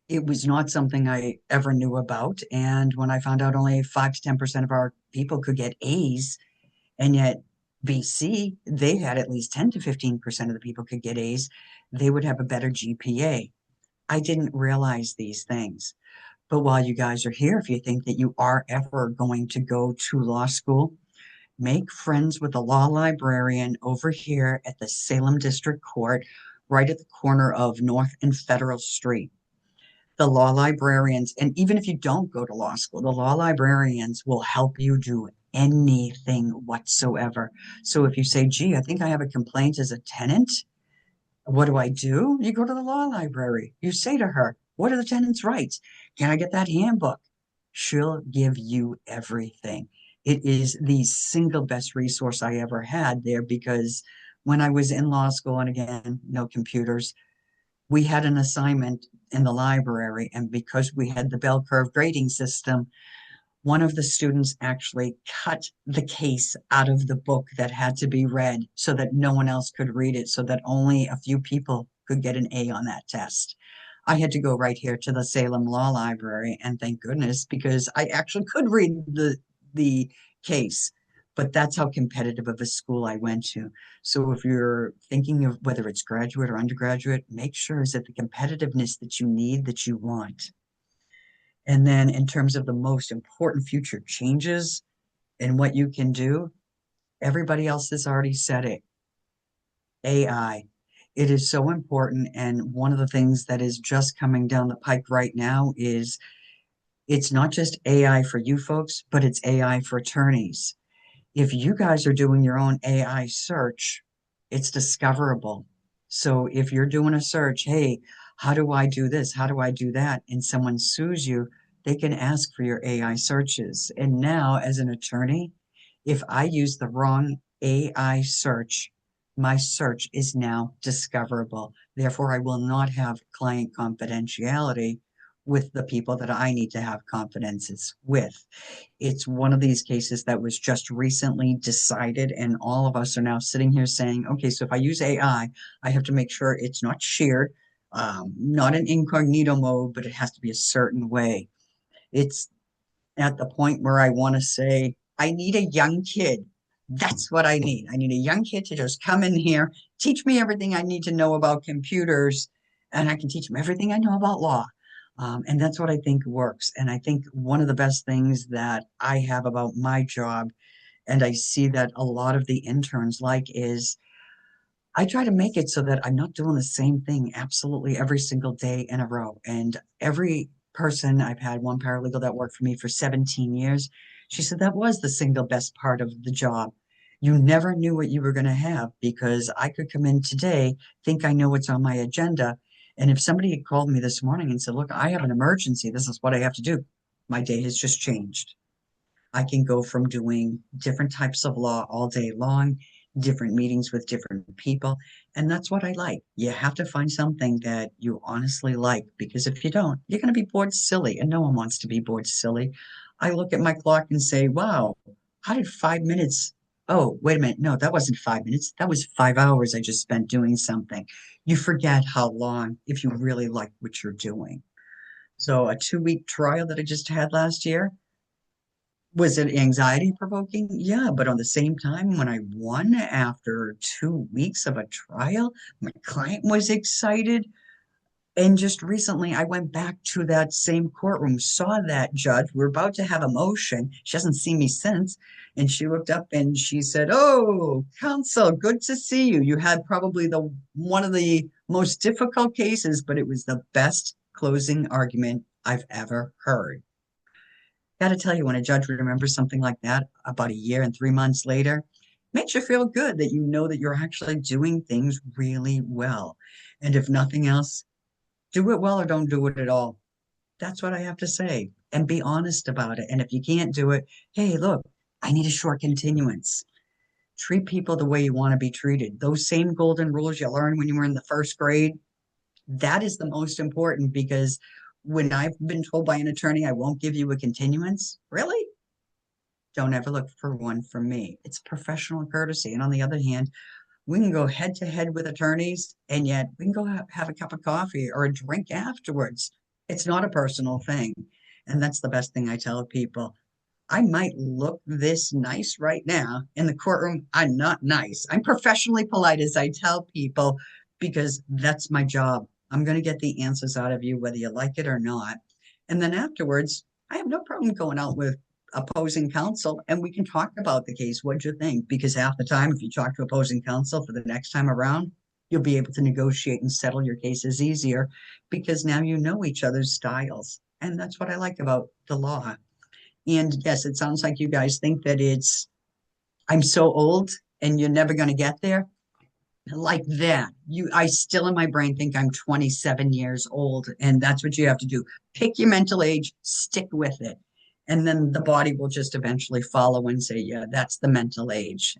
It was not something I ever knew about. And when I found out only 5 to 10% of our people could get A's, and yet BC, they had at least 10 to 15% of the people could get A's, they would have a better GPA. I didn't realize these things. But while you guys are here, if you think that you are ever going to go to law school, make friends with a law librarian over here at the Salem District Court, right at the corner of North and Federal Street. The law librarians, and even if you don't go to law school, the law librarians will help you do anything whatsoever. So if you say, gee, I think I have a complaint as a tenant, what do I do? You go to the law library. You say to her, what are the tenant's rights? Can I get that handbook? She'll give you everything. It is the single best resource I ever had there because when I was in law school, and again, no computers, we had an assignment in the library. And because we had the bell curve grading system, one of the students actually cut the case out of the book that had to be read so that no one else could read it, so that only a few people could get an A on that test. I had to go right here to the Salem Law Library, and thank goodness, because I actually could read the case. But that's how competitive of a school I went to. So if you're thinking of whether it's graduate or undergraduate, make sure is that the competitiveness that you need, that you want. And then in terms of the most important future changes and what you can do, everybody else has already said it. AI. It is so important. And one of the things that is just coming down the pike right now is it's not just AI for you folks, but it's AI for attorneys. If you guys are doing your own AI search, it's discoverable. So if you're doing a search, hey, how do I do this? How do I do that? And someone sues you, they can ask for your AI searches. And now, as an attorney, if I use the wrong AI search, my search is now discoverable. Therefore, I will not have client confidentiality with the people that I need to have confidences with. It's one of these cases that was just recently decided, and all of us are now sitting here saying, okay, so if I use AI, I have to make sure it's not shared, not in incognito mode, but it has to be a certain way. It's at the point where I want to say, I need a young kid. That's what I need. I need a young kid to just come in here, teach me everything I need to know about computers, and I can teach them everything I know about law. And that's what I think works. And I think one of the best things that I have about my job, and I see that a lot of the interns like, is I try to make it so that I'm not doing the same thing absolutely every single day in a row. And every person, I've had one paralegal that worked for me for 17 years. She said that was the single best part of the job. You never knew what you were going to have because I could come in today, think I know what's on my agenda. And if somebody had called me this morning and said, look, I have an emergency, this is what I have to do, my day has just changed. I can go from doing different types of law all day long, different meetings with different people. And that's what I like. You have to find something that you honestly like, because if you don't, you're going to be bored silly, and no one wants to be bored silly. I look at my clock and say, wow, how did 5 minutes? Oh, wait a minute. No, that wasn't 5 minutes. That was 5 hours I just spent doing something. You forget how long if you really like what you're doing. So a 2-week trial that I just had last year, was it anxiety provoking? Yeah, but on the same time, when I won after 2 weeks of a trial, my client was excited. And just recently, I went back to that same courtroom, saw that judge. We're about to have a motion. She hasn't seen me since. And she looked up and she said, oh, counsel, good to see you. You had probably the one of the most difficult cases, but it was the best closing argument I've ever heard. Got to tell you, when a judge remembers something like that about a year and 3 months later, makes you feel good that you know that you're actually doing things really well. And if nothing else, do it well or don't do it at all. That's what I have to say. And be honest about it. And if you can't do it, hey, look, I need a short continuance. Treat people the way you want to be treated. Those same golden rules you learned when you were in the first grade, that is the most important, because when I've been told by an attorney, I won't give you a continuance, really? Don't ever look for one from me. It's professional courtesy. And on the other hand, we can go head to head with attorneys, and yet we can go have a cup of coffee or a drink afterwards. It's not a personal thing. And that's the best thing I tell people. I might look this nice right now in the courtroom. I'm not nice. I'm professionally polite as I tell people because that's my job. I'm going to get the answers out of you, whether you like it or not. And then afterwards, I have no problem going out with opposing counsel and we can talk about the case. What'd you think? Because half the time, if you talk to opposing counsel for the next time around, you'll be able to negotiate and settle your cases easier because now you know each other's styles. And that's what I like about the law. And yes, it sounds like you guys think that I'm so old and you're never going to get there. Like that. I still in my brain think I'm 27 years old. And that's what you have to do. Pick your mental age, stick with it. And then the body will just eventually follow and say, yeah, that's the mental age.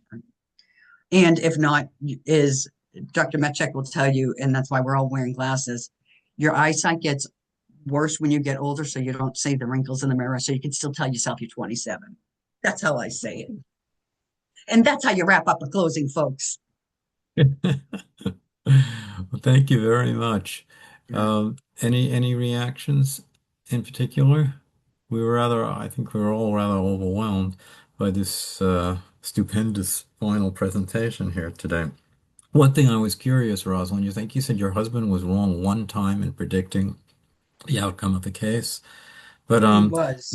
And if not, is Dr. Metchek will tell you, and that's why we're all wearing glasses, your eyesight gets worse when you get older, so you don't see the wrinkles in the mirror, so you can still tell yourself you're 27. That's how I say it. And that's how you wrap up a closing, folks. Well, thank you very much. Yeah. Any reactions in particular? I think we were all rather overwhelmed by this stupendous final presentation here today. One thing I was curious, Rosalind, you said your husband was wrong one time in predicting the outcome of the case, but He was.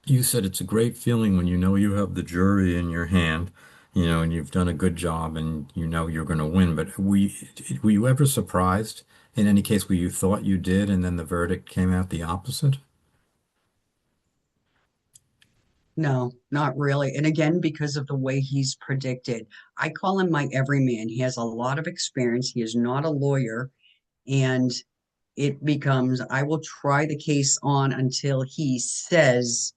you said it's a great feeling when you know you have the jury in your hand, and you've done a good job and you know you're going to win. But were you ever surprised in any case where you thought you did and then the verdict came out the opposite? No, not really. And again, because of the way he's predicted, I call him my everyman. He has a lot of experience. He is not a lawyer. And it becomes, I will try the case on until he says,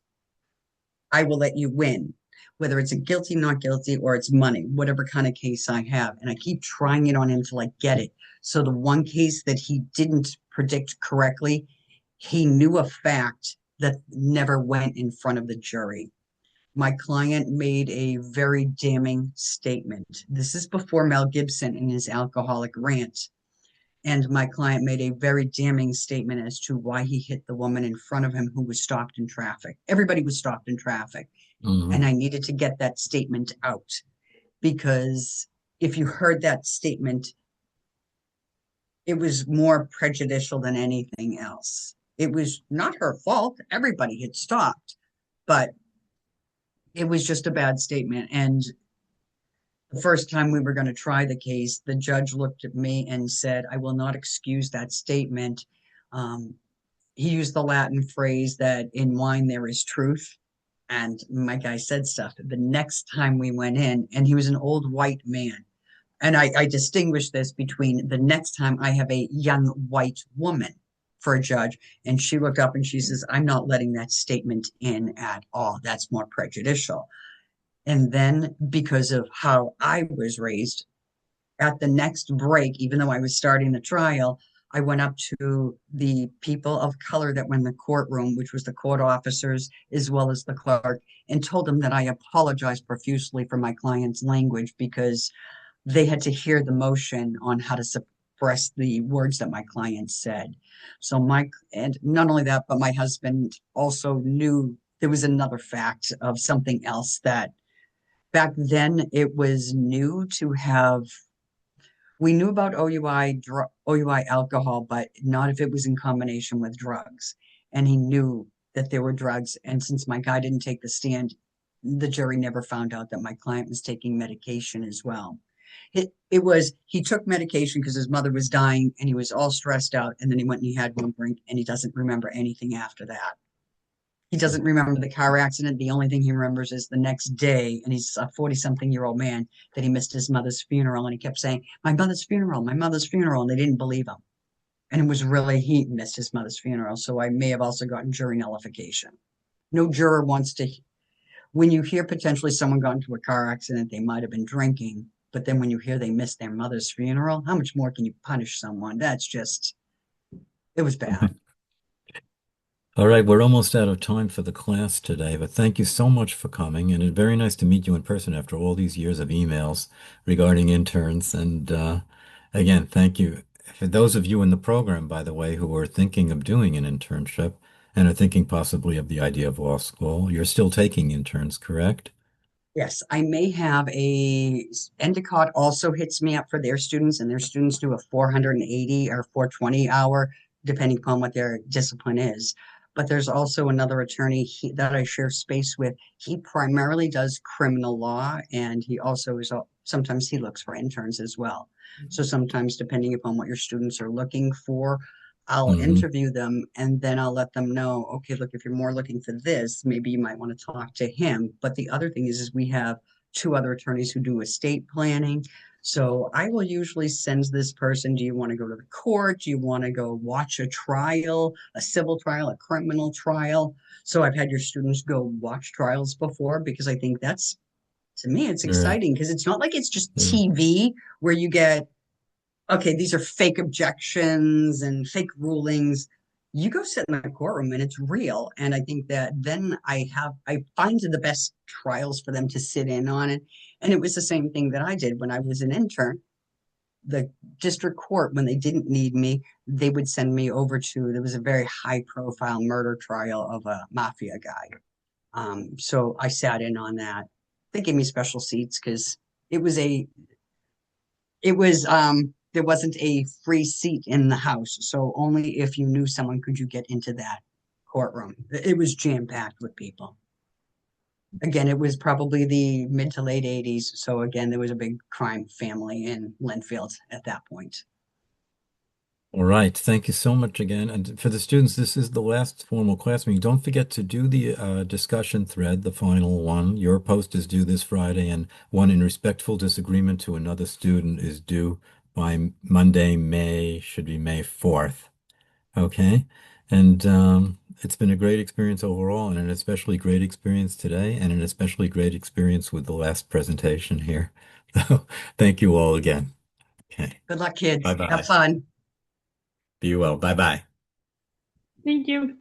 I will let you win, whether it's a guilty, not guilty, or it's money, whatever kind of case I have. And I keep trying it on him until I get it. So the one case that he didn't predict correctly, he knew a fact that never went in front of the jury. My client made a very damning statement. This is before Mel Gibson in his alcoholic rant. And my client made a very damning statement as to why he hit the woman in front of him who was stopped in traffic. Everybody was stopped in traffic. Hmm. And I needed to get that statement out because if you heard that statement, it was more prejudicial than anything else. It was not her fault. Everybody had stopped, but it was just a bad statement. And the first time we were going to try the case, the judge looked at me and said, I will not excuse that statement. Um, he used the Latin phrase that in wine there is truth. And my guy said stuff. The next time we went in, and he was an old white man. And I distinguish this between the next time I have a young white woman for a judge. And she looked up and she says, I'm not letting that statement in at all. That's more prejudicial. And then because of how I was raised, at the next break, even though I was starting the trial, I went up to the people of color that were in the courtroom, which was the court officers as well as the clerk, and told them that I apologized profusely for my client's language because they had to hear the motion on how to suppress the words that my client said. And not only that, but my husband also knew there was another fact of something else that back then it was new to have we knew about OUI alcohol, but not if it was in combination with drugs. And he knew that there were drugs. And since my guy didn't take the stand, the jury never found out that my client was taking medication as well. He took medication because his mother was dying and he was all stressed out. And then he went and he had one drink and he doesn't remember anything after that. He doesn't remember the car accident. The only thing he remembers is the next day, and he's a 40-something-year-old man, that he missed his mother's funeral. And he kept saying, my mother's funeral, my mother's funeral. And they didn't believe him. And it was really, he missed his mother's funeral. So I may have also gotten jury nullification. No juror wants to, when you hear potentially someone got into a car accident, they might have been drinking. But then when you hear they missed their mother's funeral, how much more can you punish someone? That's just, it was bad. All right, we're almost out of time for the class today, but thank you so much for coming, and it's very nice to meet you in person after all these years of emails regarding interns. And again, thank you. for those of you in the program, by the way, who are thinking of doing an internship and are thinking possibly of the idea of law school, you're still taking interns, correct? Yes, I may have Endicott also hits me up for their students, and their students do a 480 or 420 hour, depending upon what their discipline is. But there's also another attorney that I share space with. He primarily does criminal law, and he also is sometimes he looks for interns as well. So sometimes, depending upon what your students are looking for, I'll Hmm. interview them and then I'll let them know, okay, look, if you're more looking for this, maybe you might want to talk to him. But the other thing is we have two other attorneys who do estate planning. So I will usually send this person, do you want to go to the court? Do you want to go watch a trial, a civil trial, a criminal trial? So I've had your students go watch trials before because I think that's, to me, it's Yeah. exciting because it's not like it's just Yeah. TV where you get okay, these are fake objections and fake rulings. You go sit in the courtroom and it's real. And I think that then I find the best trials for them to sit in on it. And it was the same thing that I did when I was an intern. The district court, when they didn't need me, they would send me over to, there was a very high profile murder trial of a mafia guy. So I sat in on that. They gave me special seats because it was a there wasn't a free seat in the house, so only if you knew someone could you get into that courtroom. It was jam packed with people. Again, it was probably the mid to late 80s, so again there was a big crime family in Linfield at that point. All right. Thank you so much again. And for the students, this is the last formal class meeting. Don't forget to do the discussion thread, the final one. Your post is due this Friday, and one in respectful disagreement to another student is due by Monday, should be May 4th. Okay. And it's been a great experience overall, and an especially great experience today, and an especially great experience with the last presentation here. So thank you all again. Okay. Good luck, kids. Have Bye-bye. fun. Be well. Bye-bye. Thank you.